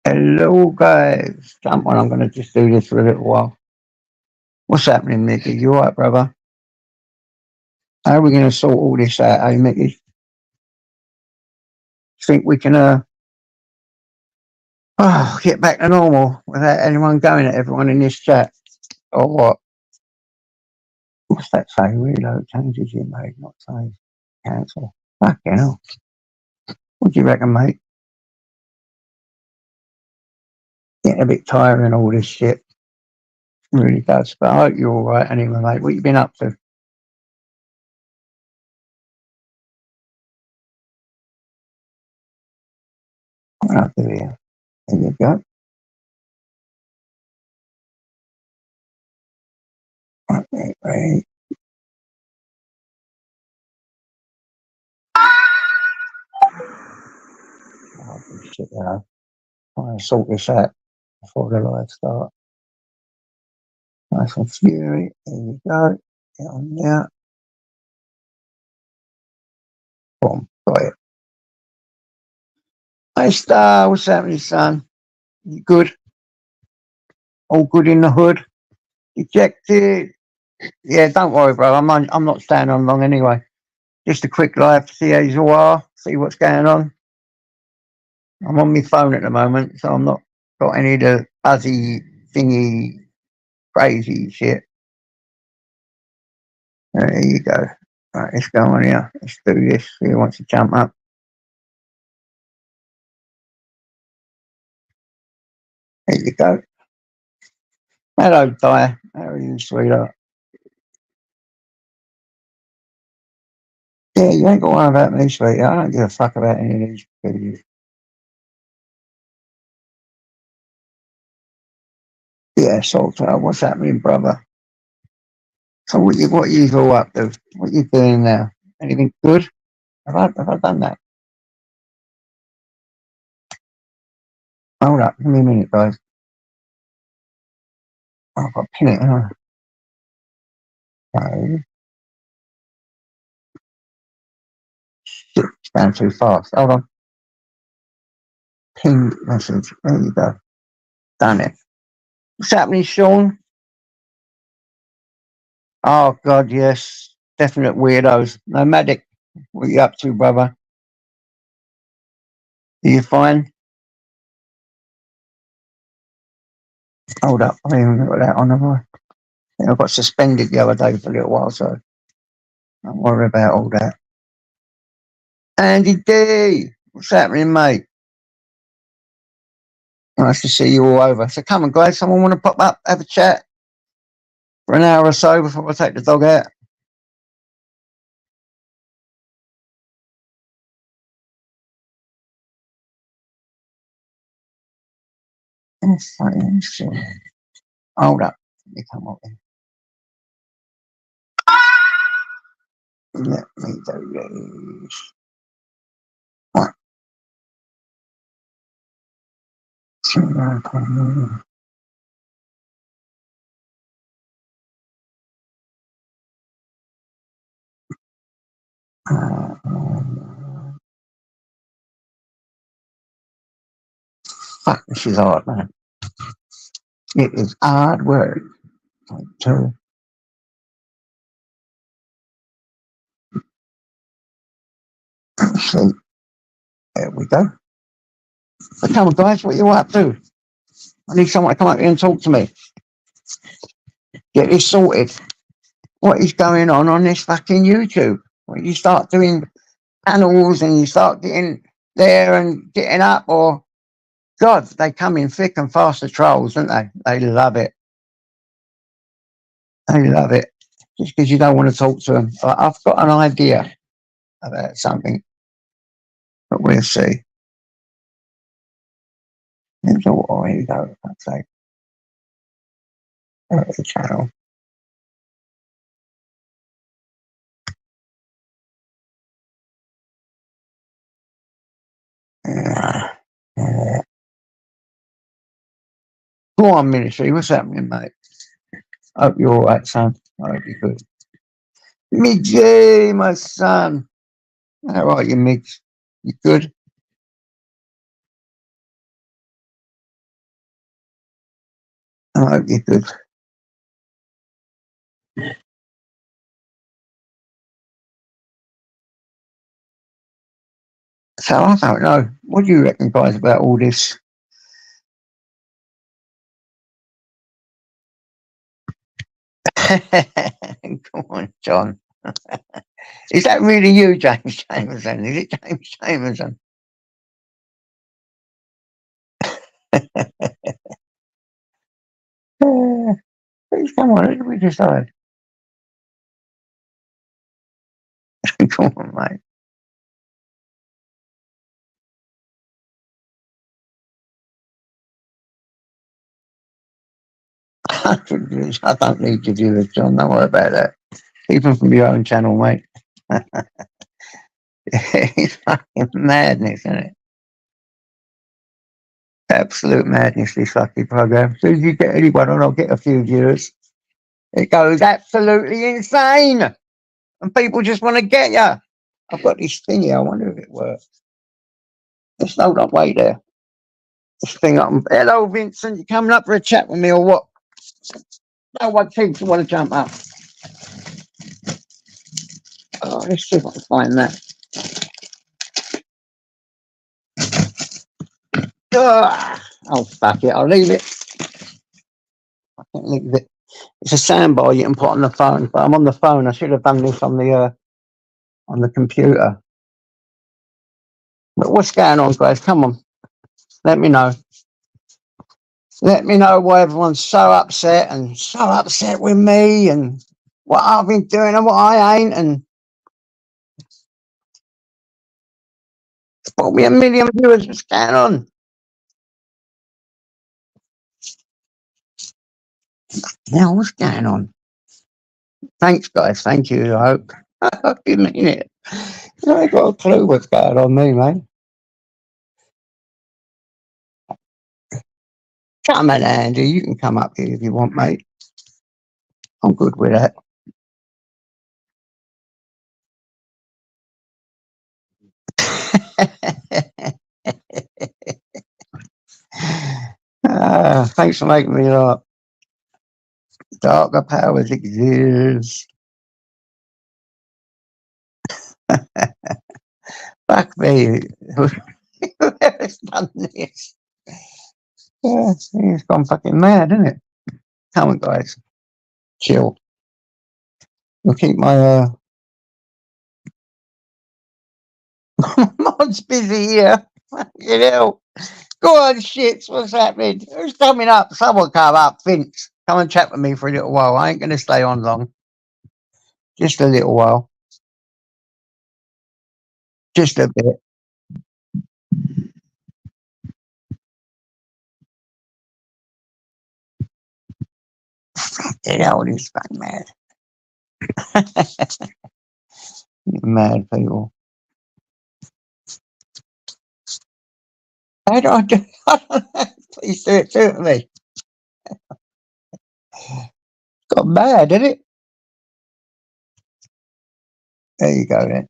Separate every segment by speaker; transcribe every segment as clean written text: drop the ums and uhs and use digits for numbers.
Speaker 1: Hello, guys. Come on, I'm going to just do this for a little while. What's happening, Mickey? You alright, brother? How are we going to sort all this out, eh, Mickey? Think we can get back to normal without anyone going at everyone in this chat? Or what? What's that say? Reload changes you made, not save. Cancel. Fucking hell. What do you reckon, mate? Getting a bit tiring, all this shit. Really does. But I hope you're alright anyway, mate. What you been up to? What up to here? There you go. Okay, right. Oh, good shit, trying to sort this out before the live start. Nice and fury. There you go. Get on there. Boom. Got it. Hey, Star. What's happening, son? You good? All good in the hood? Ejected? Yeah, don't worry, bro. I'm not staying on long anyway. Just a quick live to see how you all are, see what's going on. I'm on my phone at the moment, so I'm not got any of the buzzy, thingy, crazy shit. There you go. Right, let's go on here. Let's do this. See who wants to jump up. There you go. Hello, Di. How are you, sweetheart? Yeah, you ain't got to worry about me, sweetheart. I don't give a fuck about any of these videos. Yeah, Salter, what's happening, brother? So what you all up to? What you doing now? Anything good? Have I done that? Hold up, give me a minute, guys. Oh, I've got to pin it, huh? No. Shit, it's going too fast. Hold on. Pin message. There you go. Done it. What's happening, Sean? Oh, God, yes. Definite weirdos. Nomadic. What you up to, brother? Are you fine? Hold up. I haven't even got that on, have I? I think I got suspended the other day for a little while, so don't worry about all that. Andy D, what's happening, mate? Nice to see you all over. So come on, guys. Someone want to pop up, have a chat for an hour or so before I take the dog out? Hold up. Let me come up here. Let me do this. Right. Fuck, this is hard, man. It is hard work. So, see, there we go. But come on, guys, what you up to? I need someone to come up here and talk to me. Get this sorted. What is going on this fucking YouTube? When you start doing panels and you start getting there and getting up, or God, they come in thick and fast, the trolls, don't they? They love it. They love it. Just because you don't want to talk to them. But I've got an idea about something, but we'll see. There's all, oh, here you go. That's like the channel. Go on, ministry. What's happening, mate? Hope you're all right, son. I hope you're good. Midge, my son. How are you, Midge? You good? I hope you're good. So I don't know. What do you reckon, guys, about all this? Come on, John. Is that really you, James Jameson? Is it James Jameson? Please come on, what did we decide? Come on, mate. I don't need to do it, John. Don't worry about that. Keep them from your own channel, mate. It's fucking madness, isn't it? Absolute madness, this fucking program. As soon as you get anyone on, I'll get a few viewers. It goes absolutely insane. And people just want to get you. I've got this thing here. I wonder if it works. Just hold on, wait there. This thing up. Hello, Vincent. You coming up for a chat with me or what? No one seems to want to jump up. Oh, let's see if I can find that. Oh, fuck it. I'll leave it. I can't leave it. It's a soundbar you can put on the phone, but I'm on the phone. I should have done this on the computer. But what's going on, guys? Come on. Let me know. Let me know why everyone's so upset with me and what I've been doing and what I ain't. And it's brought me 1 million viewers. What's going on? Now, what's going on? Thanks, guys. Thank you. I hope. I hope you mean it. I ain't got a clue what's going on, me, mate. Come on, Andy. You can come up here if you want, mate. I'm good with that. Thanks for making me laugh. Darker powers exist. Fuck me. Whoever's done this. Yeah, it's gone fucking mad, isn't it? Come on, guys. Chill. I'll keep my mod's busy here. You know. Go on, shits. What's happening? Who's coming up? Someone come up. Vince, come and chat with me for a little while. I ain't going to stay on long. Just a little while. Just a bit. You know, this fucking mad. Mad people. How do I do it? Please do it to me. Got mad, didn't it? There you go then.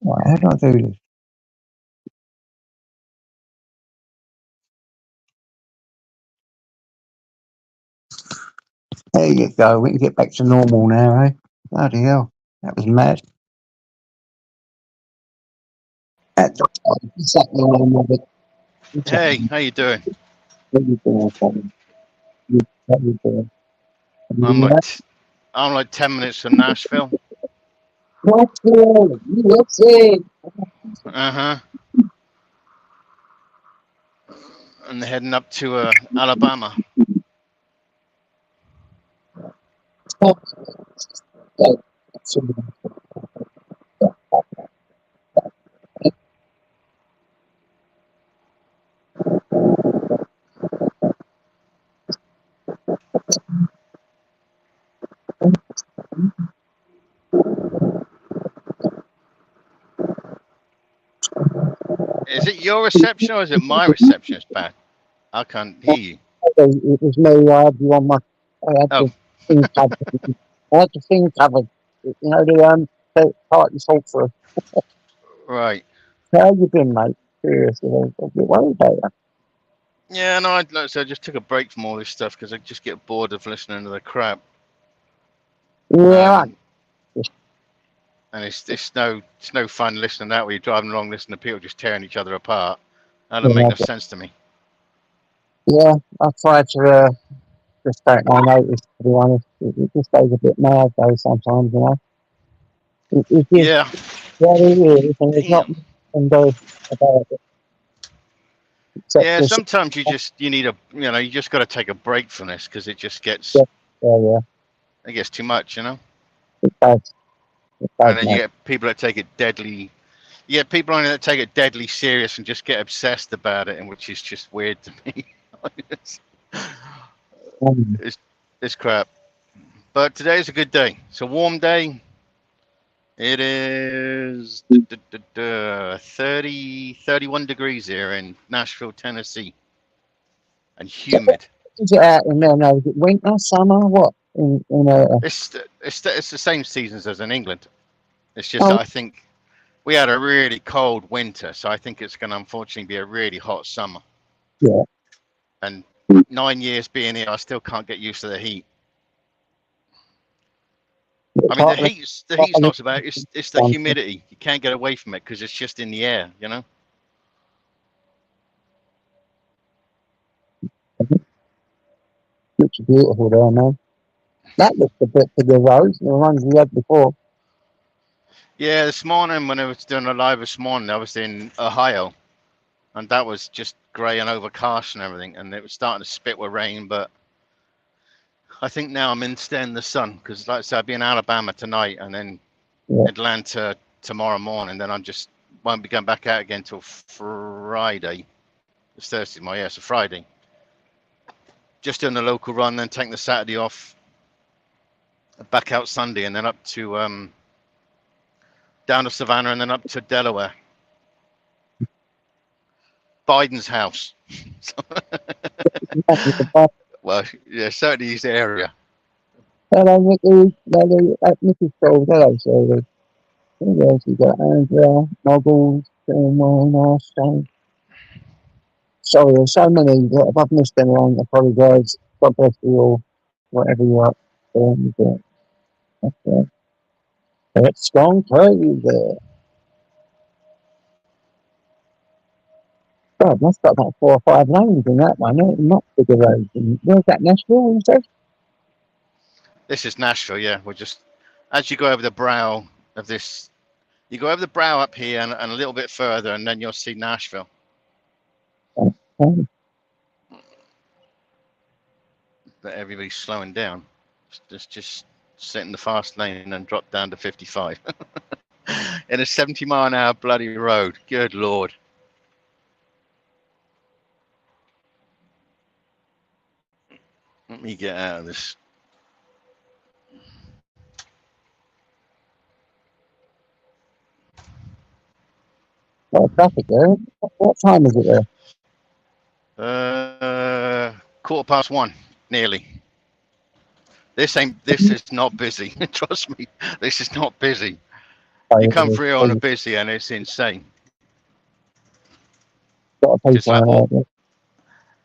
Speaker 1: Right, how do I do this? There you go. We can get back to normal now, eh? Bloody hell. That was mad. That's exactly what I'm with.
Speaker 2: Hey, how you doing?
Speaker 1: How you doing? How you doing?
Speaker 2: I'm like 10 minutes from Nashville.
Speaker 1: What's it?
Speaker 2: Uh-huh. And heading up to Alabama. Is it your reception or is it my reception? It's bad. I can't hear you.
Speaker 1: It was me. I had you on my. I had the thing covered. I had the thing covered. You know the part you talk through.
Speaker 2: Right.
Speaker 1: How you been, mate? Seriously, I'm a bit worried about you.
Speaker 2: Yeah, no, like I said, I just took a break from all this stuff because I just get bored of listening to the crap.
Speaker 1: Yeah, just,
Speaker 2: And it's no fun listening to that where you're driving along listening to people just tearing each other apart. That doesn't make
Speaker 1: yeah,
Speaker 2: no sense to me.
Speaker 1: yeah. I try to just take my notice. To be honest, it just goes a bit mad though sometimes. You know, it's just
Speaker 2: Yeah,
Speaker 1: very weird, and there's not
Speaker 2: damn.
Speaker 1: much you can do about it except
Speaker 2: Yeah,
Speaker 1: just
Speaker 2: sometimes you need you just got to take a break from this because it just
Speaker 1: yeah, yeah,
Speaker 2: it gets too much, you know.
Speaker 1: it does,
Speaker 2: And then you
Speaker 1: mate.
Speaker 2: get people that take it deadly. You get people on it that take it deadly serious and just get obsessed about it, and which is just weird to me. it's,
Speaker 1: Um,
Speaker 2: it's it's crap. But today's a good day. It's a warm day. It is 31 degrees here in Nashville, Tennessee, and
Speaker 1: so
Speaker 2: humid.
Speaker 1: is it out in there now? Is it winter, summer, what? In
Speaker 2: It's the same seasons as in England. It's just
Speaker 1: oh
Speaker 2: that I think we had a really cold winter, so I think it's going to unfortunately be a really hot summer.
Speaker 1: yeah,
Speaker 2: And 9 years being here, I still can't get used to the heat. I mean,
Speaker 1: partly,
Speaker 2: the heat's
Speaker 1: partly
Speaker 2: not so bad. It's the
Speaker 1: one
Speaker 2: humidity. You can't get away from it because it's just in the air, you know.
Speaker 1: looks beautiful there, man. That looks a bit for the roads, the ones we had before.
Speaker 2: Yeah, this morning when I was doing a live this morning, I was in Ohio, and that was just grey and overcast and everything, and it was starting to spit with rain. But I think now I'm in the sun because, like I said, I'll be in Alabama tonight, and then
Speaker 1: Yeah,
Speaker 2: Atlanta tomorrow morning. Then I'm just won't be going back out again till Friday. It's Thursday, so Friday. Just doing the local run, then taking the Saturday off, back out Sunday, and then up to down to Savannah, and then up to Delaware. Biden's house. Well, yeah, certainly his area.
Speaker 1: hello, Nicky. Hello, Nicky Scholes. Hello, Sylvie. Who else we got? Andrea, Noggles, Armstrong. Sorry, there's so many. If I've missed anyone, I apologise. God bless you all. Whatever you are doing, okay. It's strong praise there. God, that's got about 4 or 5 lanes in that one. Not bigger roads. Where's that, Nashville, you said?
Speaker 2: This is Nashville, yeah. We're just as you go over the brow of this, you go over the brow up here and a little bit further, and then you'll see Nashville.
Speaker 1: Okay.
Speaker 2: But everybody's slowing down. Just sit in the fast lane and drop down to 55 in a 70-mile-an-hour bloody road. Good Lord. Let me get out of this.
Speaker 1: Traffic there. What time is it there?
Speaker 2: 1:15, nearly. This is not busy. Trust me, this is not busy. You come through on a busy and it's insane. Just like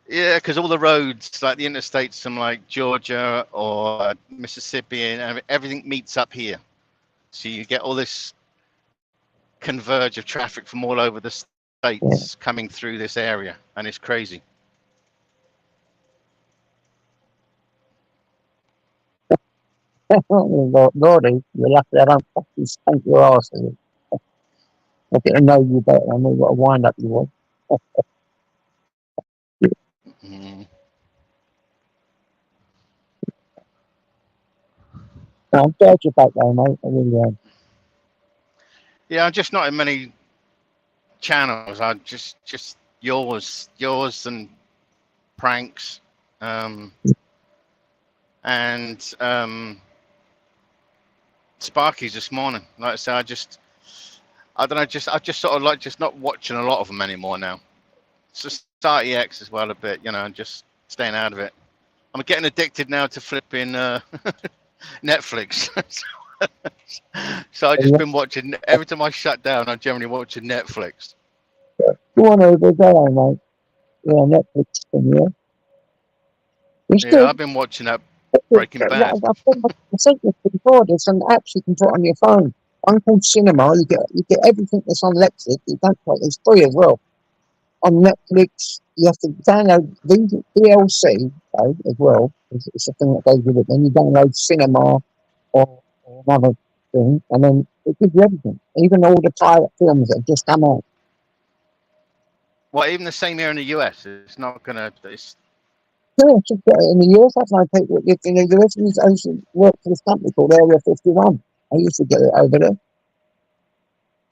Speaker 2: yeah, because all the roads, like the interstates from like Georgia or Mississippi, and everything meets up here. So you get all this converge of traffic from all over the states coming through this area, and it's crazy.
Speaker 1: Lordy, you're lucky I don't fucking spank your ass. I get to know you better. I know what a wind up you was.
Speaker 2: Mm.
Speaker 1: No, I'm glad you're back though, mate. I really am.
Speaker 2: Yeah, I'm just not in many channels. I just yours and pranks, and Sparky's this morning. Like I said, I don't know, I just sort of like just not watching a lot of them anymore now. Society X as well a bit, and just staying out of it. I'm getting addicted now to flipping Netflix. So I just been watching. Every time I shut down, I'm generally watching Netflix.
Speaker 1: You want to go, mate? Yeah, Netflix thing, yeah. It's
Speaker 2: Yeah,
Speaker 1: good.
Speaker 2: I've been watching that
Speaker 1: Like,
Speaker 2: Breaking Bad.
Speaker 1: I think this before. There's some apps you can put on your phone. One called Cinema. You get everything that's on Netflix. You don't pay. It's free as well. On Netflix, you have to download DLC though, as well. It's a thing that goes with it. Then you download Cinema or another thing, and then it gives you everything, even all the pirate films that have just come out.
Speaker 2: Well, even the same here in the US. It's not gonna. It's,
Speaker 1: Yeah, it's just, in the US, I've known people that lived in the US and I used to work for this company called Area 51. I used to get it over there.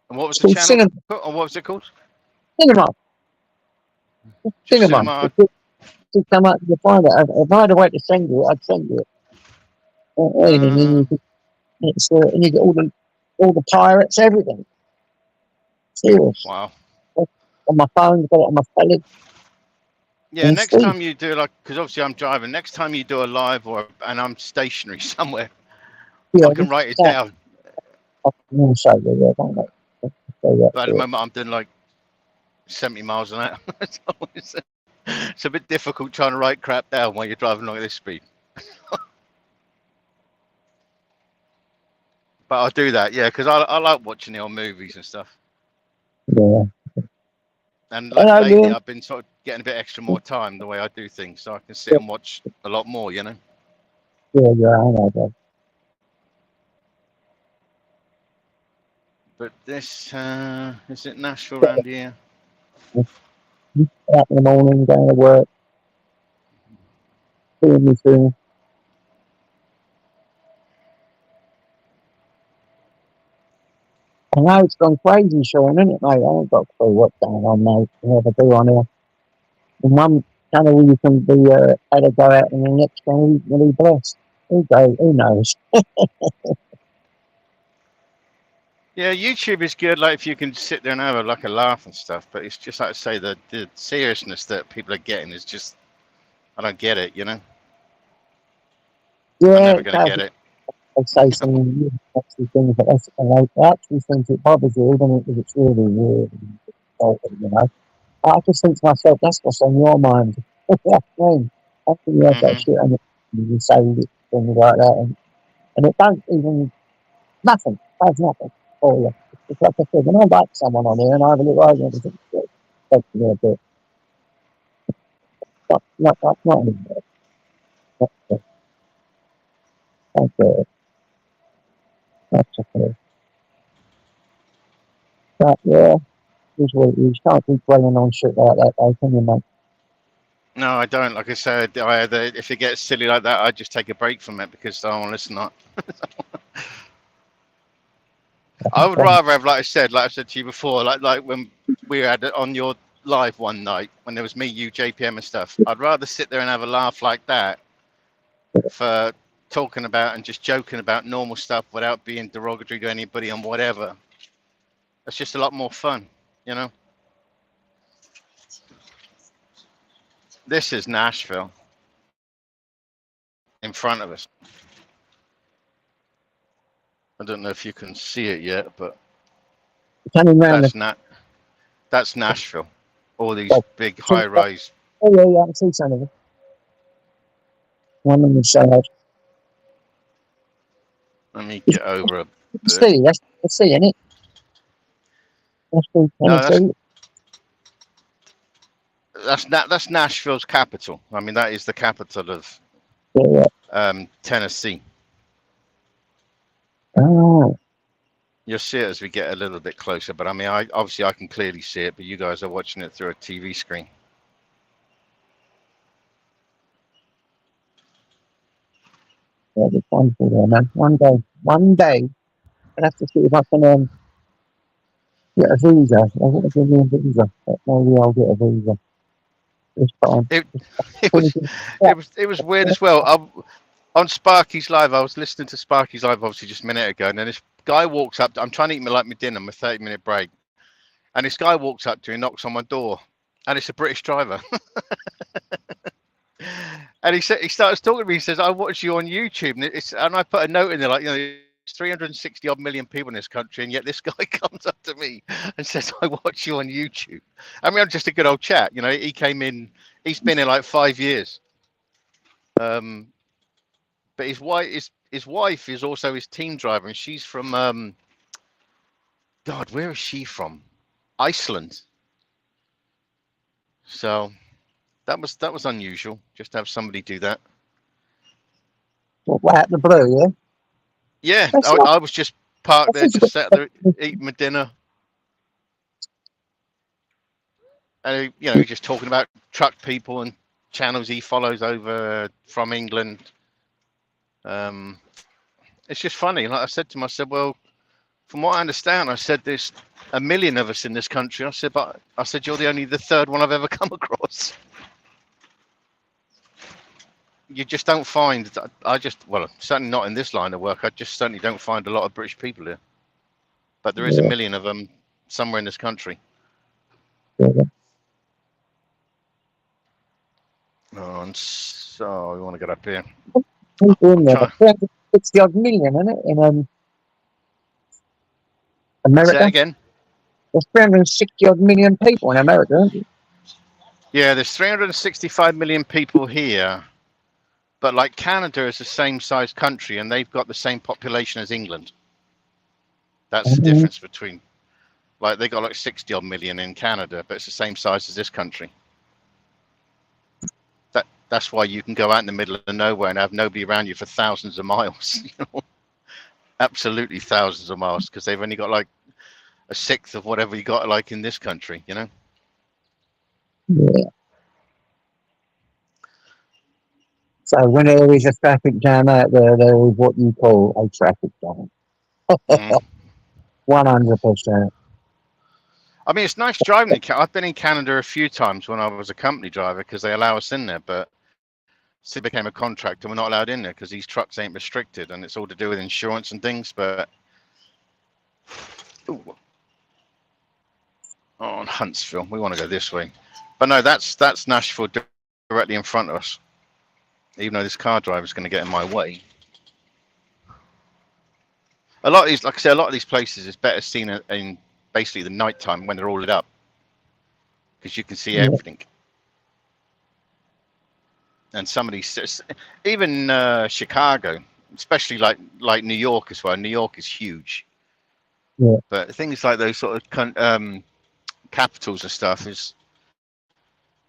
Speaker 2: and what was
Speaker 1: It's
Speaker 2: the
Speaker 1: called
Speaker 2: channel?
Speaker 1: Cinema.
Speaker 2: Or what was it called?
Speaker 1: Cinema.
Speaker 2: Just
Speaker 1: Cinema.
Speaker 2: cinema.
Speaker 1: To come out to find it. If I had a way to send you it, I'd send you it. And then
Speaker 2: Uh,
Speaker 1: and you get all the pirates, everything. Serious.
Speaker 2: wow.
Speaker 1: On my phone, got it on my telly.
Speaker 2: Yeah,
Speaker 1: And
Speaker 2: next
Speaker 1: Steve,
Speaker 2: time you do because obviously I'm driving. Next time you do a live and I'm stationary somewhere,
Speaker 1: yeah,
Speaker 2: I can write it down.
Speaker 1: I'm going to show you, yeah, don't I? Show you
Speaker 2: But at the
Speaker 1: that.
Speaker 2: moment I'm doing like 70 miles an hour. It's a bit difficult trying to write crap down while you're driving along at this speed. But I'll do that, yeah, because I like watching the old movies and stuff.
Speaker 1: Yeah.
Speaker 2: And
Speaker 1: Hello,
Speaker 2: lately
Speaker 1: Liam.
Speaker 2: I've been sort of getting a bit extra more time the way I do things, so I can sit and watch a lot more, you know.
Speaker 1: Yeah, I know that.
Speaker 2: But this is it Nashville around here?
Speaker 1: Out in the morning, going to work, doing my thing. I know it's gone crazy, Sean, isn't it, mate? I ain't got a clue what's going on, mate. You never do on here. In one channel you can be able to go out, and the next channel you can be blessed. Who knows?
Speaker 2: Yeah, YouTube is good, like if you can sit there and have a laugh and stuff. But it's just like I say, the seriousness that people are getting is just, I don't get it, you know. I'm
Speaker 1: Yeah,
Speaker 2: never gonna get it.
Speaker 1: they say some actually things that I actually think it bothers you, even if it's really weird and insulting, you know. I just think to myself, that's what's on your mind. That's what I mean. How can you have that
Speaker 2: Hmm.
Speaker 1: shit and you say things like that, and it don't even nothing, does nothing for you. It's like I said, when I like someone on here and I have a little argument with them, it takes me a bit. Not anymore. That's it. That's it. That's okay. But yeah, it's what it is. Can't keep dwelling on shit like that, though, can you, mate?
Speaker 2: No, I don't. Like I said, if it gets silly like that, I just take a break from it because I don't want to listen to it. I would rather have, like I said to you before, like when we had it on your live one night when there was me, you, JPM, and stuff. I'd rather sit there and have a laugh like that for talking about and just joking about normal stuff without being derogatory to anybody and whatever. That's just a lot more fun, you know. This is Nashville in front of us. I don't know if you can see it yet, but
Speaker 1: Coming round the
Speaker 2: that's Nashville. All these big high-rise.
Speaker 1: oh yeah, I can see some of it. One on the side.
Speaker 2: Let me get over a bit.
Speaker 1: See, that's isn't it? That's the
Speaker 2: No,
Speaker 1: Tennessee.
Speaker 2: that's Nashville's capital. I mean, that is the capital of Tennessee.
Speaker 1: Oh,
Speaker 2: You'll see it as we get a little bit closer, but I mean, I can clearly see it, but you guys are watching it through a TV screen.
Speaker 1: yeah, it's wonderful there, man. One day, I'll have to see if I can get a visa. I want to give me a visa. Maybe I'll get a visa this time.
Speaker 2: It was weird as well. On Sparky's Live, I was listening to Sparky's Live obviously just a minute ago, and then this guy walks up. I'm trying to eat my dinner, my 30-minute break, and this guy walks up to me, knocks on my door, and it's a British driver. And he starts talking to me. He says, "I watch you on YouTube," and I put a note in there like, you know, 360 odd million people in this country, and yet this guy comes up to me and says, I watch you on YouTube. I mean, I'm just a good old chat. You know, he came in, he's been here like 5 years. But his wife is also his team driver, and she's from God, where is she from? Iceland. So that was unusual, just to have somebody do that.
Speaker 1: What happened to Blue, yeah?
Speaker 2: Yeah,
Speaker 1: That's
Speaker 2: I was just parked there, just sat there eating my dinner. And he's just talking about truck people and channels he follows over from England. It's just funny. Like I said to him, I said, well, from what I understand, I said there's a million of us in this country. I said, but I said you're the third one I've ever come across. You just don't find. Well, certainly not in this line of work. I just certainly don't find a lot of British people here. But there is a million of them somewhere in this country.
Speaker 1: Yeah.
Speaker 2: Oh, and so we want to get up here.
Speaker 1: In there, 360 odd million, isn't it? In America.
Speaker 2: Say that again.
Speaker 1: There's 360 odd million people in America, isn't it?
Speaker 2: Yeah, there's 365 million people here, but like Canada is the same size country, and they've got the same population as England. That's the difference between, like, they got like 60 odd million in Canada, but it's the same size as this country. That's why you can go out in the middle of nowhere and have nobody around you for thousands of miles. Absolutely thousands of miles, because they've only got like a sixth of whatever you got like in this country.
Speaker 1: Yeah. So when there is a traffic jam out there, there is what you call a traffic jam. 100%.
Speaker 2: I mean, it's nice driving in Canada. I've been in Canada a few times when I was a company driver, because they allow us in there, but since it became a contractor, we're not allowed in there because these trucks ain't restricted, and it's all to do with insurance and things. But on Huntsville, we want to go this way. But no, that's Nashville directly in front of us. Even though this car driver is going to get in my way. A lot of these, like I said, a lot of these places is better seen in basically the nighttime when they're all lit up, because you can see everything. And some of these, even Chicago, especially like New York as well. New York is huge.
Speaker 1: Yeah.
Speaker 2: But things like those sort of capitals and stuff is,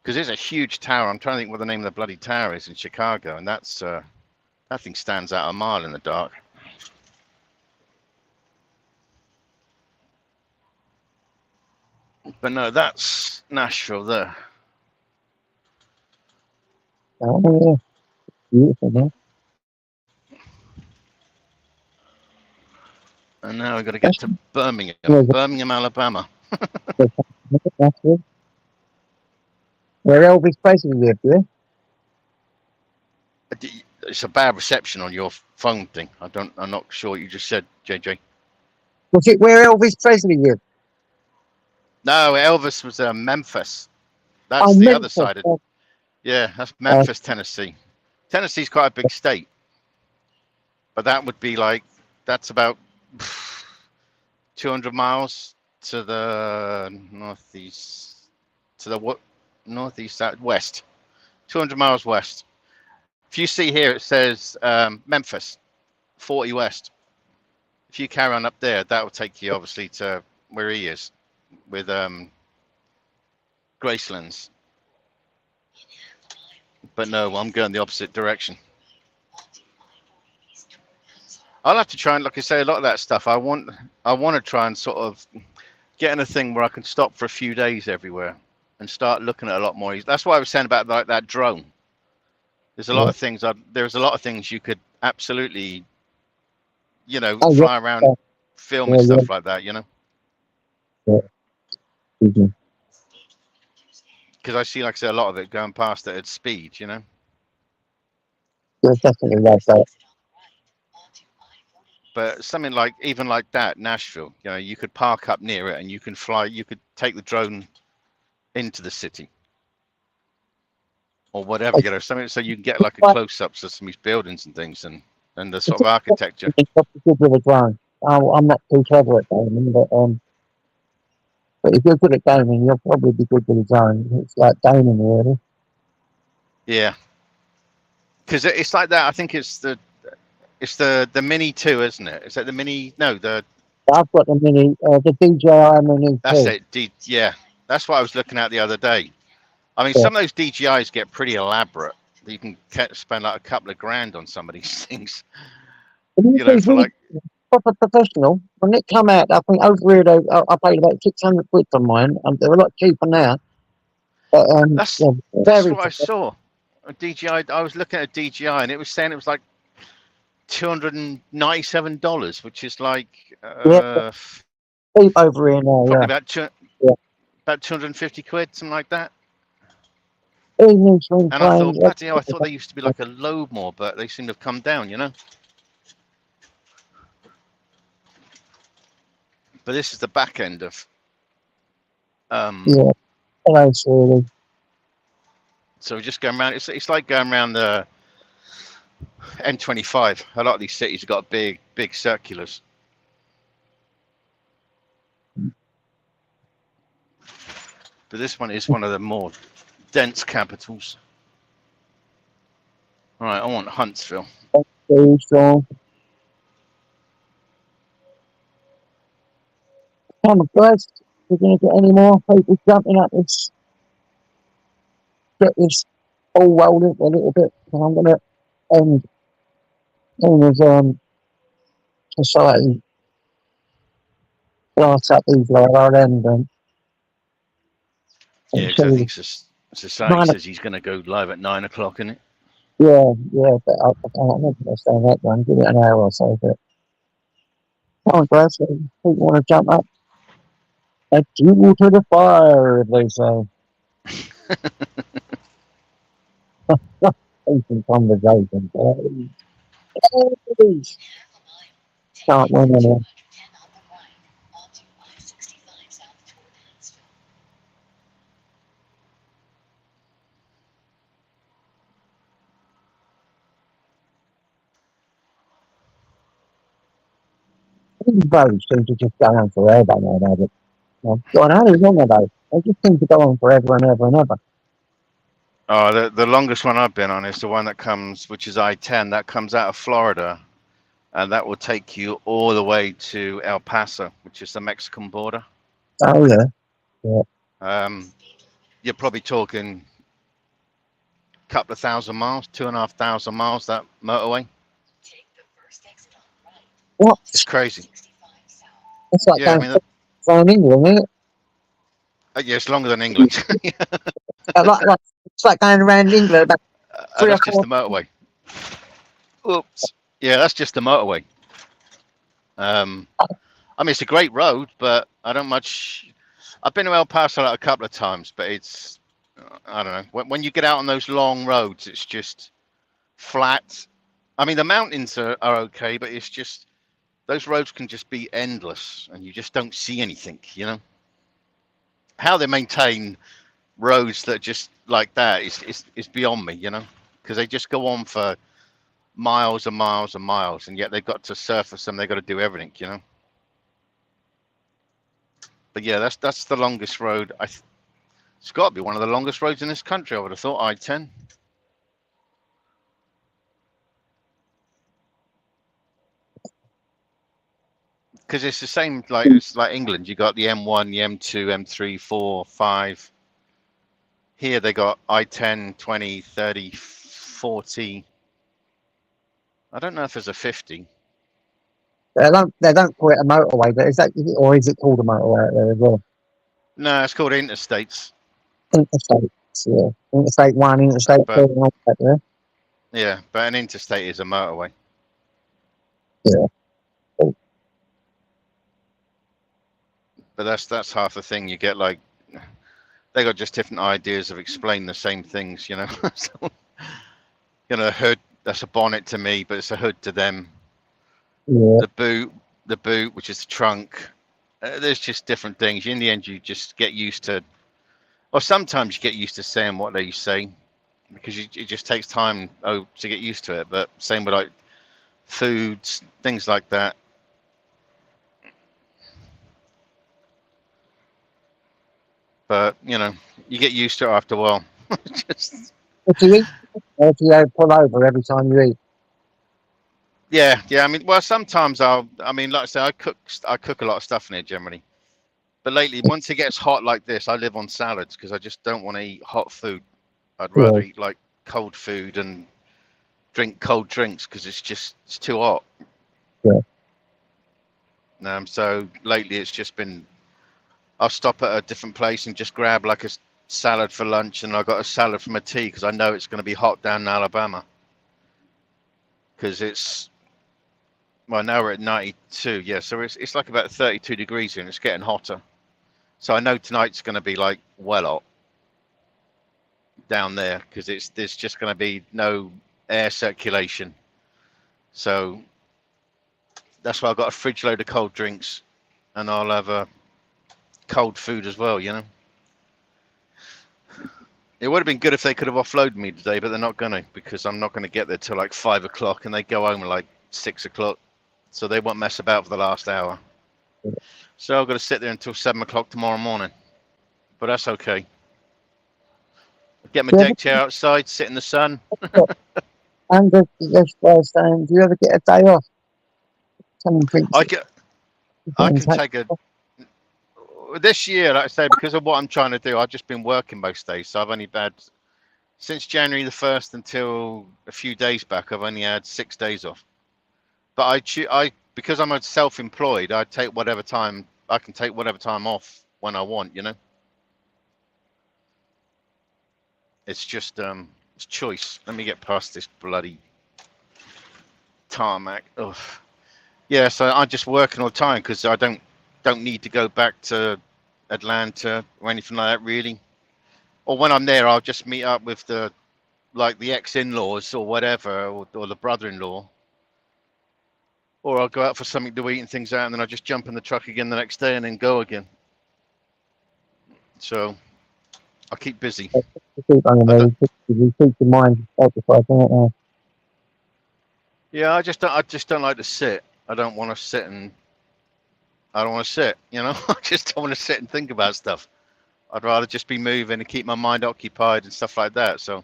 Speaker 2: because there's a huge tower. I'm trying to think what the name of the bloody tower is in Chicago, and that's that thing stands out a mile in the dark. But no, that's Nashville there.
Speaker 1: Oh, yeah. Beautiful, man.
Speaker 2: And now we've got to get to Birmingham, Birmingham, Alabama.
Speaker 1: That's good. Where Elvis Presley lived, yeah?
Speaker 2: It's a bad reception on your phone thing. I'm not sure what you just said, JJ.
Speaker 1: Was it where Elvis Presley lived?
Speaker 2: No, Elvis was Memphis. That's the other side of it. Yeah, that's Memphis, Tennessee. Tennessee's quite a big state. But that would be like, that's about 200 miles to the northeast, west. 200 miles west. If you see here, it says Memphis, 40 west. If you carry on up there, that will take you obviously to where he is with Gracelands. But no, I'm going the opposite direction. I'll have to try and, like I say, a lot of that stuff. I want to try and sort of get in a thing where I can stop for a few days everywhere and start looking at a lot more. That's why I was saying about like that drone. There's a lot of things. There's a lot of things you could absolutely, fly around, film and stuff like that. Because I see, like I say, a lot of it going past it at speed.
Speaker 1: Yeah, definitely like that.
Speaker 2: But something like, even like that, Nashville, you could park up near it and you can fly. You could take the drone into the city or whatever, something so you can get like a close-up of some of these buildings and things. And and the sort of architecture.
Speaker 1: It's probably good with a drone. I'm not too clever at gaming, but if you're good at gaming, you'll probably be good with a drone. It's like gaming, really.
Speaker 2: Yeah, because it's like that. I think it's the Mini 2, isn't it? Is that the Mini? No,
Speaker 1: I've got the the DJI Mini
Speaker 2: that's
Speaker 1: 2.
Speaker 2: it. Yeah, that's what I was looking at the other day. I mean,
Speaker 1: Yeah.
Speaker 2: some of those DJIs get pretty elaborate. You can spend like a couple of grand on some of these things. You know, for like,
Speaker 1: Proper professional. When it come out, I think over here I paid about 600 quid for mine, and they're a lot cheaper now. But
Speaker 2: that's
Speaker 1: yeah,
Speaker 2: that's
Speaker 1: very
Speaker 2: what I saw. A DJI. I was looking at a DJI, and it was saying it was like $297, which is like
Speaker 1: cheap over here now.
Speaker 2: probably
Speaker 1: Yeah.
Speaker 2: about 250 quid, something like that.
Speaker 1: Evening swing
Speaker 2: And I thought,
Speaker 1: playing.
Speaker 2: bloody hell, I thought they used to be like a load more, but they seem to have come down, you know. But this is the back end of.
Speaker 1: Yeah, that's really.
Speaker 2: So we're just going around. It's like going around the M25. A lot of these cities have got big circulars. But this one is one of the more dense capitals. All right, I want Huntsville.
Speaker 1: Very strong. Come on, guys. We're going to get any more people jumping up this. Get this all rolling a little bit. And I'm going to end as society. Blast up these I'll end them.
Speaker 2: Yeah, because I think society says he's going to go live at 9 o'clock, isn't it?
Speaker 1: Yeah, but I'm not going to stay that one. Give it an hour or so. But come on, guys. People want to jump up. Add fuel to the fire, they say. Decent conversation. Start one on it. These roads seem to just go on forever now, don't they? God, how long are they? They just seem to go on forever and ever and ever.
Speaker 2: Oh, the longest one I've been on is the one that comes, which is I-10. That comes out of Florida, and that will take you all the way to El Paso, which is the Mexican border.
Speaker 1: Oh yeah.
Speaker 2: You're probably talking a couple of thousand miles, 2,500 miles, that motorway.
Speaker 1: What?
Speaker 2: It's crazy.
Speaker 1: It's like going from England, isn't it?
Speaker 2: Yeah, it's longer than England.
Speaker 1: It's like going around England about
Speaker 2: that's just the motorway. Oops. Yeah, that's just the motorway. I mean, it's a great road, but I don't much. I've been to El Paso a couple of times, but it's, I don't know. When you get out on those long roads, it's just flat. I mean, the mountains are okay, but it's just, those roads can just be endless, and you just don't see anything, you know? How they maintain roads that just like that is beyond me, you know? Because they just go on for miles and miles and miles, and yet they've got to surface them. They've got to do everything, you know? But yeah, that's the longest road. It's got to be one of the longest roads in this country, I would have thought, I-10. Because it's the same, like it's like England. You got the M1, the M2, M3, 4, 5. Here they got I-10, 20, 30, 40. I don't know if there's a 50.
Speaker 1: They don't call it a motorway, but is it called a motorway out there as well?
Speaker 2: No, it's called interstates.
Speaker 1: Interstates, yeah. Interstate 1, Interstate 2, and all that, yeah.
Speaker 2: Yeah, but an interstate is a motorway.
Speaker 1: Yeah.
Speaker 2: But that's half the thing. You get like, they got just different ideas of explaining the same things, you know. So, you know, a hood, that's a bonnet to me, but it's a hood to them.
Speaker 1: Yeah.
Speaker 2: The boot, which is the trunk. There's just different things. In the end, you just get used to, or sometimes you get used to saying what they say, because it just takes time to get used to it. But same with like foods, things like that. But you know, you get used to it after a while. Just,
Speaker 1: What do you eat? Or do you pull over every time you eat?
Speaker 2: yeah. I mean, well, sometimes I mean, like I say, I cook a lot of stuff in here generally. But lately, once it gets hot like this, I live on salads because I just don't want to eat hot food. I'd rather
Speaker 1: Yeah.
Speaker 2: eat like cold food and drink cold drinks because it's too hot.
Speaker 1: Yeah.
Speaker 2: So lately, it's just been I'll stop at a different place and just grab like a salad for lunch, and I got a salad for my tea because I know it's going to be hot down in Alabama. Because it's well, now we're at 92, yeah, so it's like about 32 degrees here and it's getting hotter. So I know tonight's going to be like well hot down there because there's just going to be no air circulation. So that's why I've got a fridge load of cold drinks, and I'll have a cold food as well, you know. It would have been good if they could have offloaded me today, but they're not gonna because I'm not gonna get there till like 5 o'clock, and they go home at like 6 o'clock, so they won't mess about for the last hour. So I've got to sit there until 7 o'clock tomorrow morning, but that's okay. Get my
Speaker 1: Yeah.
Speaker 2: deck chair outside, sit in the sun.
Speaker 1: And this guy saying, do you ever get a day off? Someone thinks
Speaker 2: I can take a. This year, like I say, because of what I'm trying to do, I've just been working most days, so I've only had since January the 1st until a few days back. I've only had 6 days off. But because I'm a self-employed, I take whatever time I can take whatever time off when I want, you know. It's just it's choice. Let me get past this bloody tarmac. Ugh. Yeah, so I'm just working all the time because I don't need to go back to Atlanta or anything like that really. Or when I'm there, I'll just meet up with the ex-in-laws or whatever, or the brother-in-law. Or I'll go out for something to eat and things out, and then I'll just jump in the truck again the next day and then go again. So I'll keep busy.
Speaker 1: You keep your mind occupied, don't you?
Speaker 2: Yeah, I just don't like to sit. I don't want to sit, you know. I just don't want to sit and think about stuff. I'd rather just be moving and keep my mind occupied and stuff like that. So,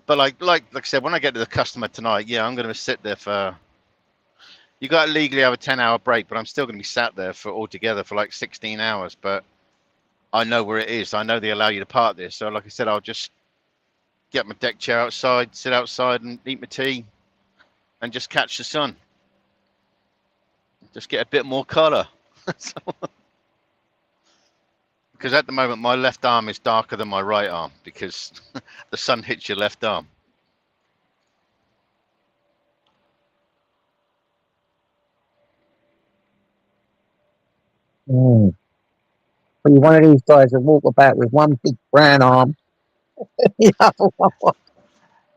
Speaker 2: but like I said, when I get to the customer tonight, yeah, I'm going to sit there for. You got to legally have a 10-hour break, but I'm still going to be sat there for altogether for like 16 hours. But I know where it is. I know they allow you to park there. So, like I said, I'll just get my deck chair outside, sit outside, and eat my tea, and just catch the sun. Just get a bit more color. Because at the moment my left arm is darker than my right arm because the sun hits your left arm.
Speaker 1: But you're one of these guys that walk about with one big brown arm.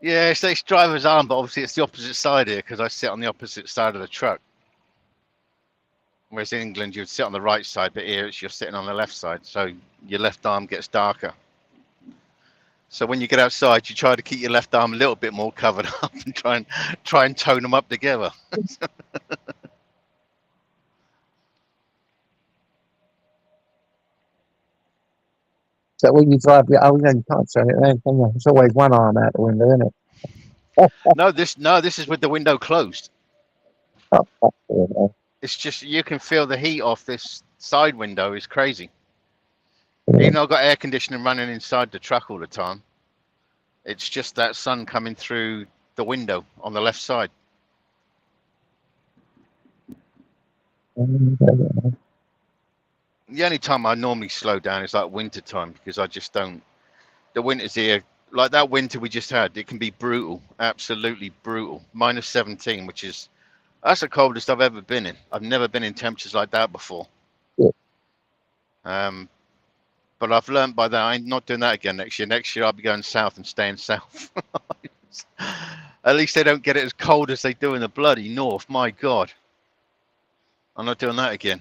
Speaker 2: Yeah, it's driver's arm, but obviously it's the opposite side here because I sit on the opposite side of the truck. Whereas in England you'd sit on the right side, but here you're sitting on the left side, so your left arm gets darker. So when you get outside, you try to keep your left arm a little bit more covered up and try and tone them up together.
Speaker 1: So when you drive, you can't turn it around, can you? It's always one arm out the window, isn't it?
Speaker 2: No, this is with the window closed.
Speaker 1: Oh,
Speaker 2: It's just you can feel the heat off this side window is crazy.
Speaker 1: yeah.
Speaker 2: Even though I've got air conditioning running inside the truck all the time, it's just that sun coming through the window on the left side. The only time I normally slow down is like winter time because I just don't. The winter's here, like that winter we just had. It can be brutal, absolutely brutal. Minus 17, that's the coldest I've ever been in. I've never been in temperatures like that before.
Speaker 1: Yeah.
Speaker 2: But I've learned by that I'm not doing that again next year. Next year I'll be going south and staying south. At least they don't get it as cold as they do in the bloody north. My God, I'm not doing that again.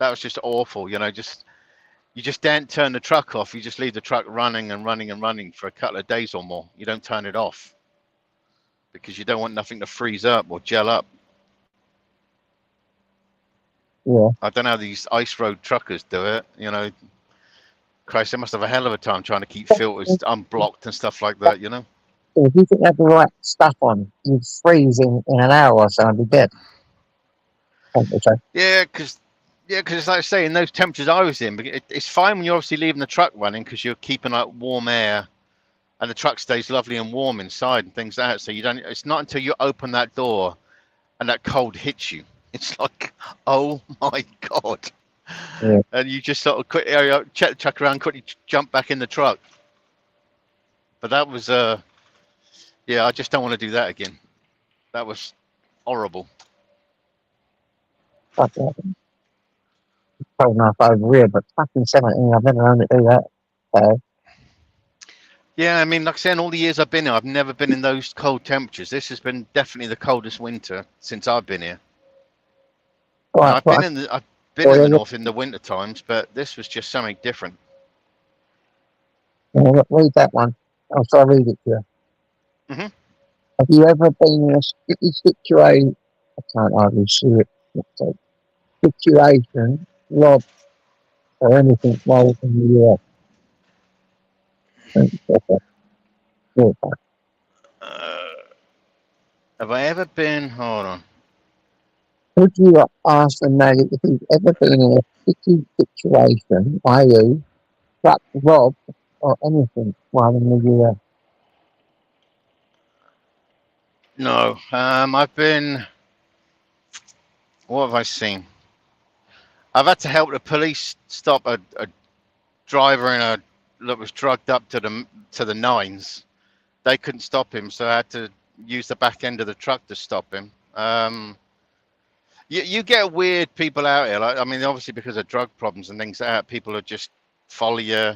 Speaker 2: That was just awful, you know. You just don't turn the truck off. You just leave the truck running and running and running for a couple of days or more. You don't turn it off. because you don't want nothing to freeze up or gel up.
Speaker 1: Yeah.
Speaker 2: I don't know how these ice road truckers do it. You know, Christ, they must have a hell of a time trying to keep filters unblocked and stuff like that. You know.
Speaker 1: If you didn't have the right stuff on, you'd freeze in an hour or so and be dead. Temperature.
Speaker 2: Yeah, because it's like I say, in those temperatures I was in, but it's fine when you're obviously leaving the truck running because you're keeping like warm air, and the truck stays lovely and warm inside and things like that. So you don't. It's not until you open that door and that cold hits you. It's like, oh my god.
Speaker 1: Yeah.
Speaker 2: And you just sort of quickly check the truck around, quickly jump back in the truck. But that was yeah, I just don't want to do that again. That was horrible.
Speaker 1: Fuck yeah. It's cold enough over here, but fucking 17, I've never known it do that. So,
Speaker 2: Yeah, I mean, like I said, in all the years I've been here, I've never been in those cold temperatures. This has been definitely the coldest winter since I've been here. Now, I've been in the north in the winter times, but this was just something different.
Speaker 1: read that one. I'll try to read it to you.
Speaker 2: Mm-hmm.
Speaker 1: Have you ever been in a sticky situation? I can't hardly see it. Situation, robbed, or anything while in the US?
Speaker 2: Have I ever been? Hold on.
Speaker 1: Would you ask the maggot if he's ever been in a sticky situation, i.e., trapped, robbed, or anything while in the US?
Speaker 2: No. I've been. What have I seen? I've had to help the police stop a driver that was drugged up to the nines. They couldn't stop him, so I had to use the back end of the truck to stop him. You get weird people out here. Like, I mean, obviously because of drug problems and things like that, people are just follow you.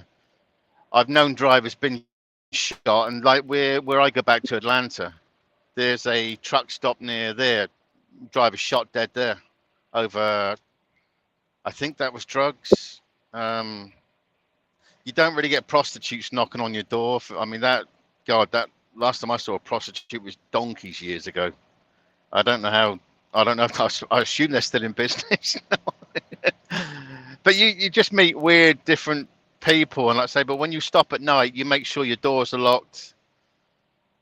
Speaker 2: I've known drivers been shot, and like where I go back to Atlanta, there's a truck stop near there. Driver shot dead there over. I think that was drugs. You don't really get prostitutes knocking on your door. I mean, that last time I saw a prostitute was donkeys years ago. I don't know how. I don't know if I assume they're still in business. But you just meet weird, different people, and like I say, but when you stop at night, you make sure your doors are locked.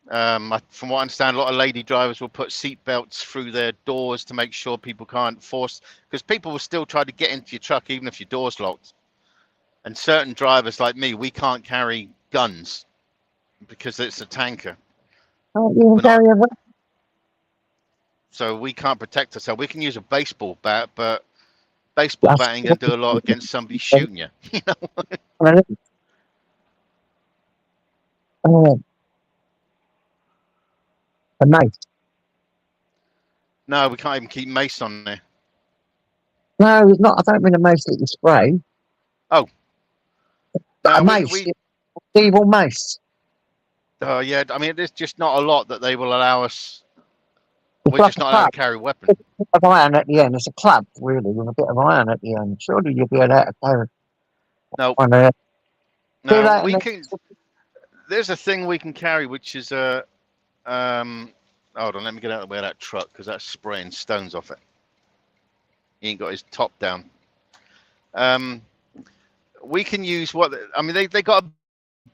Speaker 2: From what I understand, a lot of lady drivers will put seat belts through their doors to make sure people can't force, because people will still try to get into your truck even if your door's locked. And certain drivers like me, we can't carry guns because it's a tanker.
Speaker 1: Oh, you can carry a weapon.
Speaker 2: So we can't protect ourselves. We can use a baseball bat, but baseball bat ain't gonna do a lot against somebody shooting you. You know?
Speaker 1: A mace.
Speaker 2: No, we can't even keep mace on there.
Speaker 1: No, it's not. I don't mean a mace that you spray.
Speaker 2: Oh.
Speaker 1: No, a mace. Evil mace.
Speaker 2: Yeah, I mean, there's just not a lot that they will allow us. We're just not allowed to carry weapons.
Speaker 1: Of iron at the end. It's a club, really, with a bit of iron at the end. Surely you'll be able to carry.
Speaker 2: No. No, we can. There's a thing we can carry, which is a. Hold on, let me get out of the way of that truck because that's spraying stones off it. He ain't got his top down. We can use I mean, they got a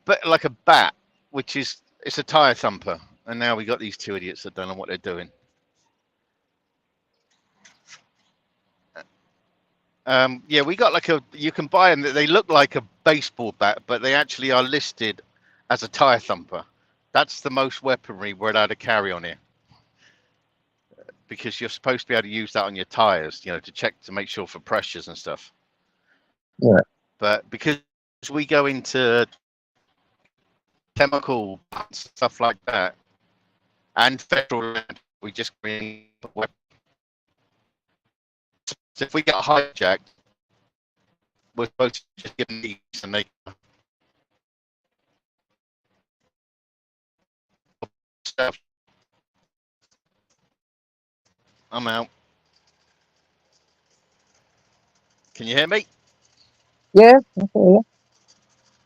Speaker 2: bit like a bat, which is it's a tire thumper, and now we got these two idiots that don't know what they're doing. Yeah, we got like you can buy them. They look like a baseball bat, but they actually are listed as a tire thumper. That's the most weaponry we're allowed to carry on here. Because you're supposed to be able to use that on your tires, you know, to check to make sure for pressures and stuff.
Speaker 1: Yeah.
Speaker 2: But because we go into chemical stuff like that, and federal land, we just bring weapons. So if we get hijacked, we're supposed to just give them these and they. I'm out. Can you hear me?
Speaker 1: Yeah,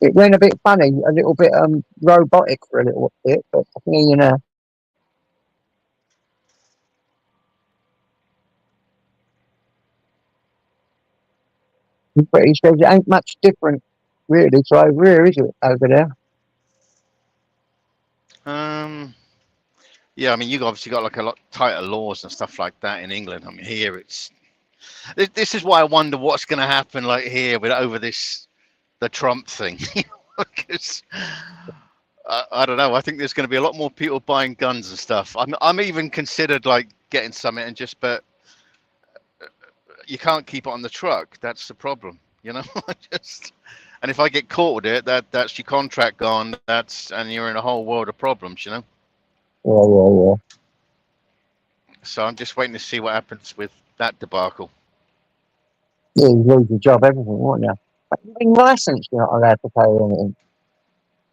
Speaker 1: it went a bit funny, a little bit robotic for a little bit, but I can hear you now. But he says it ain't much different, really, to over here, is it, over there?
Speaker 2: Yeah, I mean, you've obviously got like a lot tighter laws and stuff like that in England. I mean, here it's this is why I wonder what's going to happen like here with over the Trump thing, because I don't know. I think there's going to be a lot more people buying guns and stuff. I'm even considered like getting something and but you can't keep it on the truck. That's the problem, and if I get caught with it, that's your contract gone. And you're in a whole world of problems,
Speaker 1: Yeah.
Speaker 2: So I'm just waiting to see what happens with that debacle.
Speaker 1: Yeah, you lose your job, everything, won't you? But you've been licensed, you're not allowed to carry anything.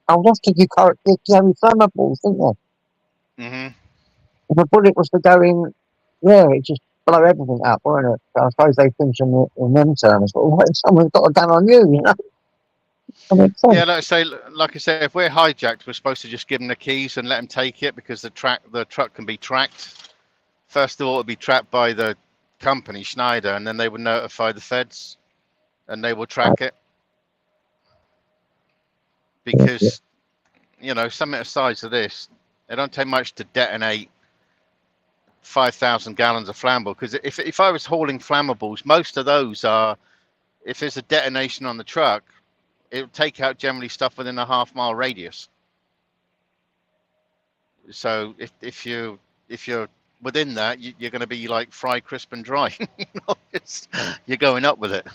Speaker 1: Oh, that's because you carry flammables, didn't you?
Speaker 2: Mm-hmm.
Speaker 1: If a bullet was to go in, yeah, it just blow everything up, wouldn't it? So I suppose they think in them terms, but what if someone's got a gun on you, you know?
Speaker 2: Yeah, like I say, if we're hijacked, we're supposed to just give them the keys and let them take it because the truck can be tracked. First of all, it'll be tracked by the company Schneider, and then they would notify the feds, and they will track it. Because something the size of this, it don't take much to detonate 5,000 gallons of flammable. Because if I was hauling flammables, most of those are, if there's a detonation on the truck, it will take out generally stuff within a half-mile radius. So if you're within that, you're going to be like fried, crisp, and dry. You're going up with it,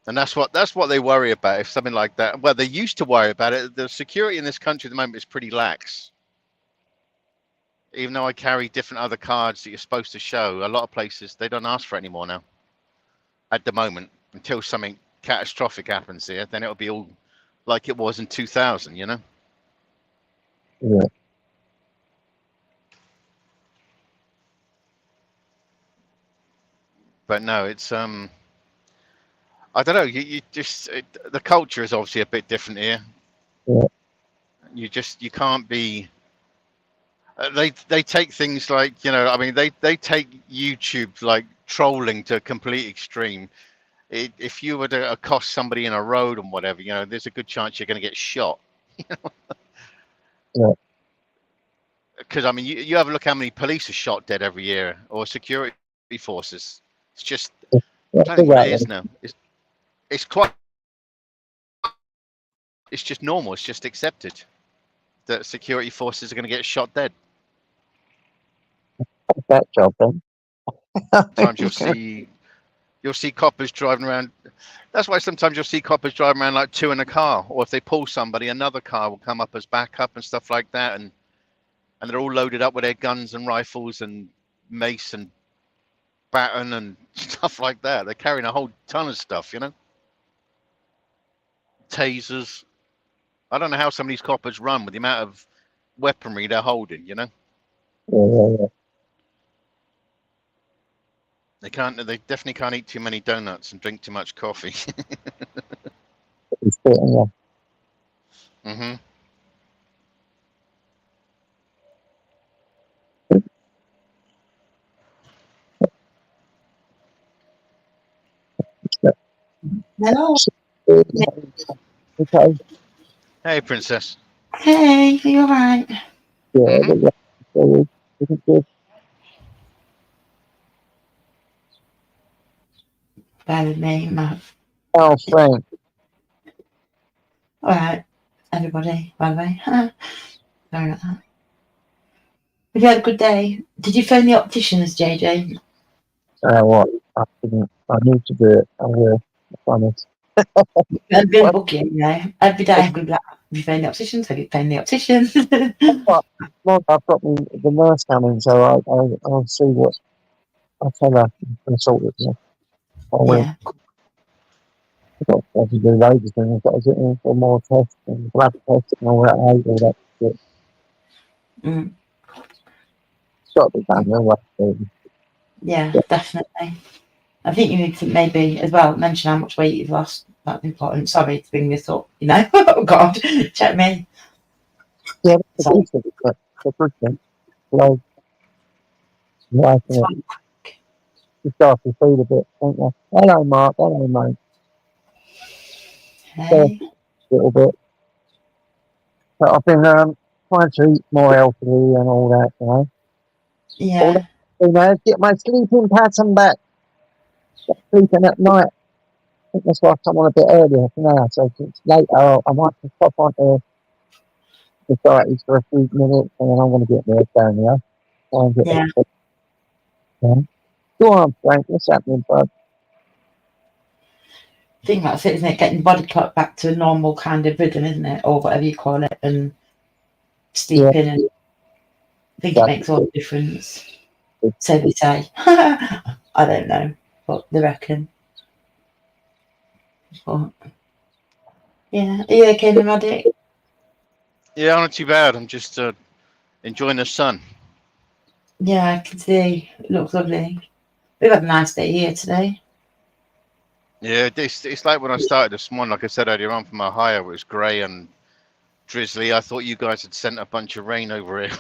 Speaker 2: and that's what they worry about. If something like that, well, they used to worry about it. The security in this country at the moment is pretty lax. Even though I carry different other cards that you're supposed to show, a lot of places they don't ask for it anymore now. At the moment, until something catastrophic happens here, then it'll be all like it was in 2000.
Speaker 1: Yeah.
Speaker 2: But no, it's I don't know. You just the culture is obviously a bit different here.
Speaker 1: Yeah.
Speaker 2: You can't be. They take things like I mean they take YouTube like trolling to a complete extreme. If you were to accost somebody in a road and whatever, there's a good chance you're going to get shot.
Speaker 1: Yeah.
Speaker 2: Because I mean, you have a look how many police are shot dead every year, or security forces. It's just I don't think what it is now. It's just normal. It's just accepted that security forces are going to get shot dead.
Speaker 1: That job then.
Speaker 2: Sometimes you'll see coppers driving around. That's why sometimes you'll see coppers driving around like two in a car, or if they pull somebody, another car will come up as backup and stuff like that, and they're all loaded up with their guns and rifles and mace and baton and stuff like that. They're carrying a whole ton of stuff, tasers. I don't know how some of these coppers run with the amount of weaponry they're holding,
Speaker 1: Yeah.
Speaker 2: They definitely can't eat too many donuts and drink too much coffee. Mm-hmm.
Speaker 3: Hello.
Speaker 1: Okay.
Speaker 2: Hey, princess.
Speaker 3: Hey, are you alright?
Speaker 1: Yeah. Good.
Speaker 3: Bear with me, Matt.
Speaker 1: Oh, Frank.
Speaker 3: Alright, everybody, by the way. Sorry about that. Have you had a good day? Did you phone the opticians, JJ?
Speaker 1: What? I didn't. I need to do it. I will. I promise.
Speaker 3: I've been booking, every day I've been like, have you phoned the opticians? Have you phoned the opticians?
Speaker 1: Well, I've got the nurse coming, so I'll see what I'll tell her and sort it. Yeah. I will.
Speaker 3: Yeah.
Speaker 1: I've got to do loads of things. I've got to get in for more tests and blood tests and all that shit.
Speaker 3: Mm.
Speaker 1: It's got to be done. Right?
Speaker 3: Yeah, definitely. I think you need to maybe as well mention how much weight you've lost. That's important. Sorry to bring this up, Oh God, check me.
Speaker 1: Yeah, that's a good thing. Like, You start to feed a bit, don't you? Hello, Mark. Hello, mate.
Speaker 3: Hey.
Speaker 1: A little bit. But I've been trying to eat more healthily and all that, you know.
Speaker 3: Yeah.
Speaker 1: Get my sleeping pattern back. Stop sleeping at night. I think that's why I come on a bit earlier now. So if it's later, I might just pop on to the societies for a few minutes and then I'm going to get there down here. Try and get
Speaker 3: Yeah.
Speaker 1: that. Yeah. Go on, Frank. What's happening, bud?
Speaker 3: I think that's it, isn't it? Getting the body clock back to a normal kind of rhythm, isn't it? Or whatever you call it, and sleeping. And I think it makes all the difference. So they say. I don't know what they reckon. But, yeah. Are you okay, Nomadic?
Speaker 2: Yeah, not too bad. I'm just enjoying the sun.
Speaker 3: Yeah, I can see. It looks lovely. We've had a nice day here today.
Speaker 2: Yeah, it's like when I started this morning, like I said earlier on from Ohio, it was grey and drizzly. I thought you guys had sent a bunch of rain over here.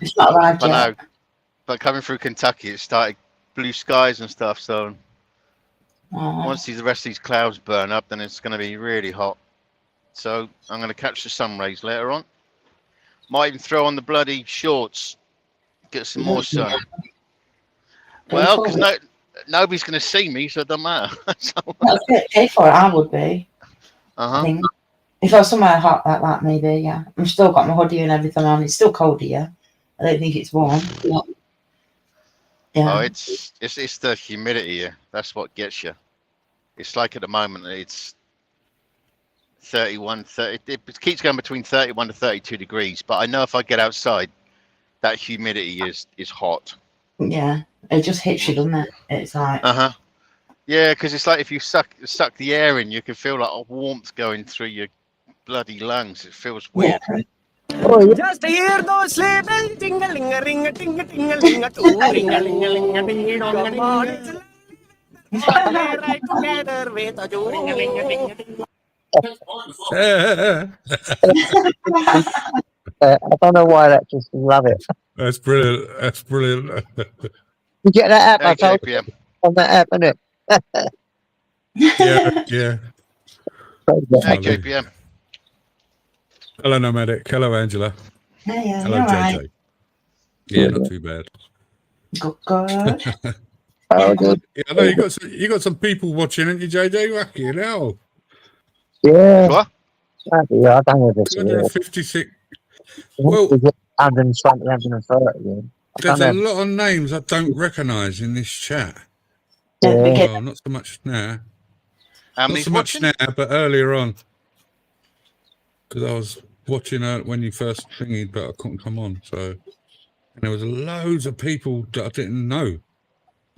Speaker 3: It's not arrived
Speaker 2: But
Speaker 3: yet.
Speaker 2: no, but coming through Kentucky, it started blue skies and stuff. So
Speaker 3: Oh,
Speaker 2: once the rest of these clouds burn up, then it's going to be really hot. So I'm going to catch the sun rays later on. Might even throw on the bloody shorts, get some more sun. Well, because nobody's going to see me, so it doesn't matter.
Speaker 3: that's it. Pay for it. I would be. I think. If I was somewhere hot like that, maybe, yeah. I've still got my hoodie and everything on. It's still cold here. I don't think it's warm. But, yeah.
Speaker 2: Oh, it's the humidity here. That's what gets you. It's like at the moment, it's 31, 30. It keeps going between 31 to 32 degrees. But I know if I get outside, that humidity is hot.
Speaker 3: Yeah. It just hits you, doesn't it? It's like.
Speaker 2: Yeah, because it's like if you suck the air in, you can feel like a warmth going through your bloody lungs. It feels weird.
Speaker 3: Yeah.
Speaker 4: Just hear those sleigh bells tingling a ring a ting a ting a ling a too ring a ling a ling a ding dong a ding. They ride together with a joo ring a ling a ding a ding.
Speaker 1: I don't know why that just love it.
Speaker 5: That's brilliant. That's brilliant.
Speaker 1: You get that app?
Speaker 2: Hey,
Speaker 1: I told
Speaker 2: JPM.
Speaker 1: you on that app, innit?
Speaker 5: Yeah.
Speaker 2: Hey, JPM.
Speaker 5: Hello, Nomadic. Hello, Angela.
Speaker 3: Yeah,
Speaker 5: Hello,
Speaker 3: you're
Speaker 5: JJ.
Speaker 3: right.
Speaker 5: Yeah, not too bad.
Speaker 3: Good.
Speaker 1: Oh, good.
Speaker 5: Yeah, I know you got some people watching, haven't you, JJ? Fucking hell.
Speaker 1: Yeah.
Speaker 2: What?
Speaker 1: Yeah, I don't know this.
Speaker 5: 256. Well,
Speaker 1: 120, 130. Yeah.
Speaker 5: there's a lot of names I don't recognise in this chat.
Speaker 3: Yeah.
Speaker 5: Well, not so much now.
Speaker 2: How
Speaker 5: Not
Speaker 2: many's
Speaker 5: so much
Speaker 2: watching?
Speaker 5: now, but earlier on. Because I was watching when you first thingied, but I couldn't come on. So, and there was loads of people that I didn't know.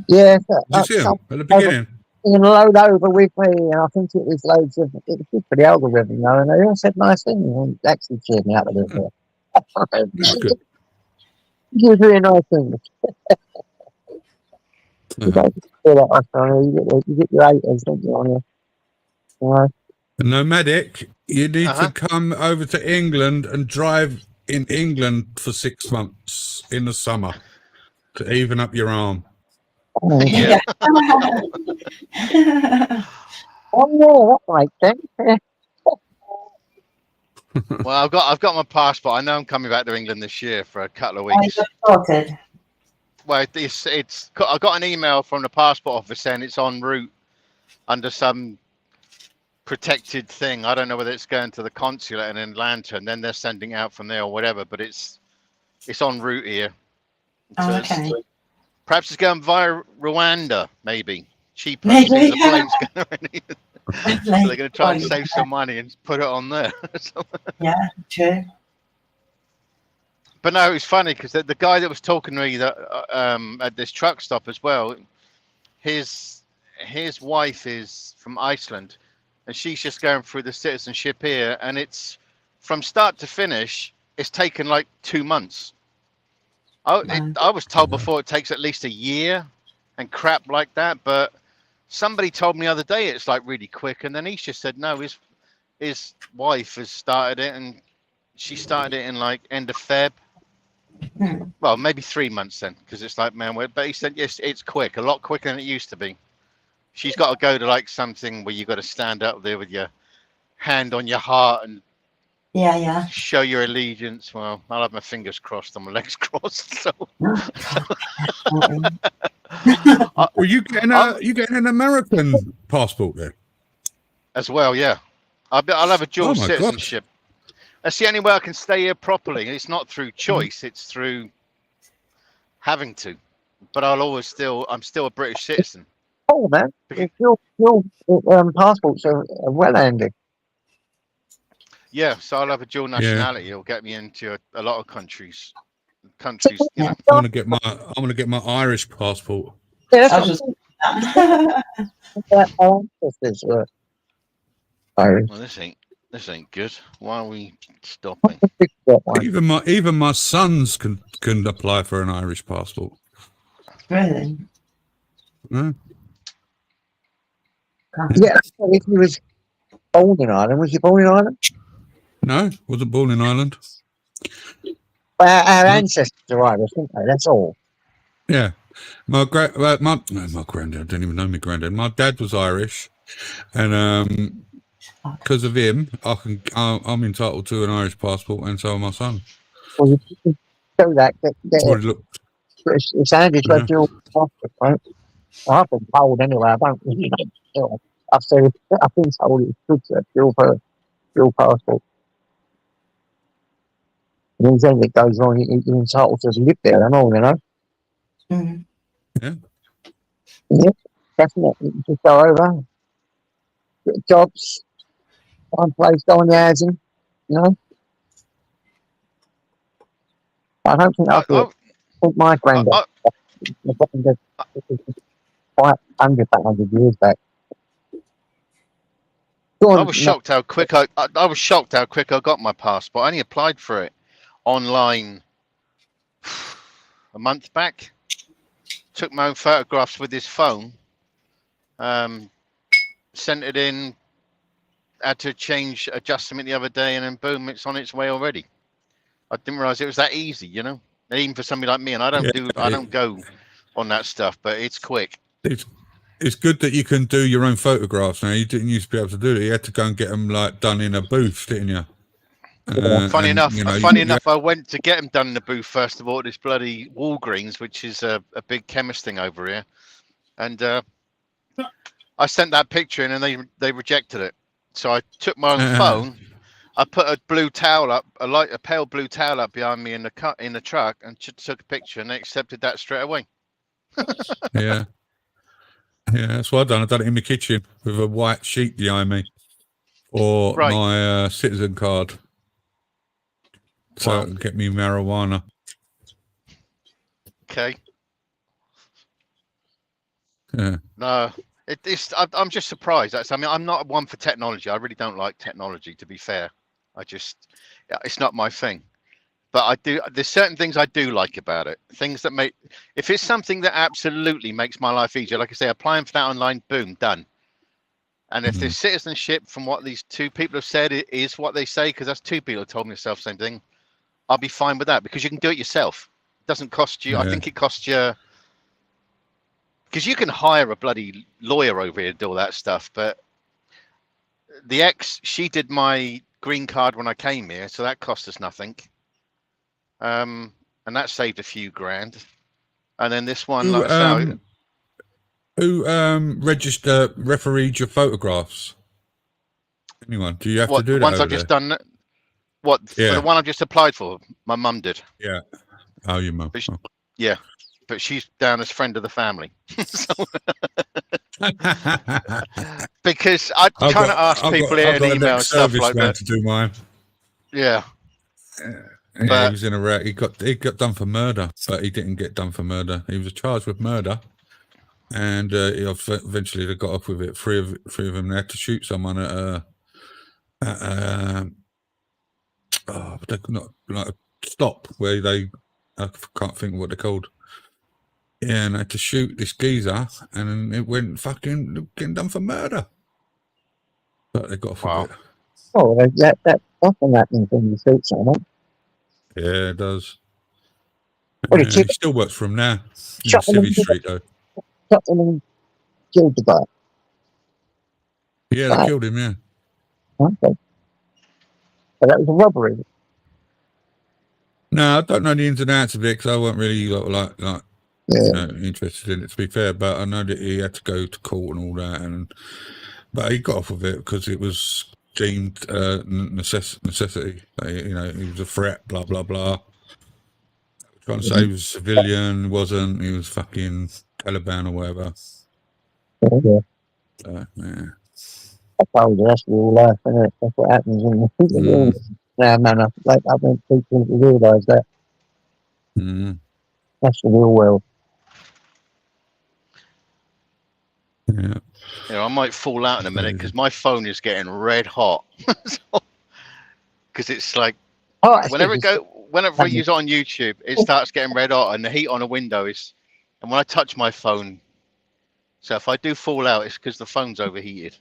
Speaker 1: Yeah.
Speaker 5: Did you see them at the beginning?
Speaker 1: Load over with me, and I think it was loads of it was good for the algorithm, you know, and they all said nice things and actually cheered me up a little bit.
Speaker 5: That's good.
Speaker 1: You really nice things. You don't feel that much, you get your haters, don't you, on you? You know?
Speaker 5: Nomadic, you need to come over to England and drive in England for 6 months in the summer to even up your arm.
Speaker 2: Yeah.
Speaker 1: Oh yeah, that makes sense.
Speaker 2: Well, I've got my passport. I know I'm coming back to England this year for a couple of weeks.
Speaker 3: Sorted.
Speaker 2: Well, it's I got an email from the passport office saying it's en route under some protected thing. I don't know whether it's going to the consulate in Atlanta and then they're sending out from there or whatever, but it's en route here.
Speaker 3: Oh, okay.
Speaker 2: Perhaps it's going via Rwanda, maybe. Cheaper.
Speaker 3: Maybe,
Speaker 2: See, the
Speaker 3: yeah.
Speaker 2: plane's going so they're going to try and save some money and put it on there.
Speaker 3: Yeah, true.
Speaker 2: But no, it's funny because the guy that was talking to me that at this truck stop as well, his wife is from Iceland, and she's just going through the citizenship here, and it's from start to finish. It's taken like 2 months. I was told before it takes at least a year, and crap like that. But somebody told me the other day it's like really quick, and then he just said no, his wife has started it, and she started it in like end of Feb. Well, maybe 3 months then, because it's like, man, but he said, yes, it's quick, a lot quicker than it used to be. She's got to go to like something where you got to stand up there with your hand on your heart and
Speaker 3: Yeah.
Speaker 2: show your allegiance. Well, I'll have my fingers crossed and my legs crossed. So
Speaker 5: Well, you getting an American passport then?
Speaker 2: as well, yeah. I'll have a dual
Speaker 5: Oh my God.
Speaker 2: citizenship. That's the only way I can stay here properly. It's not through choice; it's through having to. But I'm still a British citizen.
Speaker 1: Oh, man. Your passports are well handy.
Speaker 2: Yeah, so I'll have a dual nationality. It'll get me into a lot of countries. You know.
Speaker 5: I'm gonna get my Irish passport.
Speaker 1: Yeah,
Speaker 3: I
Speaker 1: that's
Speaker 3: was
Speaker 1: what
Speaker 3: just
Speaker 1: Irish.
Speaker 2: Well, this ain't good. Why are we stopping?
Speaker 5: Even my sons can apply for an Irish passport.
Speaker 3: really.
Speaker 5: No?
Speaker 1: Yeah, if he was born in Ireland, was he born in Ireland?
Speaker 5: No, wasn't born in Ireland.
Speaker 1: Well, our ancestors are Irish, didn't they? That's all.
Speaker 5: Yeah, my granddad didn't even know my granddad. My dad was Irish, and because of him, I'm entitled to an Irish passport, and so are my son.
Speaker 1: Well, you can show that.
Speaker 5: That's what it looked.
Speaker 1: It's handy to have dual passport, right? I've been told anyway. I don't really know. I've been told it's good to have dual passport. And if anything goes wrong, you're entitled to live there and all, you know?
Speaker 3: Mm.
Speaker 1: Yeah, definitely. You just go over, get jobs, find a place, go on the housing, you know? I don't think I think my granddad quite 100 years back.
Speaker 2: I was shocked how quick I got my passport. I only applied for it online a month back. Took my own photographs with this phone. Sent it in. Had to adjust something the other day, and then boom, it's on its way already. I didn't realize it was that easy, you know. And even for somebody like me, and I don't go on that stuff, but it's quick.
Speaker 5: It's good that you can do your own photographs now. You didn't used to be able to do it. You had to go and get them like done in a booth, didn't you?
Speaker 2: Funny enough, I went to get them done in the booth first of all at this bloody Walgreens, which is a big chemist thing over here, and I sent that picture in, and they rejected it. So I took my own phone, I put a blue towel up, a pale blue towel up behind me in the truck, and took a picture, and they accepted that straight away.
Speaker 5: Yeah, that's what I've done. I've done it in my kitchen with a white sheet behind me, or my citizen card, so I can get me marijuana.
Speaker 2: Okay.
Speaker 5: Yeah.
Speaker 2: No, I'm just surprised. I'm not one for technology. I really don't like technology, to be fair. It's not my thing. But there's certain things I do like about it. Things that if it's something that absolutely makes my life easier, like I say, applying for that online, boom, done. And if there's citizenship from what these two people have said, it is what they say, because that's two people who told me the same thing, I'll be fine with that, because you can do it yourself. It doesn't cost you. Yeah. I think it costs you, because you can hire a bloody lawyer over here to do all that stuff. But the she did my green card when I came here, so that cost us nothing. And that saved a few grand. And then this one,
Speaker 5: who refereed your photographs? Anyone? Do you have to do that?
Speaker 2: Once I've just done what? Yeah. For the one I've just applied for, my mum did.
Speaker 5: Yeah. Oh, your mum.
Speaker 2: Yeah, but she's down as friend of the family. Because I kind of ask people here in email and stuff like that
Speaker 5: to do mine.
Speaker 2: Yeah.
Speaker 5: Yeah, he was in a wreck. He got done for murder, but he didn't get done for murder. He was charged with murder, and eventually they got off with it. Three of them. They had to shoot someone at not like a stop where I can't think of what they're called. Yeah, and they had to shoot this geezer, and it went fucking getting done for murder. But they got off with it.
Speaker 1: Oh, that's often happening when you shoot someone.
Speaker 5: Yeah, it does.
Speaker 1: Well, he
Speaker 5: Yeah,
Speaker 1: killed,
Speaker 5: he still works for him now. In
Speaker 1: shot him
Speaker 5: Civvy
Speaker 1: in the
Speaker 5: Street, though.
Speaker 1: shot him and killed the guy.
Speaker 5: Yeah, they
Speaker 1: Right.
Speaker 5: killed him, yeah.
Speaker 1: Okay. But that was a robbery.
Speaker 5: No, I don't know the ins and outs of it because I wasn't really like
Speaker 1: Yeah.
Speaker 5: you know, interested in it, to be fair. But I know that he had to go to court and all that, but he got off of it because it was deemed necessity. You know, he was a threat, blah blah blah. Trying to say he was a civilian, wasn't. He was fucking Taliban or whatever.
Speaker 1: Yeah.
Speaker 5: Yeah.
Speaker 1: I told you, that's real life, isn't it? That's what happens in the world. Now, man, I think people realise that.
Speaker 5: Mm.
Speaker 1: That's the real world.
Speaker 5: Yeah.
Speaker 2: You know, I might fall out in a minute because my phone is getting red hot. Because it's like
Speaker 1: Oh, that's
Speaker 2: whenever
Speaker 1: good.
Speaker 2: I use it on YouTube, it starts getting red hot, and the heat on a window is. And when I touch my phone, so if I do fall out, it's because the phone's overheated.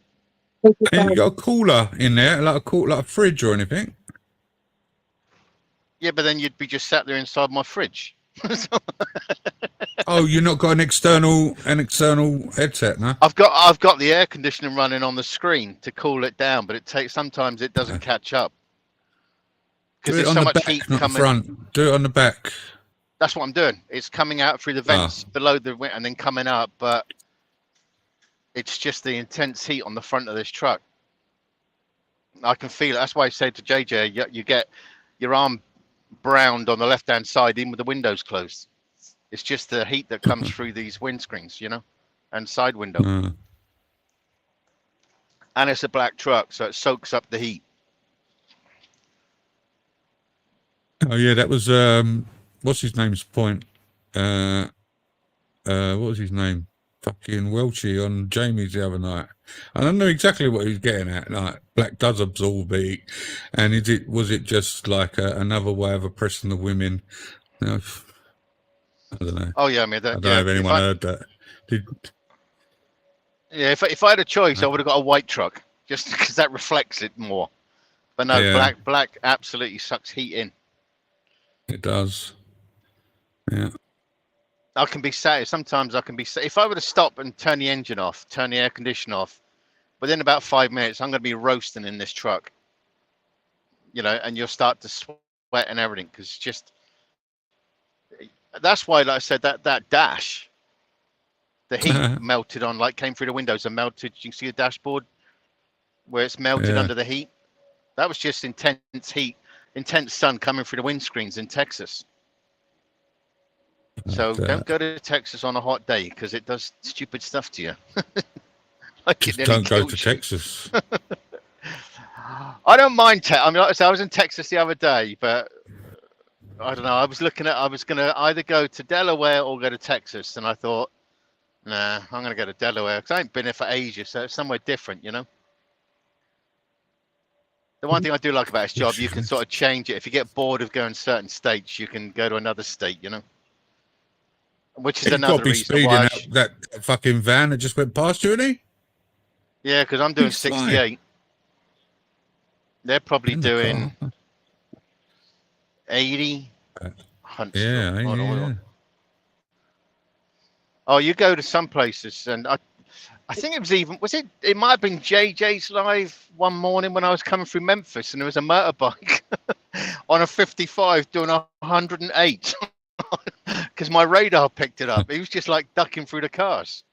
Speaker 5: And you got a cooler in there, like a fridge or anything.
Speaker 2: Yeah, but then you'd be just sat there inside my fridge.
Speaker 5: Oh, you've not got an external headset, no?
Speaker 2: I've got the air conditioning running on the screen to cool it down, but sometimes it doesn't catch up because
Speaker 5: Do it
Speaker 2: there's
Speaker 5: on
Speaker 2: so
Speaker 5: the
Speaker 2: much
Speaker 5: back,
Speaker 2: heat
Speaker 5: not the
Speaker 2: coming.
Speaker 5: front. Do it on the back.
Speaker 2: That's what I'm doing. It's coming out through the vents below the and then coming up, but it's just the intense heat on the front of this truck. I can feel it. That's why I said to JJ, you get your arm browned on the left-hand side, even with the windows closed. It's just the heat that comes through these windscreens, you know, and side window. And it's a black truck, so it soaks up the heat.
Speaker 5: Oh yeah, that was what's his name's point? What was his name? Fucking Welchie on Jamie's the other night. And I know exactly what he was getting at. Like, black does absorb heat, and was it just like another way of oppressing the women? You know, I don't know.
Speaker 2: Oh yeah, I mean,
Speaker 5: I don't know if anyone heard that.
Speaker 2: Yeah, if I had a choice, I would have got a white truck, just because that reflects it more. But no,
Speaker 5: Yeah.
Speaker 2: black absolutely sucks heat in.
Speaker 5: It does. Yeah.
Speaker 2: I can be sat. Sometimes I can be. If I were to stop and turn the engine off, turn the air conditioner off, within about 5 minutes, I'm going to be roasting in this truck. You know, and you'll start to sweat and everything because just. That's why, like I said, that dash, the heat melted on, like came through the windows and melted. You can see the dashboard where it's melted under the heat. That was just intense heat, intense sun coming through the windscreens in Texas. So don't go to Texas on a hot day because it does stupid stuff to you. Like
Speaker 5: Just don't go to Texas.
Speaker 2: I don't mind. I mean, like I said, I was in Texas the other day, but I don't know. I was going to either go to Delaware or go to Texas. And I thought, nah, I'm going to go to Delaware because I ain't been there for ages. So it's somewhere different, you know? The one thing I do like about this job, you can sort of change it. If you get bored of going certain states, you can go to another state, you know? Which is
Speaker 5: You've got
Speaker 2: another
Speaker 5: to be
Speaker 2: reason
Speaker 5: speeding
Speaker 2: why.
Speaker 5: out that fucking van that just went past you, isn't he?
Speaker 2: Yeah, because I'm doing
Speaker 5: He's flying.
Speaker 2: 68. They're probably
Speaker 5: In the
Speaker 2: doing
Speaker 5: car.
Speaker 2: 80.
Speaker 5: Yeah,
Speaker 2: Hold on.
Speaker 5: yeah.
Speaker 2: Oh, you go to some places, and I think it might have been JJ's live one morning when I was coming through Memphis, and there was a motorbike on a 55 doing 108 because my radar picked it up. He was just like ducking through the cars.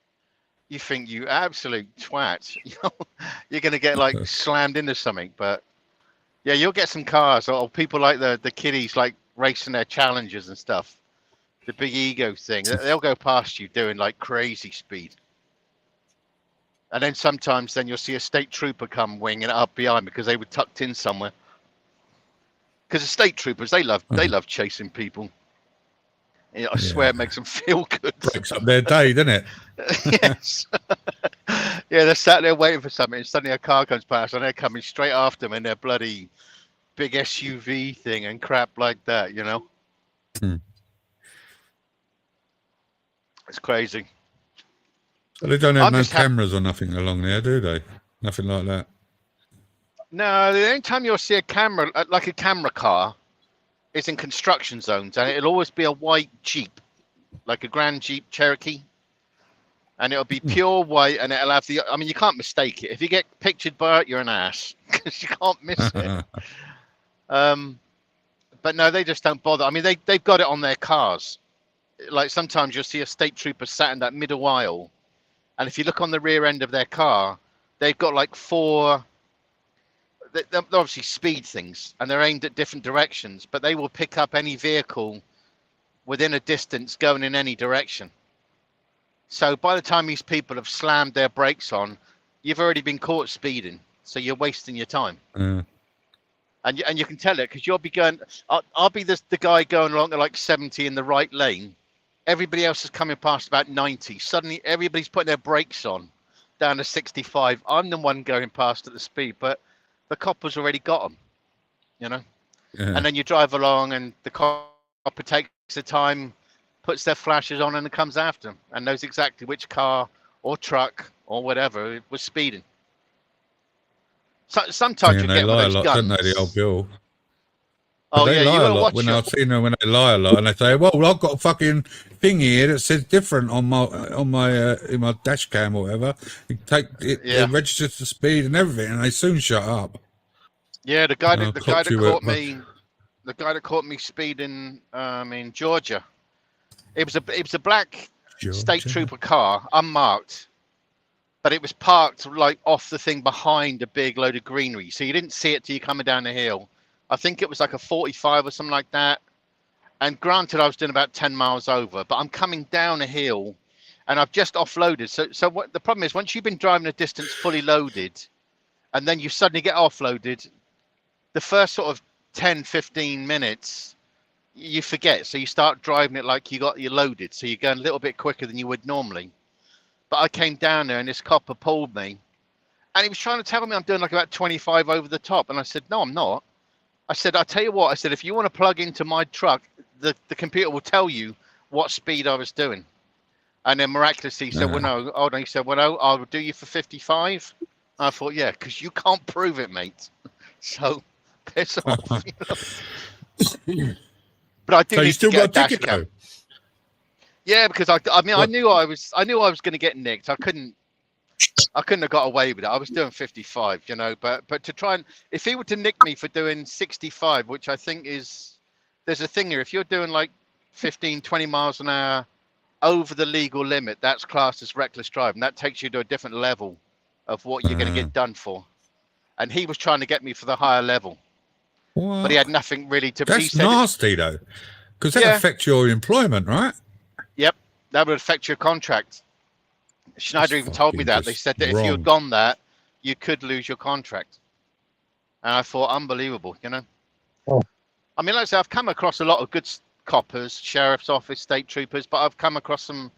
Speaker 2: You think, you absolute twat, you know, you're going to get like slammed into something. But yeah, you'll get some cars or people like the kiddies like racing their Challengers and stuff. The big ego thing, they'll go past you doing like crazy speed. And then sometimes you'll see a state trooper come winging it up behind because they were tucked in somewhere. Because the state troopers, they love chasing people. I swear it makes them feel good.
Speaker 5: Breaks up their day, doesn't it?
Speaker 2: Yes. Yeah, they're sat there waiting for something, and suddenly a car comes past, and they're coming straight after them in their bloody big SUV thing and crap like that, you know? It's crazy.
Speaker 5: So they don't have
Speaker 2: I'm
Speaker 5: no
Speaker 2: just
Speaker 5: cameras or nothing along there, do they? Nothing like that.
Speaker 2: No, the only time you'll see a camera, like a camera car, is in construction zones, and it'll always be a white Jeep, like a Grand Jeep Cherokee, and it'll be pure white, and it'll have the. I mean, you can't mistake it. If you get pictured by it, you're an ass because you can't miss it. But no, they just don't bother. I mean, they've got it on their cars. Like sometimes you'll see a state trooper sat in that middle aisle, and if you look on the rear end of their car, they've got like 4. They're obviously speed things, and they're aimed at different directions, but they will pick up any vehicle within a distance going in any direction. So by the time these people have slammed their brakes on, you've already been caught speeding, so you're wasting your time. And you can tell it because you'll be going. I'll be the guy going along at like 70 in the right lane. Everybody else is coming past about 90. Suddenly, everybody's putting their brakes on down to 65. I'm the one going past at the speed, but the copper's already got them, you know.
Speaker 5: Yeah.
Speaker 2: And then you drive along, and the copper takes the time, puts their flashes on, and it comes after them, and knows exactly which car or truck or whatever was speeding. So sometimes you
Speaker 5: they
Speaker 2: get one
Speaker 5: lie a
Speaker 2: of those
Speaker 5: lot,
Speaker 2: guns.
Speaker 5: don't they? The old Bill.
Speaker 2: Oh
Speaker 5: They
Speaker 2: yeah, you
Speaker 5: lie a
Speaker 2: gotta
Speaker 5: lot.
Speaker 2: watch
Speaker 5: When
Speaker 2: your.
Speaker 5: I've seen them, when they lie a lot, and they say, "Well, I've got a fucking thing here that says different on my in my dash cam or whatever." You take it,
Speaker 2: Yeah.
Speaker 5: it registers the speed and everything, and they soon shut up.
Speaker 2: Yeah, the guy that
Speaker 5: clocked you
Speaker 2: caught
Speaker 5: at-
Speaker 2: me, the guy that caught me speeding in Georgia. It was a black state
Speaker 5: Georgia.
Speaker 2: trooper car, unmarked, but it was parked like off the thing behind a big load of greenery, so you didn't see it till you're coming down the hill. I think it was like a 45 or something like that. And granted, I was doing about 10 miles over, but I'm coming down a hill, and I've just offloaded. So what the problem is, once you've been driving a distance fully loaded, and then you suddenly get offloaded, the first sort of 10, 15 minutes, you forget. So you start driving it like you're loaded. So you're going a little bit quicker than you would normally. But I came down there, and this copper pulled me, and he was trying to tell me I'm doing like about 25 over the top. And I said, no, I'm not. I said, I'll tell you what. I said, if you want to plug into my truck, the computer will tell you what speed I was doing. And then miraculously he said, well, no, hold on. He said, well, no, I'll do you for 55. I thought, yeah, because you can't prove it, mate. So piss off. But I do
Speaker 5: So you
Speaker 2: need
Speaker 5: still
Speaker 2: to get a
Speaker 5: got a
Speaker 2: dash
Speaker 5: ticket
Speaker 2: cam.
Speaker 5: though?
Speaker 2: Yeah, because I mean, I
Speaker 5: What?
Speaker 2: knew I was going to get nicked. I couldn't have got away with it. I was doing 55, you know, but to try and, if he were to nick me for doing 65, which I think is, there's a thing here, if you're doing like 15, 20 miles an hour over the legal limit, that's classed as reckless driving. That takes you to a different level of what you're going to get done for. And he was trying to get me for the higher level,
Speaker 5: What?
Speaker 2: but he had nothing really to. He
Speaker 5: That's
Speaker 2: said,
Speaker 5: nasty though, because that
Speaker 2: Yeah.
Speaker 5: affects your employment, right?
Speaker 2: yep, that would affect your contract. Schneider
Speaker 5: That's
Speaker 2: even told me
Speaker 5: fucking
Speaker 2: that. They
Speaker 5: just
Speaker 2: said that if you
Speaker 5: wrong.
Speaker 2: had gone that, you could lose your contract. And I thought, unbelievable, you know.
Speaker 1: Oh.
Speaker 2: I mean, like I say, I've come across a lot of good coppers, sheriff's office, state troopers, but I've come across some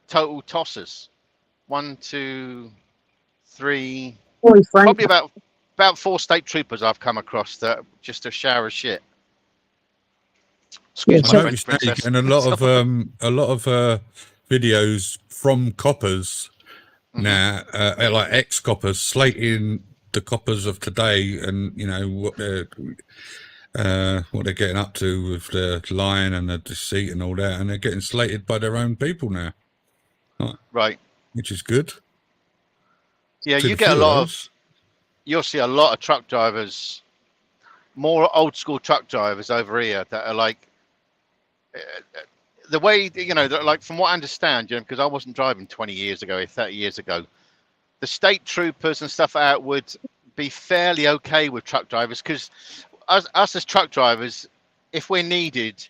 Speaker 2: total tossers. 1, 2, 3,
Speaker 1: Boy, Frank,
Speaker 2: probably about 4 state troopers I've come across that are just a shower of shit. Excuse
Speaker 1: Yeah,
Speaker 2: my
Speaker 5: I
Speaker 1: so-
Speaker 2: French,
Speaker 5: noticed that,
Speaker 2: princess.
Speaker 5: and a lot of videos from coppers
Speaker 2: Mhm.
Speaker 5: now, like ex coppers, slating the coppers of today, and you know what they're getting up to with the lying and the deceit and all that, and they're getting slated by their own people now,
Speaker 2: Right.
Speaker 5: which is good.
Speaker 2: Yeah,
Speaker 5: To
Speaker 2: you
Speaker 5: the
Speaker 2: get a
Speaker 5: few
Speaker 2: lot
Speaker 5: of
Speaker 2: of,
Speaker 5: us.
Speaker 2: you'll see a lot of truck drivers, more old school truck drivers over here that are like, the way, you know, like from what I understand, you know, because I wasn't driving 20 years ago, 30 years ago, the state troopers and stuff out would be fairly okay with truck drivers, because us as truck drivers, if we're needed,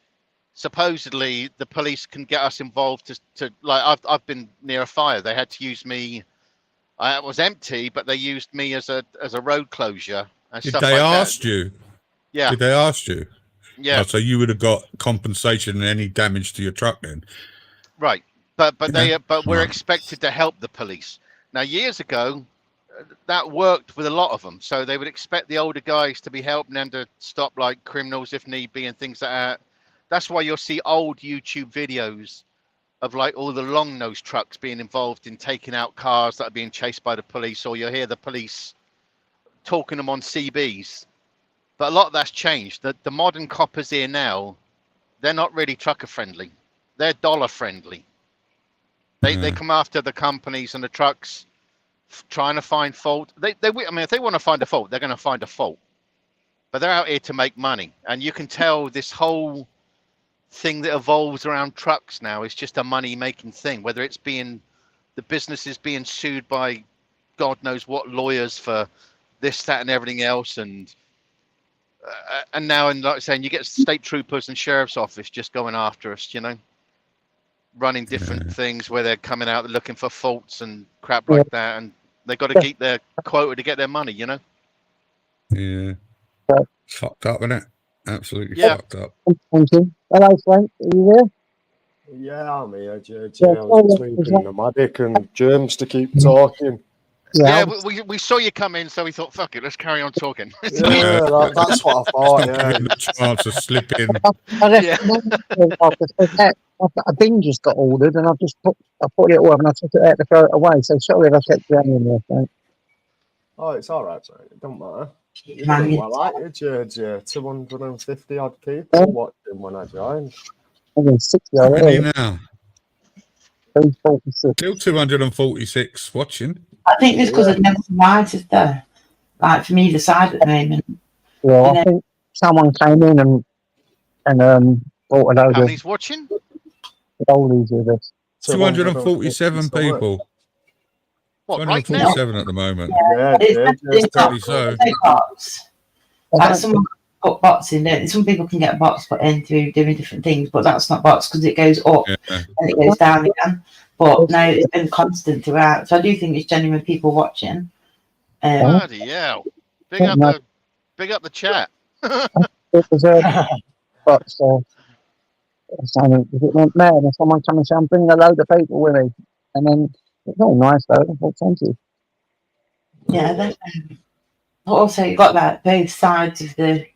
Speaker 2: supposedly the police can get us involved to like, I've been near a fire. They had to use me. It was empty, but they used me as a road closure and
Speaker 5: Did
Speaker 2: stuff
Speaker 5: they
Speaker 2: like
Speaker 5: ask you?
Speaker 2: Yeah,
Speaker 5: Did they ask you?
Speaker 2: yeah,
Speaker 5: Oh, so you would have got compensation and any damage to your truck then?
Speaker 2: right. But
Speaker 5: Yeah,
Speaker 2: we're
Speaker 5: right.
Speaker 2: expected to help the police. Now, years ago, that worked with a lot of them. So they would expect the older guys to be helping them to stop like criminals if need be and things like that. That's why you'll see old YouTube videos of like all the long nose trucks being involved in taking out cars that are being chased by the police, or you'll hear the police talking them on CBs But a lot of that's changed. The modern coppers here now, they're not really trucker friendly. They're dollar friendly. They come after the companies and the trucks, trying to find fault. I mean, if they want to find a fault, they're going to find a fault. But they're out here to make money, and you can tell this whole thing that evolves around trucks now is just a money-making thing. Whether it's the business is being sued by God knows what lawyers for this, that, and everything else, and now, and like saying, you get state troopers and sheriff's office just going after us, you know, running different things where they're coming out looking for faults and crap like that, and they've got to keep their quota to get their money, you know.
Speaker 5: Yeah. Fucked up, isn't it? Absolutely fucked up.
Speaker 1: Thank you. Hello, Frank. Are you there?
Speaker 6: Yeah, I'm here, JJ. I was just leaving Nomadic and Germs to keep talking.
Speaker 2: Yeah, we saw you come in, so we thought, fuck it, let's carry on talking.
Speaker 6: Yeah, that's what I thought. Yeah,
Speaker 5: The chance to slip in.
Speaker 1: A bin just got ordered, and I put it all up, and I took it out to throw it away. So sorry if I kept you in there, Frank.
Speaker 6: Oh, it's all right, sorry. It don't matter.
Speaker 3: Man,
Speaker 6: I like it, JJ. 250 odd people watching when I joined.
Speaker 1: I mean, 60
Speaker 5: How many
Speaker 1: already.
Speaker 5: now?
Speaker 1: 346.
Speaker 5: Still 246 watching.
Speaker 3: I think it's because of Nelson Rides is there, like from either side at the moment.
Speaker 1: Yeah, I think someone came in and bought a load
Speaker 2: How
Speaker 1: of
Speaker 2: many's watching?
Speaker 1: oldies with us.
Speaker 5: 247 people.
Speaker 2: What, right now?
Speaker 5: 247 at the moment.
Speaker 6: Yeah,
Speaker 3: It's
Speaker 5: Probably so.
Speaker 3: bots. Like someone put bots in there. Some people can get bots put in through doing different things, but that's not bots because it goes up and it goes down again. But no, it's been constant throughout. So I do think it's genuine people watching.
Speaker 2: Bloody hell. Big up the chat.
Speaker 1: It was but it went mad, and someone come and said, I'm bringing a load of people with me. And then it's all nice though. I thought, thank you.
Speaker 3: Yeah, but also you've got like both sides of the.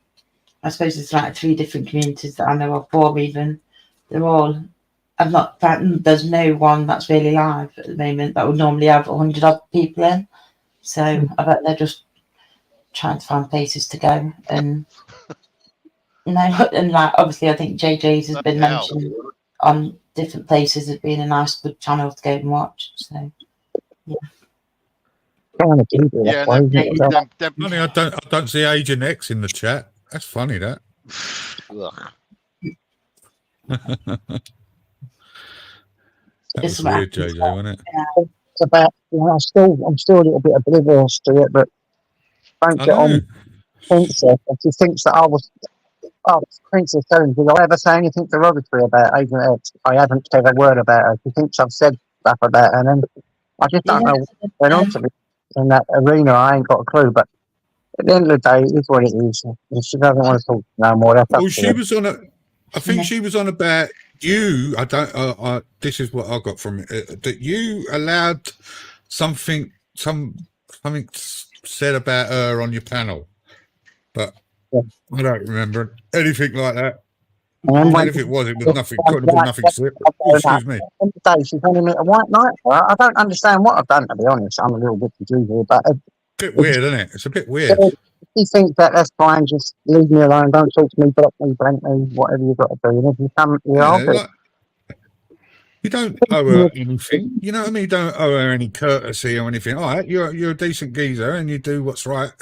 Speaker 3: I suppose there's like 3 different communities that I know of, 4 even. They're all. There's no one that's really live at the moment that would normally have 100 odd people in. So I bet they're just trying to find places to go. And and like obviously I think JJ's has been mentioned on different places as being a nice good channel to go and watch. So yeah.
Speaker 1: Trying to keep it
Speaker 2: Yeah,
Speaker 1: that way.
Speaker 5: Funny, I don't see Agent X in the chat. That's funny, that.
Speaker 2: Ugh.
Speaker 5: That was weird, JJ, wasn't it?
Speaker 1: It's about, I'm still a little bit oblivious to it, but don't get on Princess. She thinks that I was Princess telling me, did I ever say anything derogatory about Agent X? I haven't said a word about her. She thinks I've said stuff about her, and then I just don't know what's going on to me in that arena. I ain't got a clue, but at the end of the day, it is what it is. If she doesn't want to talk no more, that's up
Speaker 5: Well,
Speaker 1: to
Speaker 5: she
Speaker 1: her.
Speaker 5: was on I think she was on about you. I don't. This is what I got from it. That you allowed something said about her on your panel, but I don't remember anything like that.
Speaker 1: And
Speaker 5: And if it was nothing. Could have been nothing. Excuse me.
Speaker 1: On the day she's wanting me to white knight her. I don't understand what I've done, to be honest. I'm a little bit confused here, but
Speaker 5: Bit weird, isn't it? It's a bit weird.
Speaker 1: if you think that that's fine, just leave me alone. Don't talk to me, block me, blank me, whatever you've got to do. And if you come,
Speaker 5: You don't owe her anything. You know what I mean? You don't owe her any courtesy or anything. All right, you're a decent geezer and you do what's right.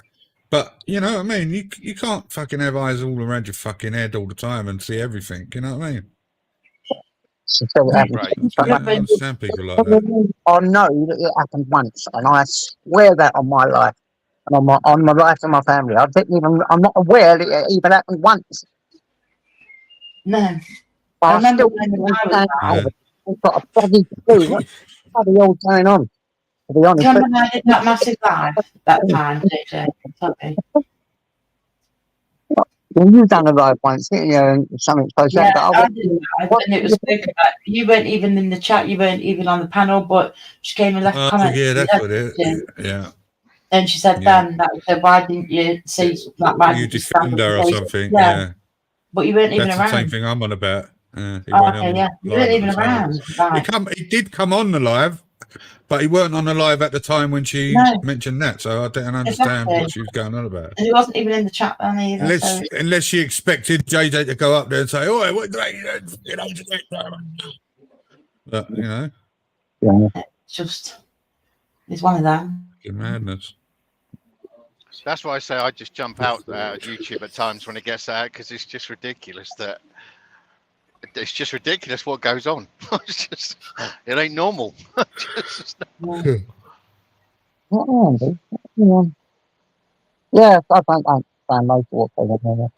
Speaker 5: But you know what I mean? You can't fucking have eyes all around your fucking head all the time and see everything. You know what I mean?
Speaker 2: Right.
Speaker 5: I don't understand people like that.
Speaker 1: I know that it happened once, and I swear that on my life and on my life and my family. I'm not aware that it even happened once.
Speaker 3: No.
Speaker 1: But
Speaker 3: I remember
Speaker 1: still
Speaker 3: when I was
Speaker 1: I've got a bloody clue. What's bloody all going on? To be honest,
Speaker 3: when I did that massive live that time, JJ. Sorry.
Speaker 1: when you've done a live once, didn't you? And something supposed to
Speaker 3: Yeah,
Speaker 1: happen.
Speaker 3: I did live, and it was spoken about. You weren't even in the chat. You weren't even on the panel, but she came and left a comment.
Speaker 5: Yeah, that's what it is. Yeah.
Speaker 3: And she said,
Speaker 5: Yeah.
Speaker 3: "Dan, that was why didn't you say like why
Speaker 5: You
Speaker 3: didn't you stand
Speaker 5: defend
Speaker 3: up
Speaker 5: her
Speaker 3: and
Speaker 5: or
Speaker 3: say-"
Speaker 5: something.
Speaker 3: Yeah.
Speaker 5: Yeah.
Speaker 3: But you weren't even
Speaker 5: That's the same
Speaker 3: around.
Speaker 5: thing I'm on about. He
Speaker 3: Oh,
Speaker 5: went
Speaker 3: okay,
Speaker 5: on
Speaker 3: yeah, you
Speaker 5: live
Speaker 3: weren't
Speaker 5: at
Speaker 3: even
Speaker 5: the time.
Speaker 3: around. Right.
Speaker 5: He did come on the live, But he weren't on the live at the time when she
Speaker 3: No.
Speaker 5: mentioned that, so I didn't understand
Speaker 3: Exactly.
Speaker 5: what she was going on about.
Speaker 3: And he wasn't even in the chat then either. So
Speaker 5: Unless she expected JJ to go up there and say, "Oh, what do but you know,
Speaker 1: Yeah.
Speaker 3: it's just, it's one of them.
Speaker 5: madness.
Speaker 2: That's why I say I just jump out of YouTube at times when it gets out, because it's just ridiculous that it's just ridiculous what goes on. It's just, it ain't normal.
Speaker 1: Yeah, I don't understand most of what they're doing.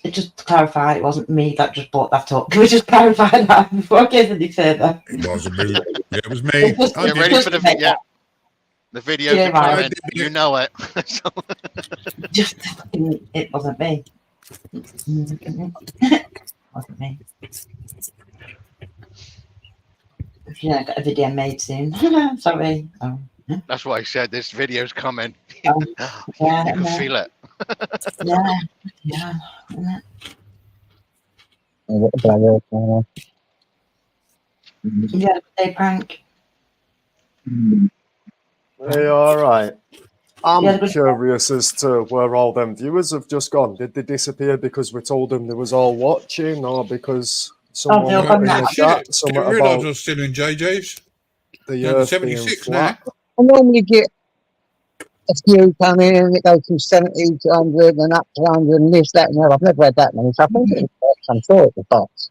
Speaker 3: Just to clarify, it wasn't me that just brought that up. Can we just clarify that before I get any further?
Speaker 5: It wasn't me. Yeah, it was me.
Speaker 3: Just-
Speaker 5: I
Speaker 2: Get
Speaker 5: did
Speaker 2: ready
Speaker 3: just
Speaker 2: for the
Speaker 3: to make
Speaker 2: video.
Speaker 3: that-
Speaker 2: The videos
Speaker 3: Yeah,
Speaker 2: are
Speaker 3: right.
Speaker 2: coming. You know it.
Speaker 3: Just, it wasn't me. Wasn't me. Yeah, I got a video made soon. Sorry. Oh.
Speaker 2: That's why I said this video's coming.
Speaker 3: Oh, yeah,
Speaker 2: You can
Speaker 3: yeah.
Speaker 2: feel it.
Speaker 3: Yeah, yeah.
Speaker 1: What about this, man?
Speaker 3: Yeah, day prank.
Speaker 6: Hey, all right. I'm
Speaker 3: Yeah, but-
Speaker 6: curious as to where all them viewers have just gone. Did they disappear because we told them they was all watching, or because someone
Speaker 3: they'll
Speaker 6: put
Speaker 3: come
Speaker 6: in
Speaker 3: back.
Speaker 6: the chat
Speaker 5: I
Speaker 6: something
Speaker 5: didn't realise I
Speaker 6: about
Speaker 5: was still in JJ's.
Speaker 6: the
Speaker 5: Down to
Speaker 6: earth being
Speaker 5: 76
Speaker 6: flat?
Speaker 5: now.
Speaker 1: I normally get a few come in and it goes from 70 to 100 and up to 100 and this, that, and the other. I've never had that many, so I think it was bots. I'm sure it was bots.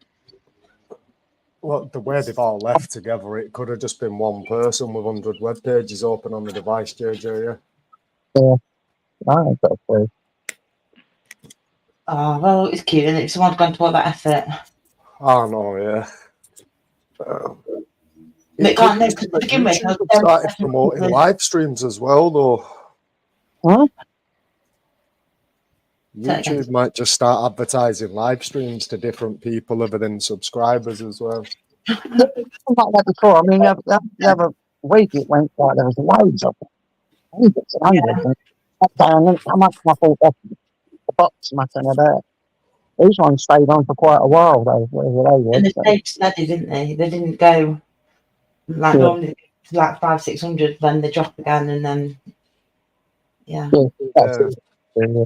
Speaker 6: Well, the way they've all left together, it could have just been one person with 100 web pages open on the device, JJ. Yeah.
Speaker 1: I ain't got a clue.
Speaker 3: Oh, well, it's cute, and if someone's gone to all that effort.
Speaker 6: Oh, no, yeah.
Speaker 3: They can't know, 'cause to begin with,
Speaker 6: YouTube
Speaker 3: they'll-
Speaker 6: started promoting live streams as well, though.
Speaker 1: Huh?
Speaker 3: Say it again.
Speaker 6: YouTube might just start advertising live streams to different people other than subscribers as well.
Speaker 1: Something like that before. I mean, the other week it went like there was loads of them. I think it's 100. And that down and come up, and I thought that's the bots mucking about. These ones stayed on for quite a while, though, whatever they were.
Speaker 3: And they stayed steady, didn't they? They didn't go like
Speaker 1: Yeah.
Speaker 3: normally like 500-600, then they drop again, and then yeah.
Speaker 1: That's
Speaker 6: Yeah.
Speaker 1: it. Yeah.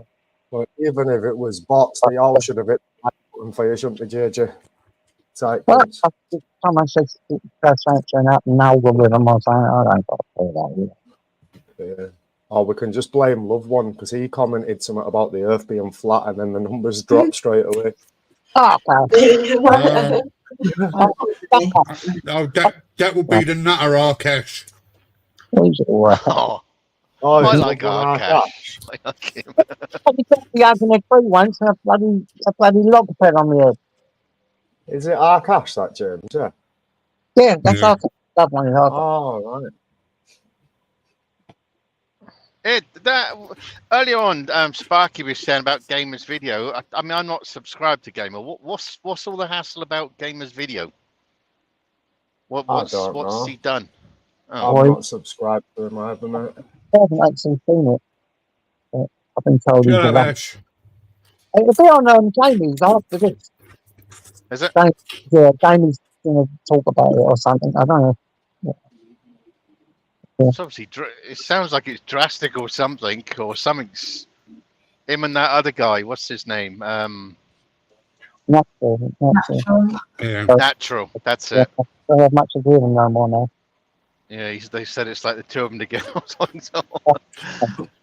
Speaker 6: But even if it was bots, they all should have hit the like button for you, shouldn't they, JJ? Type
Speaker 1: Well,
Speaker 6: things.
Speaker 1: someone said that's something up and algorithm or something. I don't got to do that.
Speaker 6: Yeah. Or we can just blame Love One because he commented something about the Earth being flat and then the numbers dropped straight away.
Speaker 1: Oh, well,
Speaker 5: Oh, that will be the nutter Arkesh.
Speaker 1: he's all right.
Speaker 2: Oh,
Speaker 6: Oh,
Speaker 2: I
Speaker 6: he's
Speaker 2: like
Speaker 6: Love One
Speaker 2: Arcash. I like him.
Speaker 1: Probably got the oven free once and a bloody log pad on the head.
Speaker 6: Is it Arkash, that James? Yeah.
Speaker 1: Yeah, that's
Speaker 5: Yeah.
Speaker 1: that one.
Speaker 6: Oh, right.
Speaker 2: That earlier on, Sparky was saying about Gamers Video. I mean, I'm not subscribed to Gamer. What's all the hassle about Gamers Video? What's
Speaker 6: don't know.
Speaker 2: he done?
Speaker 6: I'm
Speaker 2: Oh,
Speaker 1: Boy.
Speaker 6: not subscribed to him either, mate.
Speaker 1: I haven't actually seen it. But I've been told he's
Speaker 5: Shut
Speaker 1: a
Speaker 5: up,
Speaker 1: rat.
Speaker 5: Ash.
Speaker 1: It'll be on Jamie's after this.
Speaker 2: is it?
Speaker 1: Yeah, Jamie's going to talk about it or something. I don't know.
Speaker 2: It's obviously it sounds like it's drastic or something, or something's him and that other guy. What's his name?
Speaker 1: Natural.
Speaker 5: Yeah.
Speaker 2: Natural. That's
Speaker 1: Yeah,
Speaker 2: it.
Speaker 1: I don't have much to do with him no more now.
Speaker 2: Yeah, they said it's like the two of them together or something.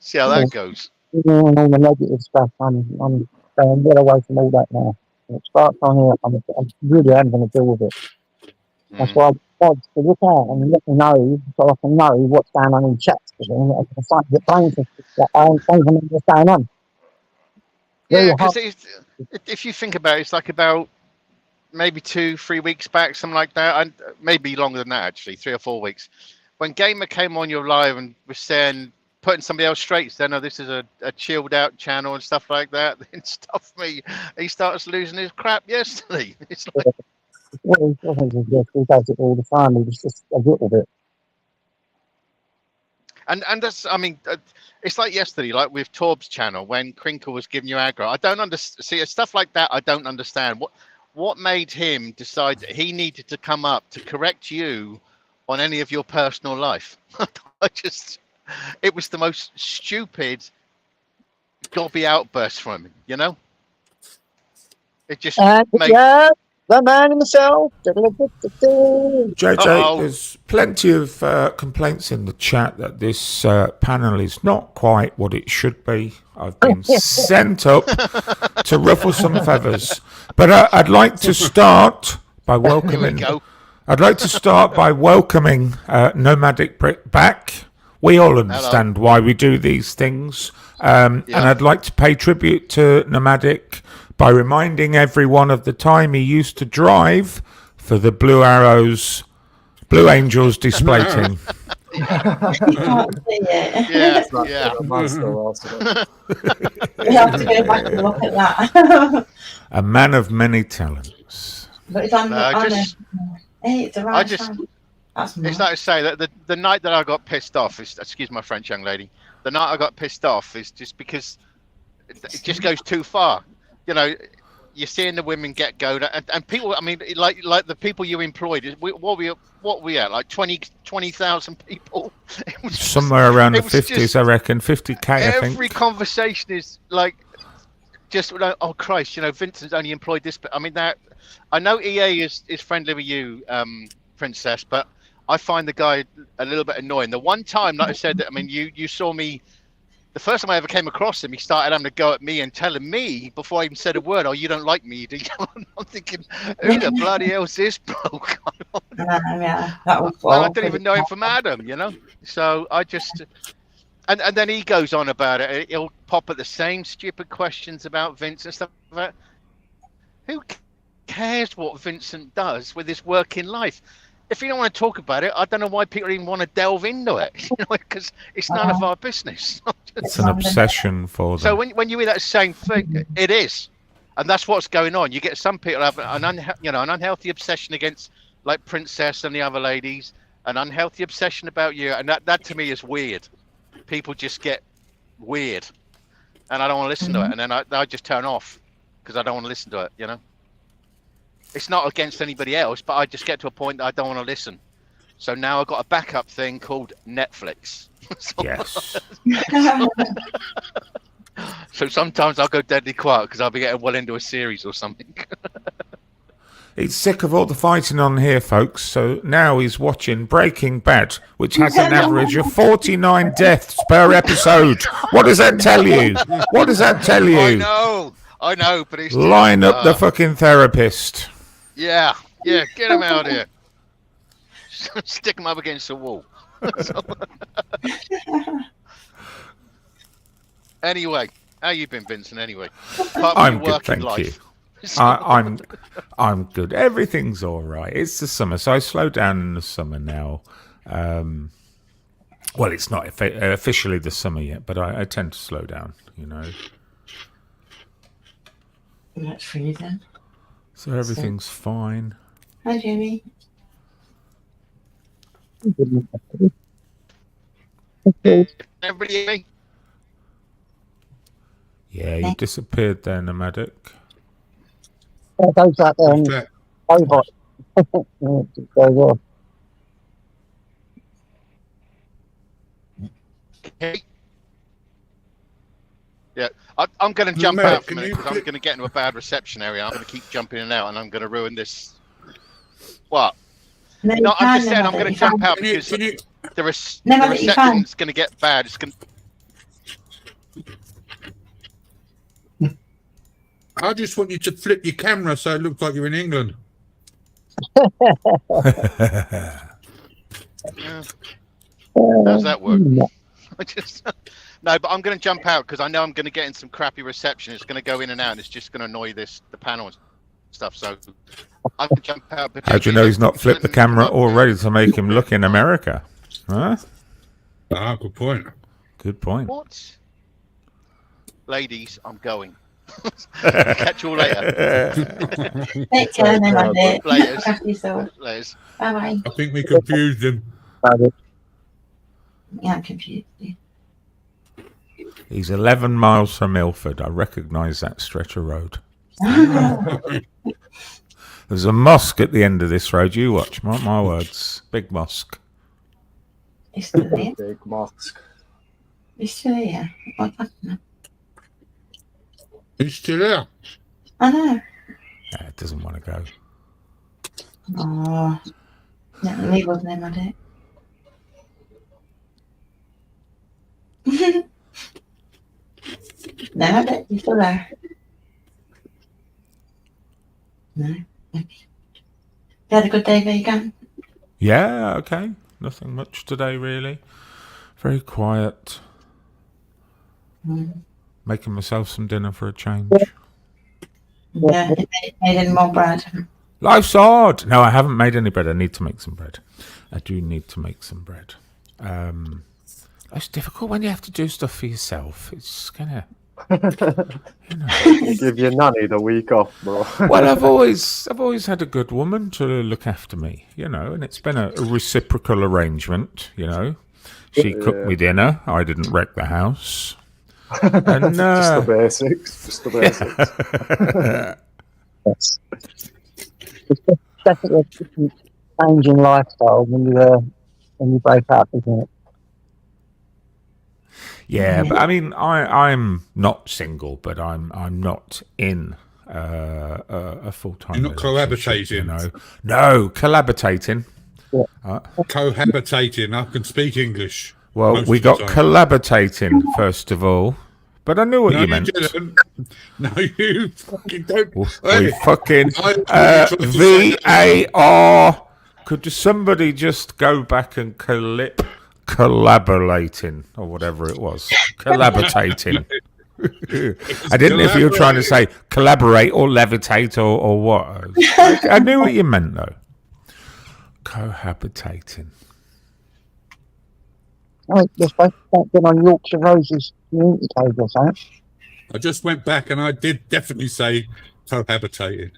Speaker 2: See how that goes.
Speaker 1: And all the negative stuff, I'm going get away from all that now. When it starts on here, I'm really am going to deal with it. That's
Speaker 2: Mm.
Speaker 1: why I'm glad to look out and let me know so I can know what's going on in chats. Because I can start to get brains that I don't even know what's going on. Very
Speaker 2: Yeah,
Speaker 1: hard.
Speaker 2: because if you think about it, it's like about maybe 2-3 weeks back, something like that, and maybe longer than that actually, 3 or 4 weeks, when Gamer came on your live and was saying, putting somebody else straight, saying, "No, this is a chilled out channel" and stuff like that. Then stuff me, he starts losing his crap yesterday. It's like,
Speaker 1: Well, he does it all the time. He's just a little bit.
Speaker 2: and that's, I mean, it's like yesterday, like with Torb's channel when Crinkle was giving you aggro. I don't understand. See, stuff like that, I don't understand. what made him decide that he needed to come up to correct you on any of your personal life? It was the most stupid gobby outburst from him, you know? It just made...
Speaker 1: Yeah, the man himself.
Speaker 7: JJ,
Speaker 2: Uh-oh.
Speaker 7: there's plenty of complaints in the chat that this panel is not quite what it should be. I've been sent up to ruffle some feathers. But I'd like to start by
Speaker 2: Here we
Speaker 7: welcoming...
Speaker 2: go.
Speaker 7: I'd like to start by welcoming Nomadic Brit back. We all understand why we do these things. And I'd like to pay tribute to Nomadic by reminding everyone of the time he used to drive for the Blue Angels display team.
Speaker 3: You can't see it.
Speaker 2: Yeah.
Speaker 3: We have to go back and look at that.
Speaker 7: A man of many talents.
Speaker 3: But it's on
Speaker 2: No,
Speaker 3: hey, it's a right time. That's
Speaker 2: It's like I say that the night that I got pissed off is, excuse my French, young lady. The night I got pissed off is just because it just goes too far. You know, you're seeing the women get go and people. I mean, like the people you employed. What we at? Like 20,000 people. It was just,
Speaker 7: Somewhere around the
Speaker 2: it was
Speaker 7: 50s,
Speaker 2: just-
Speaker 7: I reckon. 50k, I think.
Speaker 2: Every conversation is like, just oh Christ, you know, Vincent's only employed this. But I mean that. I know EA is friendly with you, Princess, but I find the guy a little bit annoying. The one time, like I said, that I mean, you saw me. The first time I ever came across him, he started having to go at me and telling me before I even said a word, "Oh, you don't like me, do you?" I'm thinking, who the bloody hell's this bloke?
Speaker 3: yeah, that was
Speaker 2: I didn't even know him from Adam, you know. So I just, and then he goes on about it. He'll pop at the same stupid questions about Vince and stuff like that. Who cares what Vincent does with his working life? If you don't want to talk about it, I don't know why people even want to delve into it, you know, because it's none of our business.
Speaker 7: It's an obsession for them.
Speaker 2: So when you hear that same thing, it is, and that's what's going on. You get some people have an unhealthy obsession against like Princess and the other ladies, an unhealthy obsession about you, and that to me is weird. People just get weird, and I don't want to listen to it, and then I just turn off because I don't want to listen to it. You know, it's not against anybody else, but I just get to a point that I don't want to listen. So now I've got a backup thing called Netflix.
Speaker 7: Yes.
Speaker 2: So sometimes I'll go deadly quiet because I'll be getting well into a series or something.
Speaker 7: He's sick of all the fighting on here, folks. So now he's watching Breaking Bad, which has an average of 49 deaths per episode. What does that tell you? What does that tell you?
Speaker 2: I know, but it's
Speaker 7: Line up the fucking therapist.
Speaker 2: Yeah, get him out here. Stick him up against the wall. Anyway, how you been, Vincent? Anyway, apart from
Speaker 7: I'm
Speaker 2: your
Speaker 7: good,
Speaker 2: working
Speaker 7: thank
Speaker 2: life.
Speaker 7: I'm good. Everything's all right. It's the summer, so I slow down in the summer now. Well, it's not officially the summer yet, but I tend to slow down, you know.
Speaker 3: That's freezing.
Speaker 7: So everything's fine.
Speaker 3: Hi, Jimmy.
Speaker 2: Everybody hear me?
Speaker 7: Yeah, you disappeared there, Nomadic.
Speaker 1: There goes that
Speaker 5: That-
Speaker 1: robot. Goes off.
Speaker 2: Okay. Yeah, I'm going to jump
Speaker 5: Mate,
Speaker 2: out for a
Speaker 5: can
Speaker 2: minute
Speaker 5: you
Speaker 2: because I'm
Speaker 5: click-
Speaker 2: going to get into a bad reception area. I'm going to keep jumping in and out, and I'm going to ruin this. What?
Speaker 3: No,
Speaker 2: No, I'm just
Speaker 3: you
Speaker 2: saying
Speaker 3: can,
Speaker 2: I'm going to
Speaker 3: you
Speaker 2: jump
Speaker 3: can.
Speaker 2: out
Speaker 5: Can you,
Speaker 2: because
Speaker 5: can you,
Speaker 2: the
Speaker 3: No, but you can.
Speaker 2: reception's going to get bad. It's going.
Speaker 5: I just want you to flip your camera so it looks like you're in England.
Speaker 2: How's that work? I just no, but I'm going to jump out because I know I'm going to get in some crappy reception. It's going to go in and out, and it's just going to annoy the panel and stuff. So I'm going to jump out.
Speaker 7: How do you know he's not flipped the camera already to make him look in America? Huh?
Speaker 5: Ah, good point.
Speaker 7: Good point.
Speaker 2: What? Ladies, I'm going. Catch you all later.
Speaker 3: Take care, then, my dear.
Speaker 2: Later.
Speaker 3: Look after yourself.
Speaker 2: Later.
Speaker 3: Bye-bye.
Speaker 5: I think we confused him.
Speaker 3: Yeah, I'm confused.
Speaker 7: He's 11 miles from Ilford. I recognise that stretch of road. There's a mosque at the end of this road. You watch, mark my words. Big mosque.
Speaker 3: It's still there.
Speaker 6: Big mosque.
Speaker 3: It's still here. What's happening?
Speaker 5: He's still there.
Speaker 3: I know.
Speaker 7: Yeah, it doesn't want to go.
Speaker 3: Oh, no, he wasn't him, I did. No, I don't. You're still there. No. Okay. You had a good day, vegan?
Speaker 7: Yeah, okay. Nothing much today, really. Very quiet.
Speaker 3: Mm.
Speaker 7: Making myself some dinner for a change.
Speaker 3: Yeah, you made any more bread?
Speaker 7: Life's hard. No, I haven't made any bread. I need to make some bread. I do need to make some bread. It's difficult when you have to do stuff for yourself. It's kind of, you know.
Speaker 6: Give your nanny the week off, bro.
Speaker 7: Well, I've always had a good woman to look after me, you know, and it's been a reciprocal arrangement, you know. She cooked me dinner. I didn't wreck the house. And
Speaker 6: Just the basics. Just the basics.
Speaker 1: It's definitely a different change in lifestyle when you break up, isn't it?
Speaker 7: yeah, but I mean, I'm not single, but I'm not in a full time.
Speaker 5: You're not cohabitating.
Speaker 7: You know, no cohabitating.
Speaker 5: Cohabitating. I can speak English.
Speaker 7: Well,
Speaker 5: most
Speaker 7: we
Speaker 5: of the
Speaker 7: got
Speaker 5: time.
Speaker 7: collaborating first of all, but I knew what you meant.
Speaker 5: Didn't. No, you fucking don't.
Speaker 7: We
Speaker 5: Hey,
Speaker 7: fucking
Speaker 5: I thought you tried to say that.
Speaker 7: VAR. Could somebody just go back and collaborating or whatever it was? Collaborating. I didn't know if you were trying to say collaborate or levitate or what. I knew what you meant though. Cohabitating.
Speaker 1: I think you're supposed to get on Yorkshire Roses community page or something.
Speaker 5: I just went back and I did definitely say cohabitating.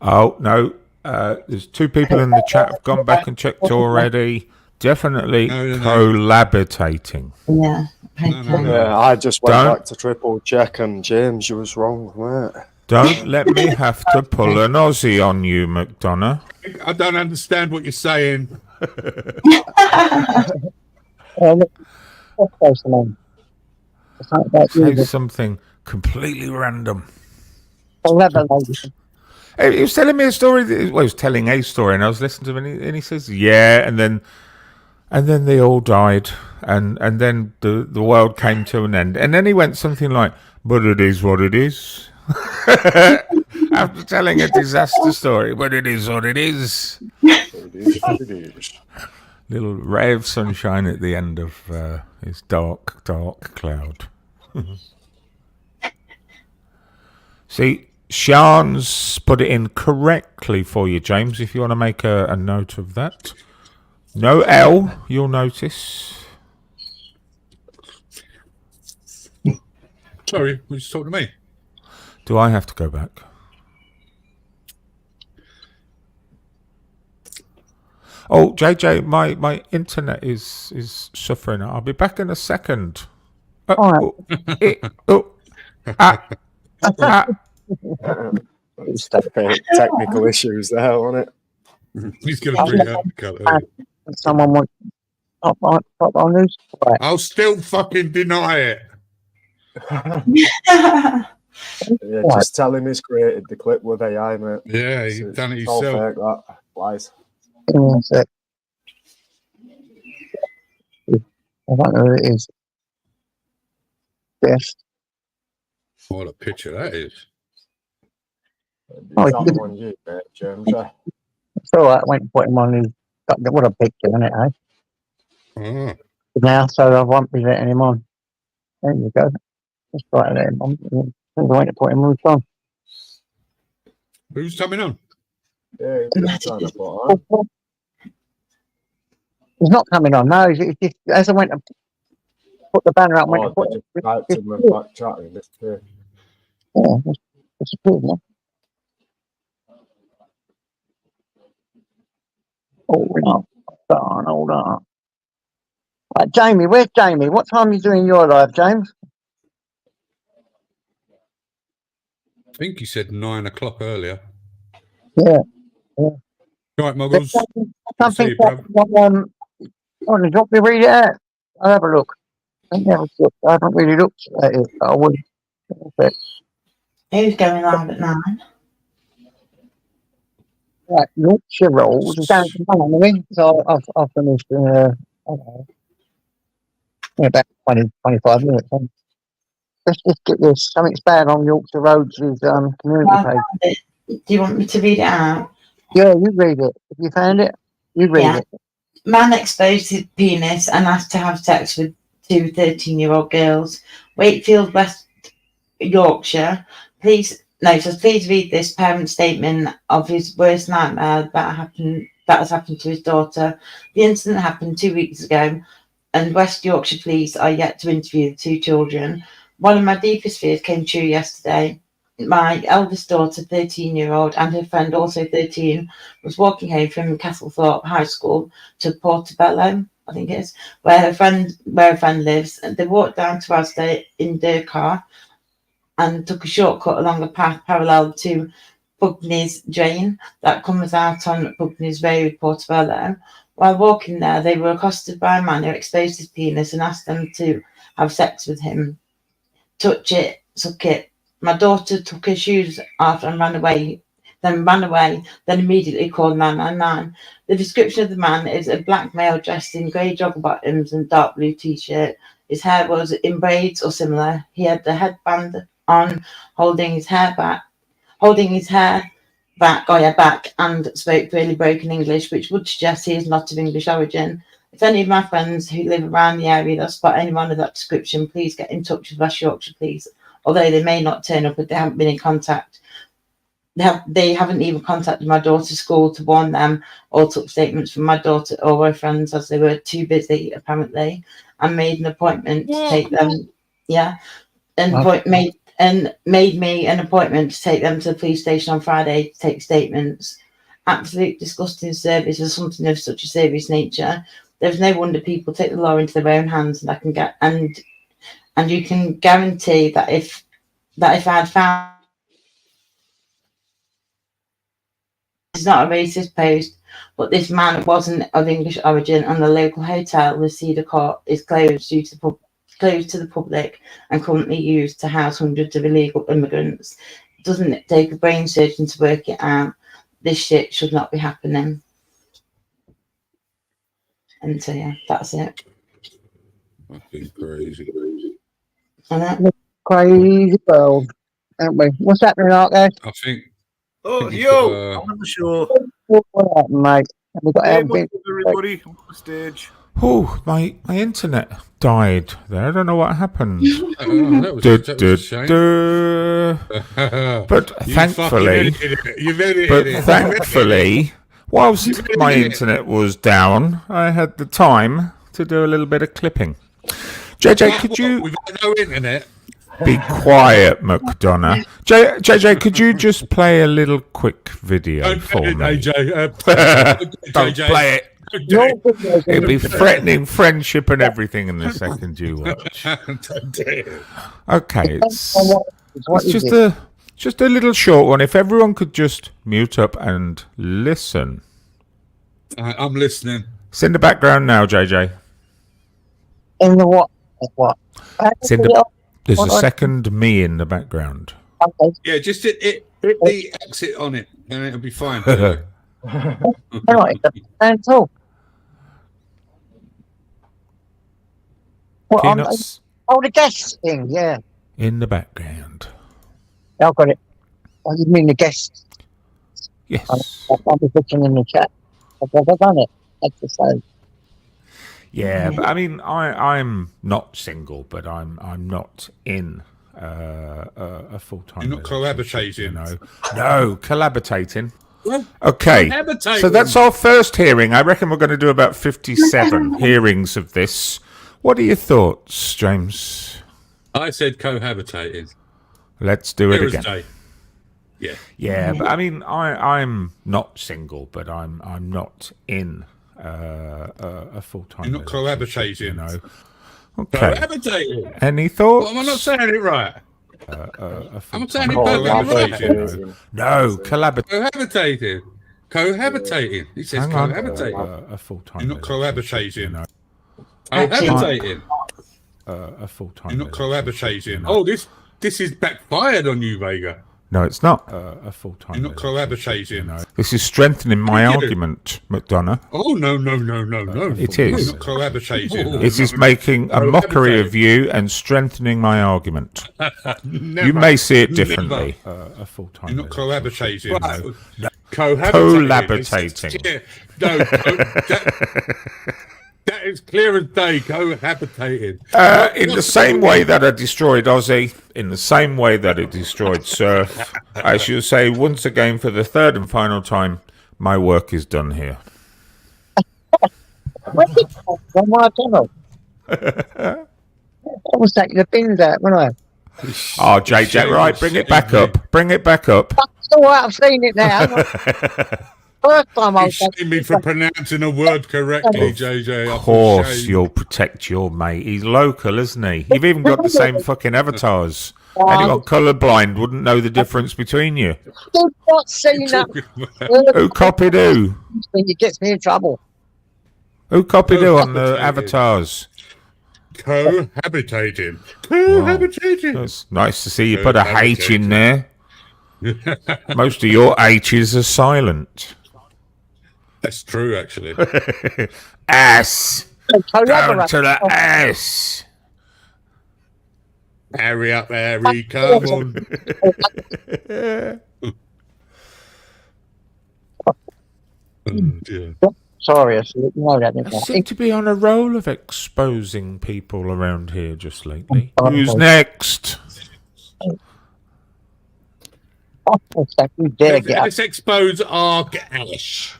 Speaker 7: Oh no, there's two people in the chat have gone back and checked already. Definitely
Speaker 5: No.
Speaker 7: collaborating.
Speaker 3: Yeah.
Speaker 5: No.
Speaker 6: Yeah, I just went
Speaker 7: Don't-
Speaker 6: back to triple check, and James, you was wrong, mate.
Speaker 7: Don't let me have to pull an Aussie on you, McDonough.
Speaker 5: I don't understand what you're saying.
Speaker 1: Look, what's supposed to mean? It's something about you.
Speaker 7: Say something completely random.
Speaker 1: Collaboration.
Speaker 7: He was telling me a story. Well, he was telling a story, and I was listening to him, and he says, "Yeah," and then they all died, and then the world came to an end, and then he went something like, "But it is what it is." After telling a disaster story, but it is what it is.
Speaker 6: It is what it is.
Speaker 7: Little ray of sunshine at the end of his dark cloud. See, Sean's put it in correctly for you, James, if you want to make a note of that. No L, you'll notice.
Speaker 5: Sorry, you just talking to me.
Speaker 7: Do I have to go back? Oh, JJ, my internet is suffering. I'll be back in a second.
Speaker 1: All
Speaker 6: It's technical issues there, wasn't it?
Speaker 5: He's going to bring out the colour.
Speaker 1: Someone wants pop on news. Right.
Speaker 5: I'll still fucking deny it.
Speaker 6: Yeah, just tell him he's created the clip with AI, mate.
Speaker 5: Yeah, you've done it
Speaker 6: It's all
Speaker 5: yourself.
Speaker 6: fake, that. Lies.
Speaker 1: Hang on a sec. I don't know who it is. Yes.
Speaker 5: What a picture that is.
Speaker 1: Oh,
Speaker 6: Is
Speaker 1: it's
Speaker 6: that the one you mate, James? Yeah.
Speaker 1: It's all right. I went and put him on his. What a picture, isn't it, eh?
Speaker 5: Oh,
Speaker 1: Now, so I won't be letting him on. There you go. Just try to let him on. I went to put him on the phone.
Speaker 5: who's coming on?
Speaker 6: Yeah, he's just trying to put on.
Speaker 1: He's not coming on. No, he's just, as I went to put the banner up, I went to
Speaker 6: Oh,
Speaker 1: put
Speaker 6: they
Speaker 1: it.
Speaker 6: just typed him and back chatting. This too.
Speaker 1: Yeah, it's good, man. Hold on. Right, Jamie, where's Jamie? What time are you doing your live, James?
Speaker 5: I think he said 9 o'clock earlier.
Speaker 1: Yeah.
Speaker 5: Right, Muggles.
Speaker 1: There's
Speaker 5: See
Speaker 1: something
Speaker 5: you, bruv.
Speaker 1: on the drop me read it out. I'll have a look. I haven't really looked at it. I would.
Speaker 3: Who's going live at 9?
Speaker 1: Right, Yorkshire rolls is down to 9, are we? So I've finished, I don't know, about 20, 25 minutes. Let's just get this. Something's bad on Yorkshire Roads' community page.
Speaker 3: Do you want me to read it out?
Speaker 1: Yeah, you read it. If you found it, you read
Speaker 3: Yeah.
Speaker 1: it.
Speaker 3: Man exposed his penis and asked to have sex with two 13-year-old girls. Wakefield, West Yorkshire. Please read this parent statement of his worst nightmare that has happened to his daughter. The incident happened 2 weeks ago, and West Yorkshire police are yet to interview the two children. One of my deepest fears came true yesterday. My eldest daughter, 13-year-old, and her friend, also 13, was walking home from Castlethorpe High School to Portobello, I think it is, where a friend lives. And they walked down to Asda in their car and took a shortcut along a path parallel to Bugney's Drain that comes out on Bugney's Road, Portobello. While walking there, they were accosted by a man who exposed his penis and asked them to have sex with him. Touch it, suck it. My daughter took her shoes off and ran away, then immediately called 999. The description of the man is a black male dressed in grey jogger bottoms and dark blue t-shirt. His hair was in braids or similar. He had the headband on, holding his hair back, and spoke really broken English, which would suggest he is not of English origin. If any of my friends who live around the area that spot anyone of that description, please get in touch with West Yorkshire Police. Although they may not turn up if they haven't been in contact. They haven't even contacted my daughter's school to warn them or took statements from my daughter or her friends, as they were too busy, apparently, and made an appointment to take them. Yeah. Made me an appointment to take them to the police station on Friday to take statements. Absolute disgusting service for something of such a serious nature. There's no wonder people take the law into their own hands, and you can guarantee that if I had found it's not a racist post, but this man wasn't of English origin, and the local hotel, the Cedar Court, is closed to the public and currently used to house hundreds of illegal immigrants. Doesn't it take a brain surgeon to work it out? This shit should not be happening. And so yeah, that's it.
Speaker 5: Fucking crazy.
Speaker 1: Crazy world, aren't we? What's happening out there?
Speaker 5: I think.
Speaker 8: Oh,
Speaker 5: think
Speaker 8: yo, I'm on the show.
Speaker 1: What happened, mate? Have we got
Speaker 8: Hey,
Speaker 1: Alvin?
Speaker 8: what's up, everybody? I'm on the stage.
Speaker 7: Oh, my internet died there. I don't know what happened.
Speaker 5: That was a shame.
Speaker 7: But thankfully, whilst my internet was down, I had the time to do a little bit of clipping. JJ, could you...
Speaker 5: We've got no internet.
Speaker 7: Be quiet, McDonough. JJ, could you just play a little quick video for me? Don't play it. It'll be threatening friendship and everything in the second you watch. Okay, it's just a little short one. If everyone could just mute up and listen.
Speaker 5: I'm listening.
Speaker 7: It's in the background now, JJ.
Speaker 1: In the what? What?
Speaker 7: It's in the, there's a second me in the background.
Speaker 1: Okay.
Speaker 5: Yeah, just hit the exit on it, and it'll be fine.
Speaker 1: All right. And so, well,
Speaker 7: Peanuts
Speaker 1: the guest thing, yeah.
Speaker 7: in the background.
Speaker 1: I've got it. Oh, you mean the guest?
Speaker 7: Yes.
Speaker 1: I'll be looking in the chat. I've done it. Exercise.
Speaker 7: Yeah, but I mean, I'm not single, but I'm not in a full-time.
Speaker 5: You're not
Speaker 7: relationship,
Speaker 5: cohabitating.
Speaker 7: you know. No, cohabitating.
Speaker 5: Well,
Speaker 7: Okay,
Speaker 5: cohabitating.
Speaker 7: so that's our first hearing. I reckon we're going to do about 57 hearings of this. What are your thoughts, James?
Speaker 5: I said cohabitating.
Speaker 7: Let's do it
Speaker 5: Clear as
Speaker 7: again.
Speaker 5: day. Yeah.
Speaker 7: Yeah, but I mean, I'm not single, but I'm not in a full-time.
Speaker 5: You're not
Speaker 7: relationship,
Speaker 5: cohabitating.
Speaker 7: you know. Okay.
Speaker 5: Cohabitating.
Speaker 7: Any thoughts?
Speaker 5: Well, am I not saying it right? I'm saying it perfectly right.
Speaker 7: No, collaborate.
Speaker 5: Cohabitating. Cohabitating. He says
Speaker 7: Hang on.
Speaker 5: cohabitating.
Speaker 7: A full-time.
Speaker 5: You're not
Speaker 7: relationship,
Speaker 5: cohabitating.
Speaker 7: you know.
Speaker 5: Cohabitating.
Speaker 7: A full-time.
Speaker 5: You're not
Speaker 7: relationship,
Speaker 5: cohabitating.
Speaker 7: you know.
Speaker 5: Oh, this is backfired on you, Vega.
Speaker 7: No, it's not a full-time.
Speaker 5: You're not
Speaker 7: relationship,
Speaker 5: cohabitating.
Speaker 7: you know. This is strengthening my
Speaker 5: Thank you.
Speaker 7: argument, McDonough.
Speaker 5: Oh, no.
Speaker 7: It is.
Speaker 5: You're not cohabitating.
Speaker 7: It is making a mockery of you and strengthening my argument.
Speaker 5: Never.
Speaker 7: You may see it differently. A full-time.
Speaker 5: You're not cohabitating.
Speaker 7: No.
Speaker 5: Cohabitating.
Speaker 7: Collaborating.
Speaker 5: Yeah, no, that is clear as day. Cohabitating.
Speaker 7: In the same way that I destroyed Aussie, in the same way that it destroyed Surf, I shall say once again for the third and final time, my work is done here.
Speaker 1: Where's it from? From my tunnel. I was taking the bins out, wasn't I?
Speaker 7: Oh, JJ, right, bring it back up. Bring it back up.
Speaker 1: That's all right, I've seen it now. First time I
Speaker 5: You
Speaker 1: was
Speaker 5: shame me for pronouncing a word correctly, JJ.
Speaker 7: Of course, you'll protect your mate. He's local, isn't he? You've even got the same fucking avatars. Anyone colourblind wouldn't know the difference between you.
Speaker 1: did not see that.
Speaker 7: Who copied who?
Speaker 1: It gets me in trouble.
Speaker 7: Who copied who on the avatars?
Speaker 5: Cohabitating. Cohabitating.
Speaker 7: It's nice to see you put a H in there. Most of your H's are silent.
Speaker 5: That's true, actually.
Speaker 7: S. Down
Speaker 1: Collaborate.
Speaker 7: to the S.
Speaker 5: Harry up, Harry, come on. Oh, dear.
Speaker 1: Sorry, I should know that.
Speaker 7: I
Speaker 1: Didn't I?
Speaker 7: seem to be on a roll of exposing people around here just lately. Who's next?
Speaker 1: You dare get up.
Speaker 5: Let's expose our Ash.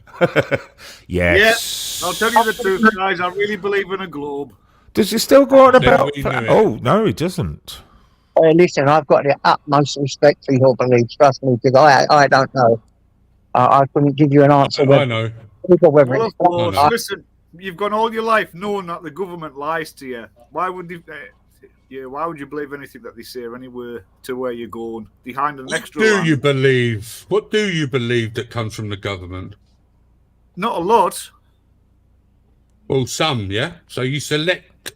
Speaker 7: Yes.
Speaker 8: I'll tell you the truth, guys. I really believe in a globe.
Speaker 7: Does he still go on about?
Speaker 5: we knew it.
Speaker 7: Oh no, he doesn't.
Speaker 1: Listen, I've got the utmost respect for your beliefs, trust me, because I don't know. I couldn't give you an answer.
Speaker 5: I know.
Speaker 1: Whether
Speaker 8: Well, of
Speaker 1: it's
Speaker 8: course.
Speaker 5: no.
Speaker 8: Listen, you've gone all your life knowing that the government lies to you. Why would you? Why would you believe anything that they say anywhere to where you're going? Behind an extra.
Speaker 5: Do
Speaker 8: line?
Speaker 5: you believe? What do you believe that comes from the government?
Speaker 8: Not a lot.
Speaker 5: Well, some, yeah. So you select.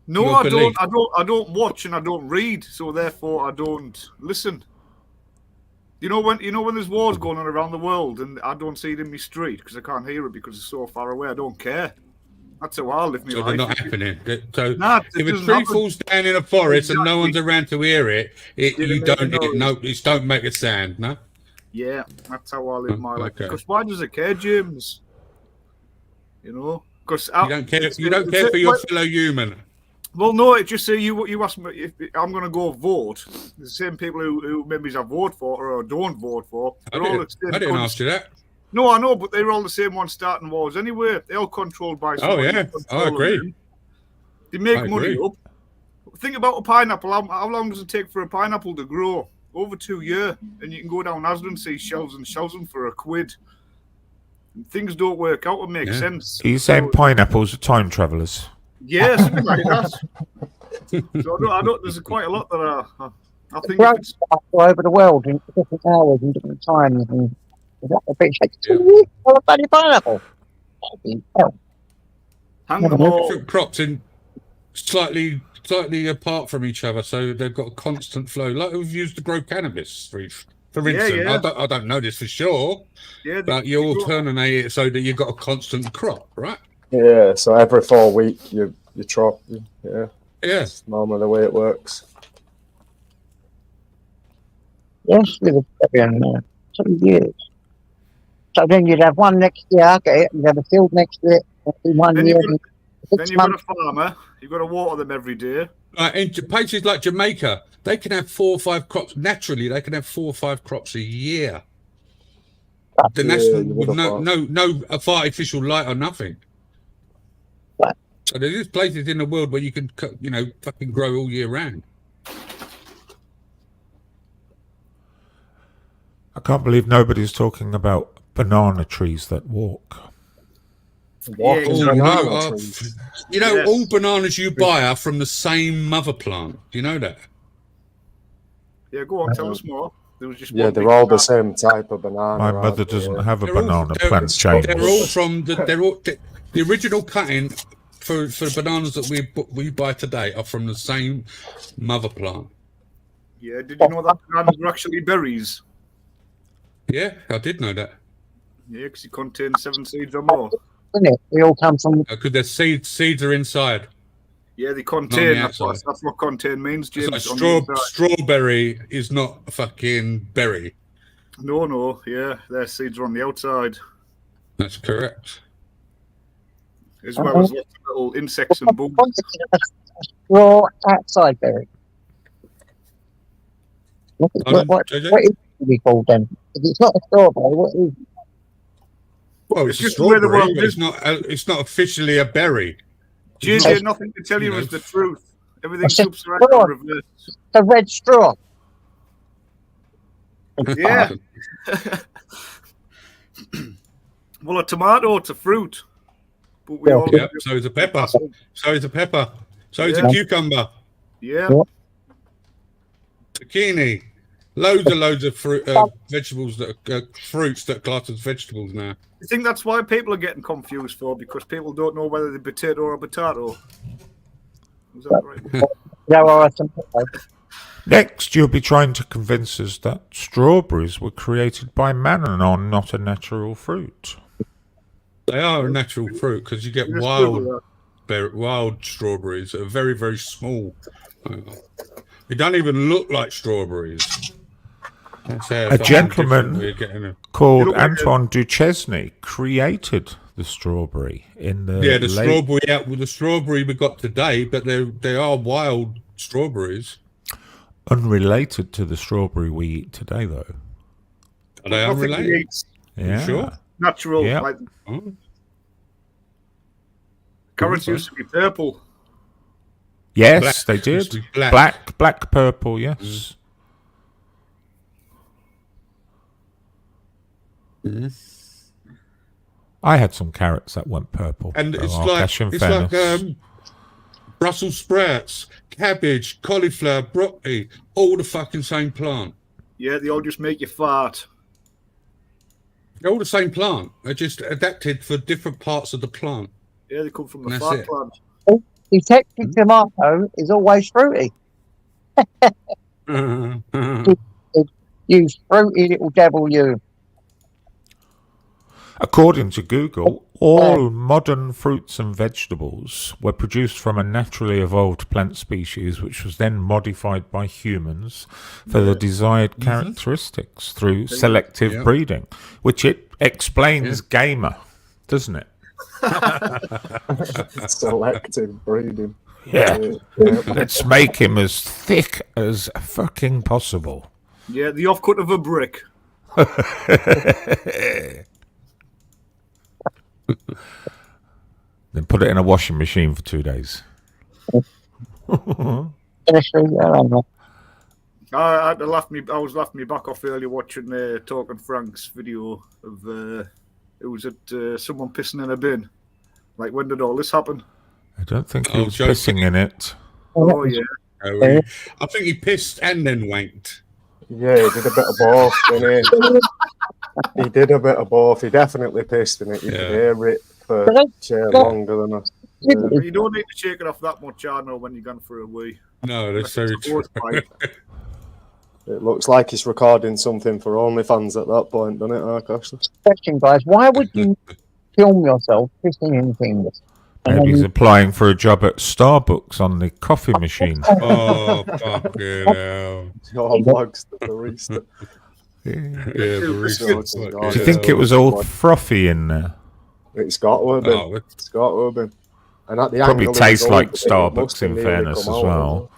Speaker 8: No,
Speaker 5: Your
Speaker 8: I
Speaker 5: belief.
Speaker 8: don't. I don't watch and I don't read, so therefore I don't listen. You know when there's wars going on around the world and I don't see it in my street because I can't hear it because it's so far away. I don't care. That's how I live my
Speaker 5: So
Speaker 8: life.
Speaker 5: they're not happening. So
Speaker 8: Nah, it
Speaker 5: if a
Speaker 8: doesn't
Speaker 5: tree
Speaker 8: happen.
Speaker 5: falls down in a forest and no one's around to hear it,
Speaker 8: Didn't
Speaker 5: you
Speaker 8: make
Speaker 5: don't
Speaker 8: a
Speaker 5: it,
Speaker 8: noise.
Speaker 5: no, it don't make a sound, no.
Speaker 8: Yeah, that's how I live my life.
Speaker 5: Okay.
Speaker 8: Because why does it care, James? You know, because
Speaker 5: You don't care. You don't care for your fellow human.
Speaker 8: Well, no, it just say you asked me if I'm going to go vote. The same people who maybe I vote for or don't vote for.
Speaker 5: I
Speaker 8: They're all the
Speaker 5: didn't,
Speaker 8: same
Speaker 5: I didn't
Speaker 8: cunts.
Speaker 5: ask you that.
Speaker 8: No, I know, but they're all the same ones starting wars anyway. They're all controlled by.
Speaker 5: Oh
Speaker 8: somebody
Speaker 5: yeah,
Speaker 8: who
Speaker 5: I
Speaker 8: controls
Speaker 5: agree.
Speaker 8: them. They make
Speaker 5: I
Speaker 8: money
Speaker 5: agree.
Speaker 8: up. Think about a pineapple. How long does it take for a pineapple to grow? Over 2 years, and you can go down Asda and see shells and shells them for £1. Things don't work out. It makes
Speaker 5: Yeah.
Speaker 8: sense.
Speaker 7: Are you saying pineapples are time travellers?
Speaker 8: Yeah, something like that. So I don't. There's quite a lot that I think.
Speaker 1: grown stuff all over the world in different hours and different times. And a bit like, for a bloody pineapple. Bloody hell.
Speaker 8: Hang them all.
Speaker 5: Different crops in slightly apart from each other, so they've got a constant flow. Like we've used to grow cannabis, for instance.
Speaker 8: yeah.
Speaker 5: I don't know this for sure,
Speaker 8: Yeah,
Speaker 5: but you alternate it so that you've got a constant crop, right?
Speaker 6: Yeah, so every 4 weeks you chop. Yeah,
Speaker 5: Yeah.
Speaker 6: it's normally the way it works.
Speaker 1: Yes, with a there. 2 years. So then you'd have one next year, okay, you'd have a field next year, 1
Speaker 8: Then
Speaker 1: year,
Speaker 8: you've
Speaker 1: and
Speaker 8: Then
Speaker 1: 6
Speaker 8: you've got a
Speaker 1: months.
Speaker 8: farmer. You've got to water them every day.
Speaker 5: Like in places like Jamaica, they can have 4 or 5 crops. Naturally, they can have 4 or 5 crops a year. The
Speaker 6: Yeah,
Speaker 5: national
Speaker 6: you
Speaker 5: with
Speaker 6: would have
Speaker 5: no artificial light or nothing.
Speaker 1: Right.
Speaker 5: So there's places in the world where you can, fucking grow all year round.
Speaker 7: I can't believe nobody's talking about banana trees that walk.
Speaker 6: Walking
Speaker 8: Yeah,
Speaker 6: banana
Speaker 5: no,
Speaker 6: trees.
Speaker 8: Yes.
Speaker 5: all bananas you buy are from the same mother plant. Do you know that?
Speaker 8: Yeah, go on, tell us more. There was just
Speaker 6: Yeah,
Speaker 8: one
Speaker 6: they're
Speaker 8: big
Speaker 6: all the
Speaker 8: banana.
Speaker 6: same type of banana.
Speaker 7: My
Speaker 6: aren't
Speaker 7: mother
Speaker 6: they?
Speaker 7: doesn't have a
Speaker 5: They're all-
Speaker 7: banana
Speaker 5: they're-
Speaker 7: plant,
Speaker 5: They're all
Speaker 7: James.
Speaker 5: from the original cutting for the bananas that we buy today are from the same mother plant.
Speaker 8: Yeah, did you know that bananas were actually berries?
Speaker 5: Yeah, I did know that.
Speaker 8: Yeah, because it contains 7 seeds or more.
Speaker 1: Isn't it? They all come from.
Speaker 5: Because their seeds are inside.
Speaker 8: Yeah, they contain.
Speaker 5: the
Speaker 8: That's what,
Speaker 5: outside.
Speaker 8: that's what contain means,
Speaker 5: It's
Speaker 8: James.
Speaker 5: like
Speaker 8: on the inside.
Speaker 5: strawberry is not a fucking berry.
Speaker 8: No, yeah, their seeds are on the outside,
Speaker 5: That's correct.
Speaker 8: as well as lots of little insects and bugs.
Speaker 1: Raw outside berry. What
Speaker 5: JJ?
Speaker 1: is it we called then? If it's not a strawberry, what is it?
Speaker 5: Well,
Speaker 8: It's
Speaker 5: it's a
Speaker 8: just the way the
Speaker 5: strawberry,
Speaker 8: world
Speaker 5: but it's not officially a berry.
Speaker 8: JJ, nothing to tell you
Speaker 5: You
Speaker 8: is
Speaker 5: know.
Speaker 8: the truth. Everything's
Speaker 1: I said,
Speaker 8: upside
Speaker 1: "Go
Speaker 8: down
Speaker 1: on."
Speaker 8: reverse.
Speaker 1: The red straw.
Speaker 8: Yeah. Well, a tomato, it's a fruit. But we
Speaker 1: Yeah.
Speaker 8: all
Speaker 5: Yep. So is a pepper. So is a pepper. So is a
Speaker 8: Yeah.
Speaker 5: cucumber.
Speaker 8: Yeah.
Speaker 5: Zucchini. Loads of fruit, vegetables that are fruits that are classed as vegetables now.
Speaker 8: I think that's why people are getting confused for, because people don't know whether they're potato or a potato. Is that right?
Speaker 1: Yeah, well, that's some-
Speaker 7: Next, you'll be trying to convince us that strawberries were created by man and are not a natural fruit.
Speaker 5: They are a natural fruit because you get
Speaker 8: Yes,
Speaker 5: wild strawberries that are very, very small. They don't even look like strawberries. That's how
Speaker 7: A
Speaker 5: fucking
Speaker 7: gentleman
Speaker 5: different we're getting them.
Speaker 7: called
Speaker 8: You know,
Speaker 7: Antoine Duchesne created the strawberry in the
Speaker 5: Yeah, the
Speaker 7: late...
Speaker 5: strawberry out with the strawberry we got today, but they are wild strawberries.
Speaker 7: Unrelated to the strawberry we eat today, though.
Speaker 5: Are they
Speaker 8: Nothing
Speaker 5: unrelated?
Speaker 8: eats
Speaker 7: Yeah.
Speaker 5: sure?
Speaker 8: natural.
Speaker 7: Yeah.
Speaker 8: Like
Speaker 5: Oh,
Speaker 8: carrots
Speaker 5: Good,
Speaker 8: used to be purple.
Speaker 7: Yes,
Speaker 5: Black.
Speaker 7: they
Speaker 5: Used
Speaker 7: did.
Speaker 5: to be black.
Speaker 7: Black, purple, yes. I had some carrots that went purple.
Speaker 5: and
Speaker 7: so
Speaker 5: it's
Speaker 7: I'll
Speaker 5: like
Speaker 7: cash in
Speaker 5: it's
Speaker 7: fairness.
Speaker 5: like Brussels sprouts, cabbage, cauliflower, broccoli, all the fucking same plant.
Speaker 8: Yeah, they all just make you fart.
Speaker 5: They're all the same plant. They're just adapted for different parts of the plant.
Speaker 8: Yeah, they come from the
Speaker 5: That's
Speaker 8: fart
Speaker 5: it.
Speaker 8: plant.
Speaker 1: Detective Tomato is always fruity. You fruity little devil, you.
Speaker 7: According to Google, all modern fruits and vegetables were produced from a naturally evolved plant species, which was then modified by humans for the desired characteristics through selective
Speaker 5: Yeah.
Speaker 7: breeding, which it explains gamer, doesn't it?
Speaker 6: Selective breeding.
Speaker 7: Yeah. Let's make him as thick as fucking possible.
Speaker 8: Yeah, the offcut of a brick.
Speaker 7: Then put it in a washing machine for 2 days.
Speaker 1: Honestly, I don't know.
Speaker 8: I had to I was laughing me back off earlier watching Talking Frank's video of it was at someone pissing in a bin. Like, when did all this happen?
Speaker 7: I don't think he
Speaker 5: Oh,
Speaker 7: was
Speaker 5: joking.
Speaker 7: pissing in it.
Speaker 8: Oh yeah,
Speaker 5: I think he pissed and then wanked.
Speaker 6: Yeah, he did a bit of both, didn't he? He did a bit of both. He definitely pissed in it. You
Speaker 5: Yeah.
Speaker 6: could hear it for longer than us.
Speaker 8: But you don't need to shake it off that much, I know, when you're going for a wee.
Speaker 5: No, that's very
Speaker 8: It's a
Speaker 5: true.
Speaker 8: horse pipe.
Speaker 6: It looks like he's recording something for OnlyFans at that point, doesn't it, Akash?
Speaker 1: Question, guys. Why would you film yourself pissing in things?
Speaker 7: Maybe he's applying for a job at Starbucks on the coffee machine.
Speaker 5: Oh, fucking hell.
Speaker 6: Your vlogs, the barista.
Speaker 5: Yeah,
Speaker 8: Biscuits.
Speaker 5: barista.
Speaker 7: Do you think it was all frothy in there?
Speaker 6: It's got to have been.
Speaker 5: Oh,
Speaker 6: It's got to have been. And at the
Speaker 7: Probably
Speaker 6: angle
Speaker 7: tastes
Speaker 6: it was
Speaker 7: like
Speaker 6: over, it must
Speaker 7: Starbucks,
Speaker 6: have
Speaker 7: in
Speaker 6: nearly
Speaker 7: fairness,
Speaker 6: come
Speaker 7: as
Speaker 6: out,
Speaker 7: well.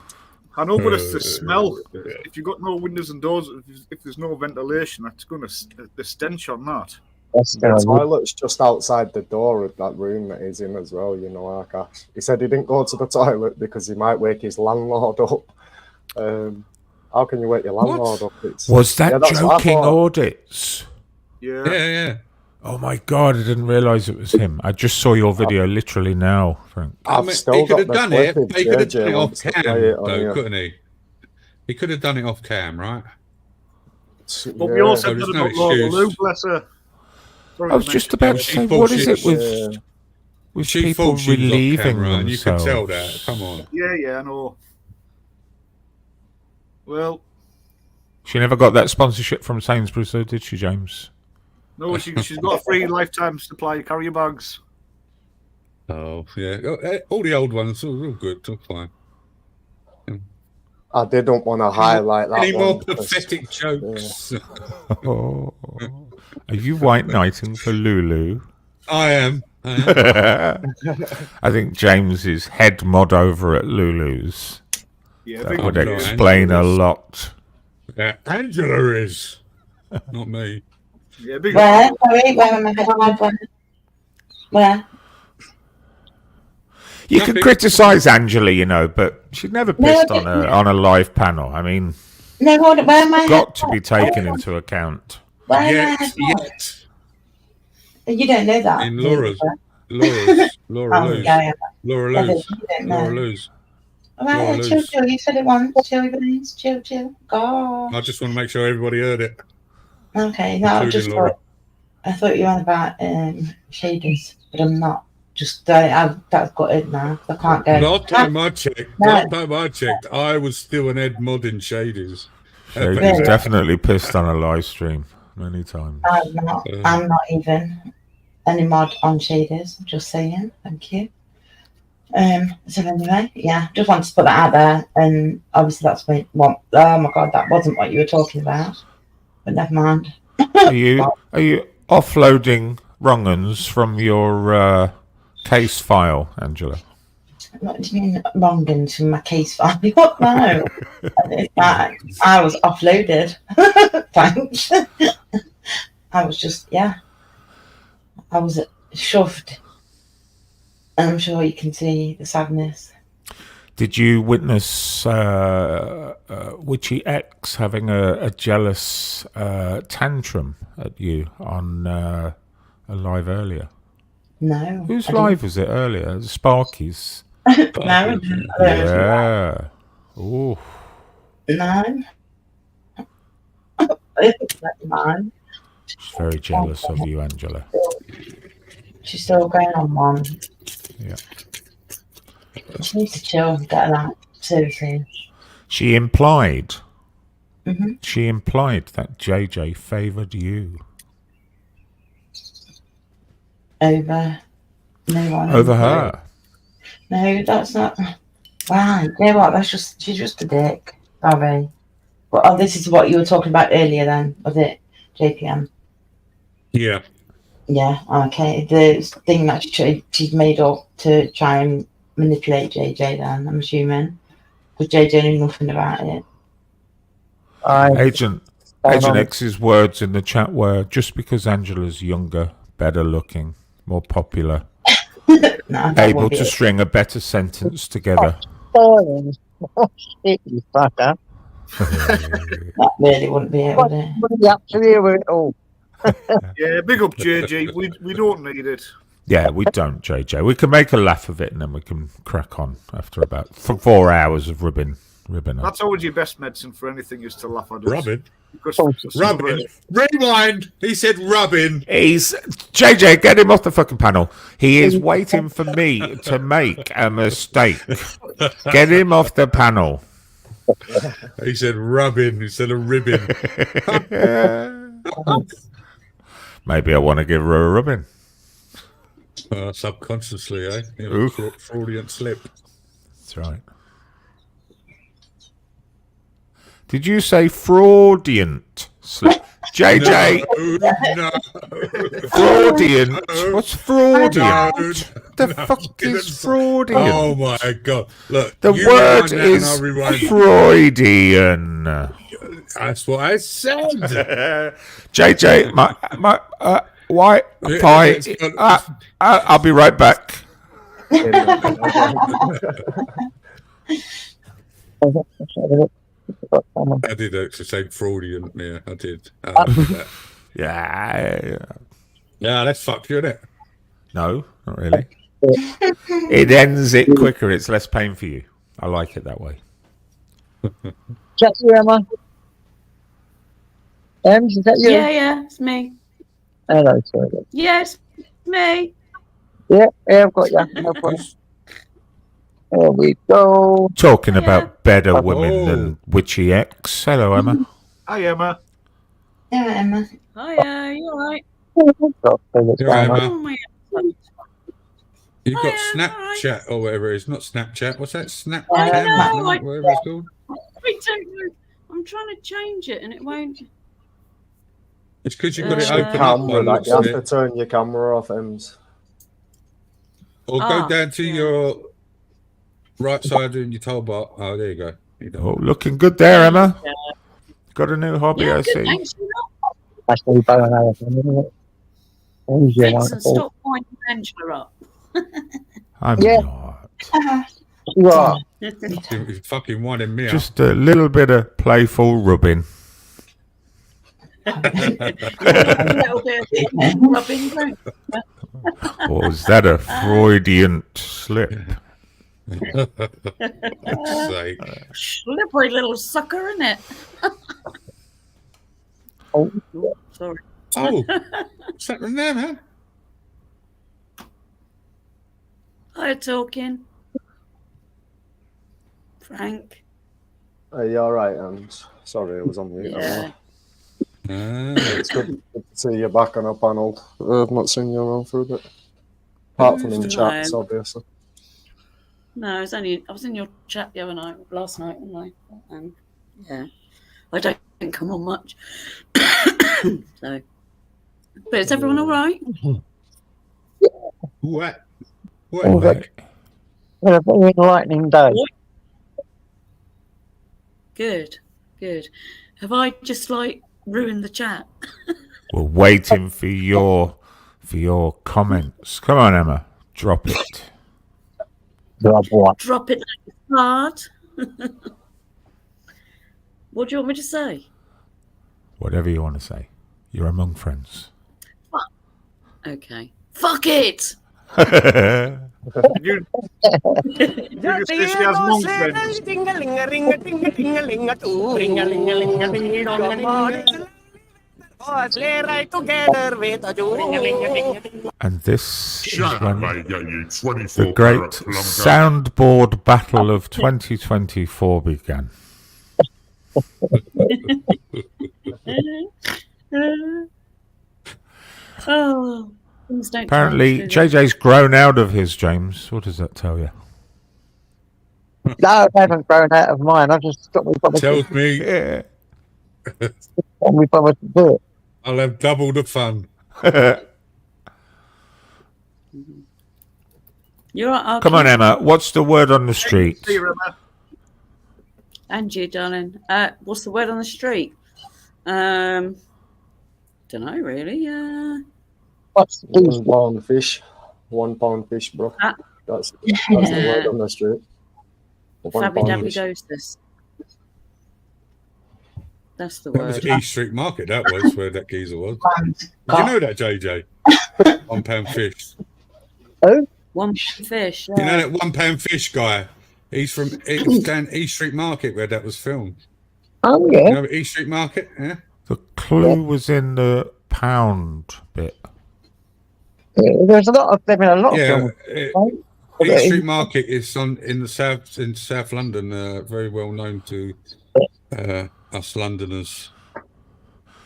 Speaker 8: I know, but it's the smell. If you've got no windows and doors, if there's no ventilation, that's going to the stench on that.
Speaker 1: That's
Speaker 6: The
Speaker 1: terrible.
Speaker 6: toilet's just outside the door of that room that he's in as well, you know, Akash. He said he didn't go to the toilet because he might wake his landlord up. How can you wake your landlord up?
Speaker 7: Was that
Speaker 6: that's what I
Speaker 7: joking
Speaker 6: thought.
Speaker 7: audits?
Speaker 8: Yeah.
Speaker 5: Yeah.
Speaker 7: Oh my god, I didn't realise it was him. I just saw your video literally now, Frank.
Speaker 5: I
Speaker 6: I've
Speaker 5: mean,
Speaker 6: still
Speaker 5: he could
Speaker 6: got
Speaker 5: have
Speaker 6: the
Speaker 5: done it.
Speaker 6: clippage.
Speaker 5: He could have
Speaker 6: JJ
Speaker 5: done it off
Speaker 6: wants to
Speaker 5: cam,
Speaker 6: play it on
Speaker 5: though,
Speaker 6: here.
Speaker 5: couldn't he? He could have done it off cam, right?
Speaker 8: But we also
Speaker 5: So there's
Speaker 8: said
Speaker 5: no
Speaker 8: about Laura
Speaker 5: excuse.
Speaker 8: Lou, bless her. Sorry
Speaker 7: I was
Speaker 8: to
Speaker 7: just
Speaker 8: mention
Speaker 7: about to
Speaker 5: she
Speaker 7: say,
Speaker 5: thought
Speaker 7: what is it
Speaker 5: she-
Speaker 7: with
Speaker 5: She
Speaker 7: people
Speaker 5: thought she was off
Speaker 7: relieving
Speaker 5: camera, and you could
Speaker 7: themselves?
Speaker 5: tell that. Come on.
Speaker 8: Yeah, I know. Well,
Speaker 7: She never got that sponsorship from Sainsbury's, though, did she, James?
Speaker 8: no, she's got a free lifetime supply of carrier bags.
Speaker 5: Oh yeah, all the old ones, all good, all fine.
Speaker 6: I didn't want to highlight that
Speaker 5: Any
Speaker 6: one
Speaker 5: more
Speaker 6: because-
Speaker 5: pathetic jokes?
Speaker 7: Oh, are you white knighting for Lulu?
Speaker 5: I am.
Speaker 7: I think James is head mod over at Lulu's.
Speaker 8: Yeah,
Speaker 7: That
Speaker 8: big
Speaker 7: would
Speaker 5: up.
Speaker 7: explain a
Speaker 5: Angela's.
Speaker 7: lot.
Speaker 5: Yeah, Angela is, not me.
Speaker 8: Yeah, big
Speaker 3: Where? Sorry, where am I heading? Where?
Speaker 7: You can
Speaker 5: Nothing.
Speaker 7: criticise Angela, you know, but she's never
Speaker 3: No,
Speaker 7: pissed
Speaker 3: I
Speaker 7: on a live panel. I mean,
Speaker 3: No, hold on, where am I?
Speaker 7: got to be taken into account.
Speaker 3: Where am I
Speaker 5: Yet,
Speaker 3: heading? You don't know that.
Speaker 5: in
Speaker 3: do you?
Speaker 5: Laura
Speaker 3: Oh,
Speaker 5: Lou's,
Speaker 3: yeah.
Speaker 5: Laura
Speaker 3: Yeah,
Speaker 5: Lou's,
Speaker 3: you don't
Speaker 5: Laura
Speaker 3: know.
Speaker 5: Lou's.
Speaker 3: Right,
Speaker 5: Laura
Speaker 3: chill,
Speaker 5: Lou's.
Speaker 3: chill. You said it once. Chill, guys. Chill. Go.
Speaker 5: I just want to make sure everybody heard it.
Speaker 3: Okay, no, I
Speaker 5: Including
Speaker 3: just
Speaker 5: Laura.
Speaker 3: thought. I thought you were on about shaders, but I'm not. Just that's got it now. I can't go.
Speaker 5: Last time I checked,
Speaker 3: No.
Speaker 5: I was still an Ed Mod in Shaders.
Speaker 7: Shady's
Speaker 3: Really?
Speaker 7: definitely pissed on a live stream many times.
Speaker 3: I'm not even any mod on shaders. Just saying. Thank you. So anyway, yeah, just wanted to put that out there, and obviously that's what. Oh my god, that wasn't what you were talking about. But never mind.
Speaker 7: Are you offloading wrong-uns from your case file, Angela?
Speaker 3: What do you mean wrongins from my case file? What? No. In fact, I was offloaded. Thanks. I was just, yeah. I was shoved. And I'm sure you can see the sadness.
Speaker 7: Did you witness Witchy X having a jealous tantrum at you on a live earlier?
Speaker 3: No.
Speaker 7: Whose
Speaker 3: I
Speaker 7: live was it earlier? Sparky's.
Speaker 3: didn't. No. I don't know.
Speaker 7: Yeah. Oh.
Speaker 3: No. It's not mine.
Speaker 7: She's very jealous of you, Angela.
Speaker 3: She's still going on one.
Speaker 7: Yeah.
Speaker 3: She needs to chill and get her out. Seriously.
Speaker 7: She implied.
Speaker 3: Mhm.
Speaker 7: She implied that JJ favoured you
Speaker 3: Over. No one.
Speaker 7: over her.
Speaker 3: No, that's not. Right. You know what? She's just a dick. Sorry. Well, this is what you were talking about earlier then, was it? JPM.
Speaker 5: Yeah.
Speaker 3: Yeah, okay. The thing that she's made up to try and manipulate JJ then, I'm assuming. Because JJ knew nothing about it.
Speaker 7: Agent X's words in the chat were, just because Angela's younger, better looking, more popular,
Speaker 3: No, that
Speaker 7: able
Speaker 3: would be
Speaker 7: to
Speaker 3: it.
Speaker 7: string a better sentence together.
Speaker 1: Shit, you fucker.
Speaker 3: That really wouldn't be it, would it?
Speaker 1: What are you up to here with it all?
Speaker 8: Yeah, big up JJ. We don't need it.
Speaker 7: Yeah, we don't, JJ. We can make a laugh of it and then we can crack on after about 4 hours of ribbing her.
Speaker 8: That's always your best medicine for anything is to laugh at us.
Speaker 5: Rubbing.
Speaker 8: Because
Speaker 5: Rubbing. Rewind. He said rubbing.
Speaker 7: He's JJ, get him off the fucking panel. He is waiting for me to make a mistake. Get him off the panel.
Speaker 5: He said rubbing instead of ribbing.
Speaker 7: Maybe I want to give her a rubbing.
Speaker 5: Subconsciously, eh? You know,
Speaker 7: Oof.
Speaker 5: Freudian slip.
Speaker 7: That's right. Did you say fraudulent slip? JJ,
Speaker 5: No.
Speaker 7: fraudulent. What's fraudulent?
Speaker 5: No,
Speaker 7: The
Speaker 5: no,
Speaker 7: fuck
Speaker 5: didn't
Speaker 7: is
Speaker 5: say-
Speaker 7: fraudulent?
Speaker 5: Oh my god! Look,
Speaker 7: The
Speaker 5: you
Speaker 7: word
Speaker 5: rewind that and
Speaker 7: is
Speaker 5: I'll rewind.
Speaker 7: Freudian.
Speaker 5: That's what I said.
Speaker 7: JJ, why? I'll be right back.
Speaker 5: I did actually say Freudian. Yeah, I did. I did that.
Speaker 7: Yeah.
Speaker 5: Yeah, that's fucked you, innit?
Speaker 7: No, not really. It ends it quicker. It's less pain for you. I like it that way.
Speaker 1: that you, Emma? Ems, is that you?
Speaker 9: Yeah, it's me.
Speaker 1: Hello, sorry.
Speaker 9: Yes, me.
Speaker 1: Yeah, I've got you. No problem. There we go.
Speaker 7: Talking
Speaker 9: Hiya.
Speaker 7: about better women
Speaker 5: Oh.
Speaker 7: than Witchy X. Hello, Emma.
Speaker 8: Hi, Emma.
Speaker 3: Yeah, Emma.
Speaker 9: Hiya, you alright?
Speaker 5: You're right, Emma.
Speaker 9: Oh my God.
Speaker 5: You've got
Speaker 9: yeah, alright.
Speaker 5: Snapchat or whatever it is. Not Snapchat. What's that? Snapchat?
Speaker 9: I know,
Speaker 5: Whatever it's called.
Speaker 9: I don't know. I'm trying to change it and it won't.
Speaker 5: It's because you've got it
Speaker 9: Uh,
Speaker 5: open up
Speaker 6: Camera,
Speaker 5: by the
Speaker 6: that
Speaker 5: looks
Speaker 6: you
Speaker 5: of
Speaker 6: have to
Speaker 5: it.
Speaker 6: turn your camera off, Ems.
Speaker 5: Or go
Speaker 9: Ah,
Speaker 5: down to
Speaker 9: yeah.
Speaker 5: your right side in your toolbar. Oh, there you go. You don't-
Speaker 7: Oh, looking good there, Emma. Got a new hobby,
Speaker 9: Yeah,
Speaker 7: I
Speaker 9: good,
Speaker 7: see.
Speaker 9: thanks.
Speaker 1: That's the bow and arrow thing, isn't it? Easier,
Speaker 9: Fix
Speaker 1: like,
Speaker 9: and stop winding Angela up.
Speaker 7: I'm
Speaker 1: Yeah.
Speaker 7: not.
Speaker 1: you are.
Speaker 5: You're fucking winding me up.
Speaker 7: Just a little bit of playful rubbing.
Speaker 9: A little bit of rubbing, don't you?
Speaker 7: Or was that a Freudian slip?
Speaker 5: God's sake.
Speaker 9: Slippery little sucker, isn't it?
Speaker 1: Oh.
Speaker 9: Sorry.
Speaker 5: Oh, what's happening there, man?
Speaker 9: Hi, talking. Frank.
Speaker 6: Are you alright, Ems? Sorry, I was on mute.
Speaker 9: Yeah.
Speaker 6: It's good to see you back on our panel. I've not seen you around for a bit. Apart from in
Speaker 9: No.
Speaker 6: chats, obviously.
Speaker 9: No, I was in your chat the other night, last night, wasn't I? Yeah. I don't come on much. So, but is everyone all right?
Speaker 5: What?
Speaker 1: Oh,
Speaker 5: What?
Speaker 1: What a very enlightening day.
Speaker 9: Good, good. Have I just like ruined the chat?
Speaker 7: We're waiting for your comments. Come on, Emma. Drop it.
Speaker 1: Drop what?
Speaker 9: Drop it like it's hard. What do you want me to say?
Speaker 7: Whatever you want to say. You're among friends.
Speaker 9: Okay. Fuck it!
Speaker 8: You
Speaker 4: Just
Speaker 8: just say she
Speaker 4: hear
Speaker 8: has
Speaker 4: those
Speaker 8: monk
Speaker 4: sleigh bells
Speaker 8: friends.
Speaker 4: ting-a-ling-a-ring-a-ting-a-ting-a-ling-a-too, ring-a-ling-a-ling-a-ding-dong. Oh, sleigh ride together with a Jew. Ring-a-ling-a-ling-a-ting.
Speaker 7: And this is when
Speaker 10: Mate, get you 24
Speaker 7: the great
Speaker 10: carat plum cake.
Speaker 7: soundboard battle of 2024 began.
Speaker 9: Oh, things don't
Speaker 7: Apparently,
Speaker 9: change, do they?
Speaker 7: JJ's grown out of his, James. What does that tell you?
Speaker 1: No, I haven't grown out of mine. I just got me brother
Speaker 5: Tells me
Speaker 7: Yeah.
Speaker 1: to do it.
Speaker 5: I'll have double the fun.
Speaker 9: You're right,
Speaker 7: Come on, Emma. What's the word on the street?
Speaker 8: See you, Emma.
Speaker 9: And you, darling. What's the word on the street? Don't know, really.
Speaker 1: What's the piece?
Speaker 6: 1 pound fish. 1 pound fish, bro.
Speaker 9: Ah.
Speaker 6: That's the word on the street. 1
Speaker 9: Fabby
Speaker 6: pound
Speaker 9: Dabby
Speaker 6: fish.
Speaker 9: Ghostess. That's the
Speaker 5: That was
Speaker 9: word.
Speaker 5: East Street Market, that was where that geezer was. Did you know that, JJ? £1 fish.
Speaker 9: One fish.
Speaker 5: You know that £1 fish guy? He's down East Street Market where that was filmed.
Speaker 1: Oh,
Speaker 5: You
Speaker 1: yeah.
Speaker 5: know East Street Market? Yeah.
Speaker 7: The clue was in the pound bit.
Speaker 1: There's a lot of them in a lot of
Speaker 5: Yeah.
Speaker 1: films. right?
Speaker 5: East Street Market is in South London, very well known to us Londoners.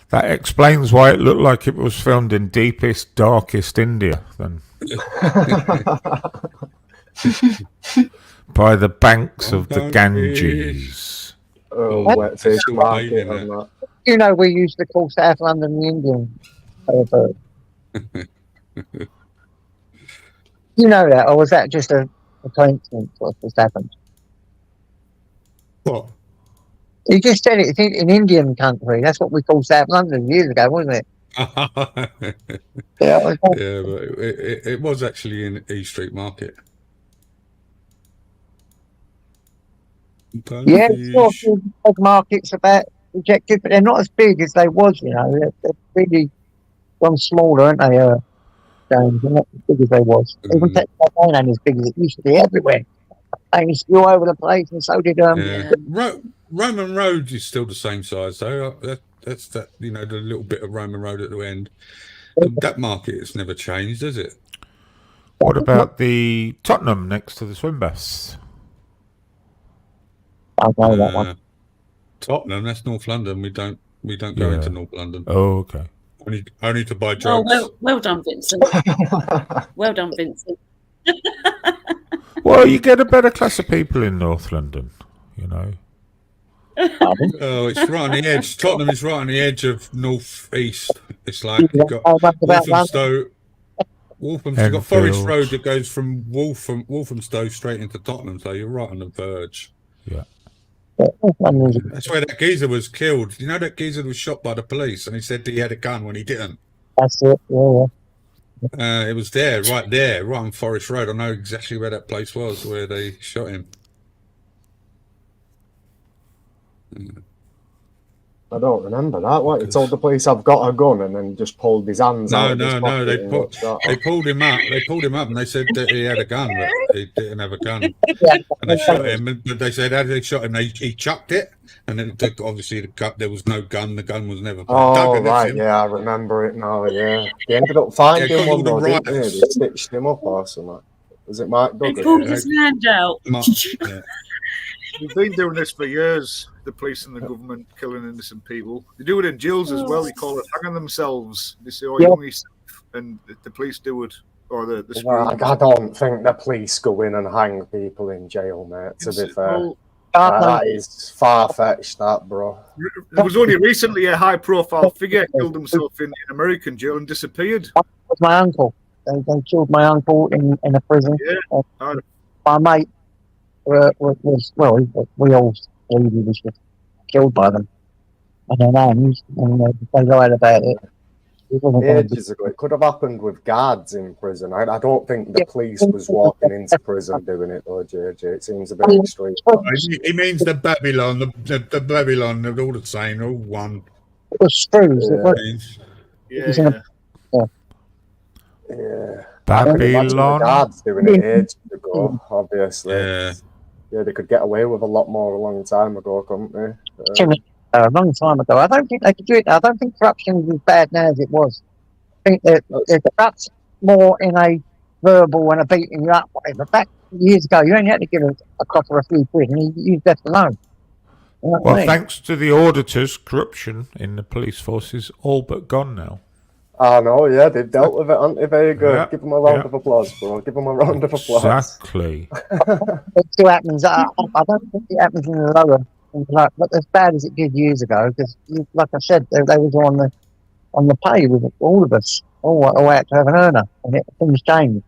Speaker 7: That explains why it looked like it was filmed in deepest, darkest India. Then by the banks of the Ganges.
Speaker 6: Wet fish
Speaker 5: Still
Speaker 6: market
Speaker 5: playing
Speaker 6: and that.
Speaker 1: You know, we used to call South London the Indian. You know that, or was that just a coincidence? What just happened?
Speaker 5: What?
Speaker 1: You just said it. It's in Indian country. That's what we called South London years ago, wasn't it? Yeah.
Speaker 5: Yeah, but it was actually in East Street Market.
Speaker 1: Yeah, sure. Big markets about rejected, but they're not as big as they was. You know, they're really gone smaller, aren't they? James, they're not as big as they was. Even Tasmania ain't as big as it used to be everywhere. They used to be all over the place, and so did
Speaker 5: Yeah. Roman Road is still the same size, though. That's that, the little bit of Roman Road at the end. That market has never changed, has it?
Speaker 7: What about the Tottenham next to the swim baths?
Speaker 1: I know that one.
Speaker 5: Tottenham, that's North London. We don't go into North London.
Speaker 7: Oh, okay.
Speaker 5: Only to buy
Speaker 9: Oh,
Speaker 5: drugs.
Speaker 9: well done, Vincent. Well done, Vincent.
Speaker 7: Well, you get a better class of people in North London,
Speaker 5: Oh, it's right on the edge. Tottenham is right on the edge of north east. It's like you've got Walthamstow. You've got Forest
Speaker 7: Enfield.
Speaker 5: Road that goes from Walthamstow straight into Tottenham, so you're right on the verge.
Speaker 7: Yeah.
Speaker 5: That's where that geezer was killed. You know that geezer was shot by the police, and he said that he had a gun when he didn't.
Speaker 1: That's it. Yeah.
Speaker 5: It was right on Forest Road. I know exactly where that place was where they shot him.
Speaker 6: I don't remember that. What, he told the police, "I've got a gun," and then just pulled his hands out.
Speaker 5: No. They pulled him up. They pulled him up, and they said that he had a gun, but he didn't have a gun. And they shot him. But they said, how did they shot him? He chucked it, and then obviously there was no gun. The gun was never.
Speaker 6: Oh right, yeah, I remember it now. Yeah, they ended up finding one though, didn't they? They stitched him up or something. Was it Mark
Speaker 9: They
Speaker 6: Duggan?
Speaker 9: pulled his hand out.
Speaker 8: We've been doing this for years. The police and the government killing innocent people. They do it in jails as well. They call it hanging themselves. They say, "Oh, you only," and the police do it, or the
Speaker 6: I don't think the police go in and hang people in jail, mate. To be fair, that is far fetched, that, bro.
Speaker 8: There was only recently a high-profile figure killed himself in American jail and disappeared.
Speaker 1: That was my uncle. They killed my uncle in a prison.
Speaker 8: Yeah.
Speaker 1: My mate was we all believe he was just killed by them. I don't know. They lied about it.
Speaker 6: Ages ago, it could have happened with guards in prison. I don't think the police was walking into prison doing it, though, JJ. It seems a bit extreme.
Speaker 5: He means the Babylon, the Babylon. They're all the same, all one.
Speaker 1: It was screws.
Speaker 6: Yeah.
Speaker 7: Babylon.
Speaker 6: Guards doing it ages ago, obviously.
Speaker 5: Yeah,
Speaker 6: they could get away with a lot more a long time ago, couldn't they?
Speaker 1: A long time ago. I don't think they could do it now. I don't think corruption is as bad now as it was. I think that there's perhaps more in a verbal and a beating you up way. But back years ago, you only had to give a copper a few quid and you left alone. You know what I mean?
Speaker 7: Thanks to the auditors, corruption in the police force is all but gone now.
Speaker 6: I know, yeah, they've dealt with it, haven't they? Very good.
Speaker 7: Yeah.
Speaker 6: Give them a round of applause, bro. Give them a round of applause.
Speaker 7: Exactly.
Speaker 1: It still happens. I don't think it happens in the lower, not as bad as it did years ago. Because, like I said, they was on the pay with all of us. All had to have an earner, and things changed.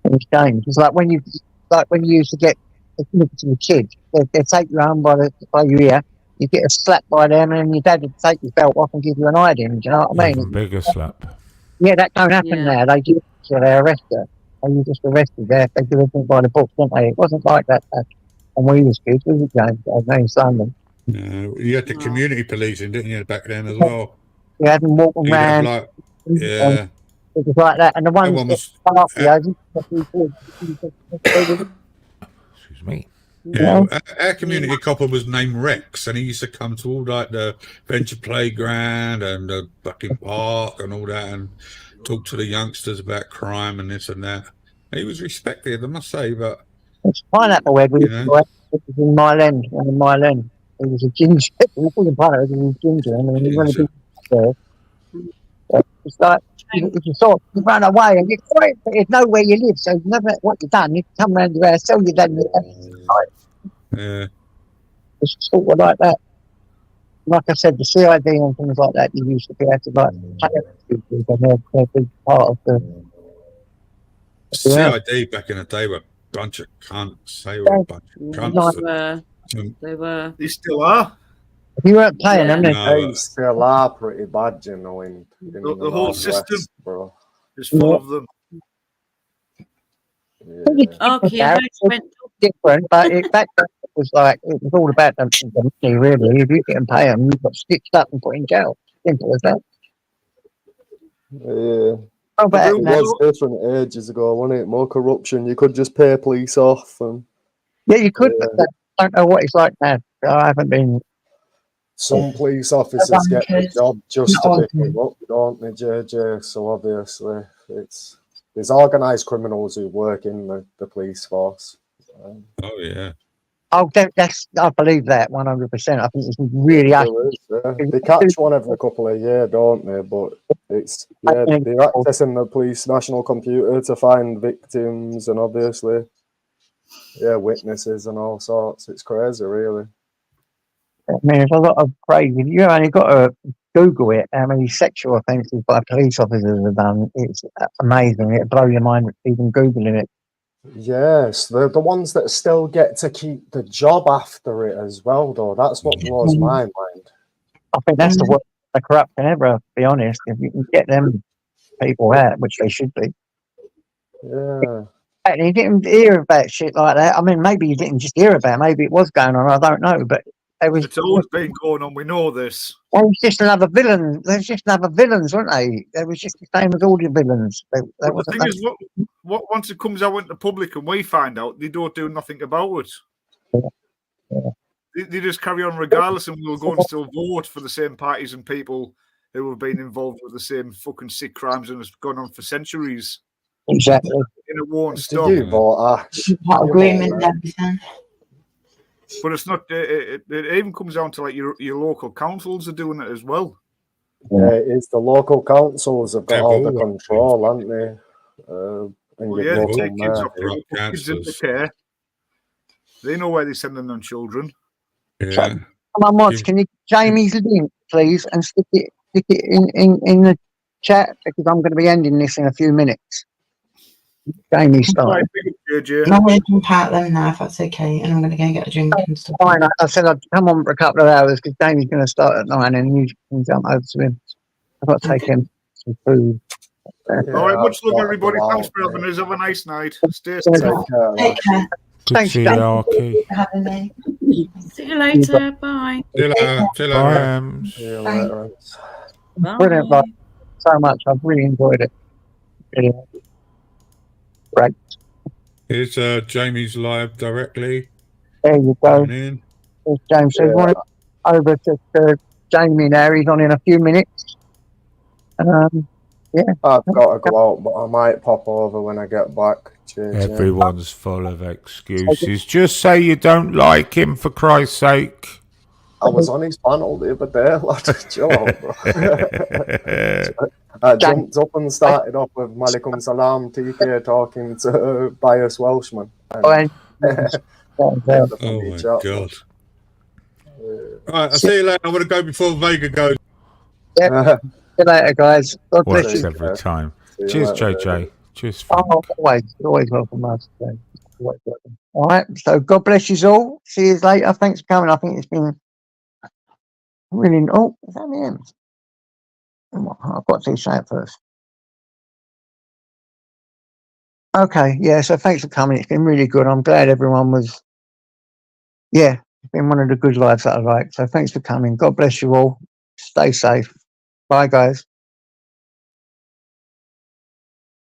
Speaker 1: It's like when you used to get a kid, they take you home by your ear. You get a slap by them, and your dad would take your belt off and give you an hiding. Do you know what I mean?
Speaker 7: Even bigger slap.
Speaker 1: Yeah, that don't happen now. They do, so they arrest her. You just arrested there. They do everything by the book, don't they? It wasn't like that when we was kids. We were going to London.
Speaker 5: You had the community policing, didn't you, back then as well?
Speaker 1: You had them walking around.
Speaker 5: Yeah.
Speaker 1: It was like that. And the ones
Speaker 7: Excuse me.
Speaker 5: Yeah, our community copper was named Rex, and he used to come to all like the Venture Playground and the fucking park and all that, and talk to the youngsters about crime and this and that. He was respected, I must say, but
Speaker 1: it's Pineapple Head. It was in Mile End. In Mile End, he was a ginger. We call him Pineapple. He was ginger. I mean, he wanted to be there. It's like if you thought you run away and you quite, there's nowhere you live, so no matter what you've done, you come round your house, tell your dad.
Speaker 5: Yeah.
Speaker 1: It's sort of like that. Like I said, the CID and things like that, you used to be able to they're big part of the
Speaker 5: CID back in the day were a bunch of cunts. They were a bunch of cunts.
Speaker 9: They were.
Speaker 8: They still are.
Speaker 1: If you weren't playing them,
Speaker 6: they still are pretty bad, you know. In
Speaker 8: the whole system,
Speaker 6: bro,
Speaker 8: is full of them.
Speaker 6: Yeah.
Speaker 1: Different, but back then it was like it was all about the money, really. If you didn't pay them, you got stitched up and put in jail. Simple as that.
Speaker 6: Yeah. It was different ages ago, wasn't it? More corruption. You could just pay police off, and
Speaker 1: yeah, you could. don't know what it's like now. I haven't been.
Speaker 6: Some police officers get the job just to pick them up, don't they, JJ? So obviously, there's organised criminals who work in the police force.
Speaker 5: Oh yeah.
Speaker 1: Oh, I believe that 100%. I think it's really
Speaker 6: They catch one every couple of years, don't they? But it's they're accessing the police national computer to find victims and obviously, witnesses and all sorts. It's crazy, really.
Speaker 1: I mean, there's a lot of crazy. You only got to Google it. How many sexual offences by police officers have done? It's amazing. It'll blow your mind even Googling it.
Speaker 6: Yes, they're the ones that still get to keep the job after it as well, though. That's what blows my mind.
Speaker 1: I think that's the worst the corruption ever, to be honest. If you can get them people out, which they should be.
Speaker 6: Yeah.
Speaker 1: And you didn't hear about shit like that. I mean, maybe you didn't just hear about it. Maybe it was going on. I don't know. But
Speaker 8: it's always been going on. We know this.
Speaker 1: Well, it was just another villain. There was just another villains, weren't they? It was just the same as all the villains.
Speaker 8: The thing is, once it comes out into the public and we find out, they don't do nothing about it. They just carry on regardless, and we'll go and still vote for the same parties and people who have been involved with the same fucking sick crimes and has gone on for centuries.
Speaker 1: Exactly.
Speaker 8: And it won't stop.
Speaker 6: You vote,
Speaker 3: agreement and everything.
Speaker 8: But it's not. It even comes down to like your local councils are doing it as well.
Speaker 6: Yeah, it's the local councils have got all the control, haven't they?
Speaker 8: They take kids off the kids in the care. They know where they're sending them children.
Speaker 5: Yeah.
Speaker 1: Come on, Mods, can you Jamie's link, please, and stick it in the chat, because I'm going to be ending this in a few minutes. Jamie started.
Speaker 3: I'm going to part them now, if that's okay, and I'm going to go and get a drink and stuff.
Speaker 1: Fine, I said I'd come on for a couple of hours because Jamie's going to start at 9 and you can jump over to him. I've got to take him some food.
Speaker 8: All right, much love, everybody. Thanks for having us. Have a nice night. Stay safe.
Speaker 3: Take care.
Speaker 7: Good to see you, Arky.
Speaker 3: Having me.
Speaker 9: See you later. Bye.
Speaker 5: See you later. See you later.
Speaker 9: Bye.
Speaker 1: Brilliant, bye. So much. I've really enjoyed it. Really. Great.
Speaker 5: Here's Jamie's live directly.
Speaker 1: There you go.
Speaker 5: In.
Speaker 1: There's James. So you want to over to Jamie now. He's on in a few minutes. Yeah.
Speaker 6: I've got to go out, but I might pop over when I get back. Cheers,
Speaker 7: Everyone's full of excuses. Just say you don't like him, for Christ's sake.
Speaker 6: I was on his panel the other day, lad. Joe, I jumped up and started off with Malikum Salam TK talking to Bias Welshman.
Speaker 5: Oh my God. Right, I'll see you later. I want to go before Vega goes.
Speaker 1: Yeah. See you later, guys. God bless
Speaker 7: Works
Speaker 1: you.
Speaker 7: every time. Cheers, JJ. Cheers.
Speaker 1: Oh, always welcome, Master. Always welcome. All right. So God bless you all. See you later. Thanks for coming. I think it's been really. Oh, is that the end? I've got to say it first. Okay. Yeah. So thanks for coming. It's been really good. I'm glad everyone was. Yeah, it's been one of the good lives that I like. So thanks for coming. God bless you all. Stay safe. Bye, guys.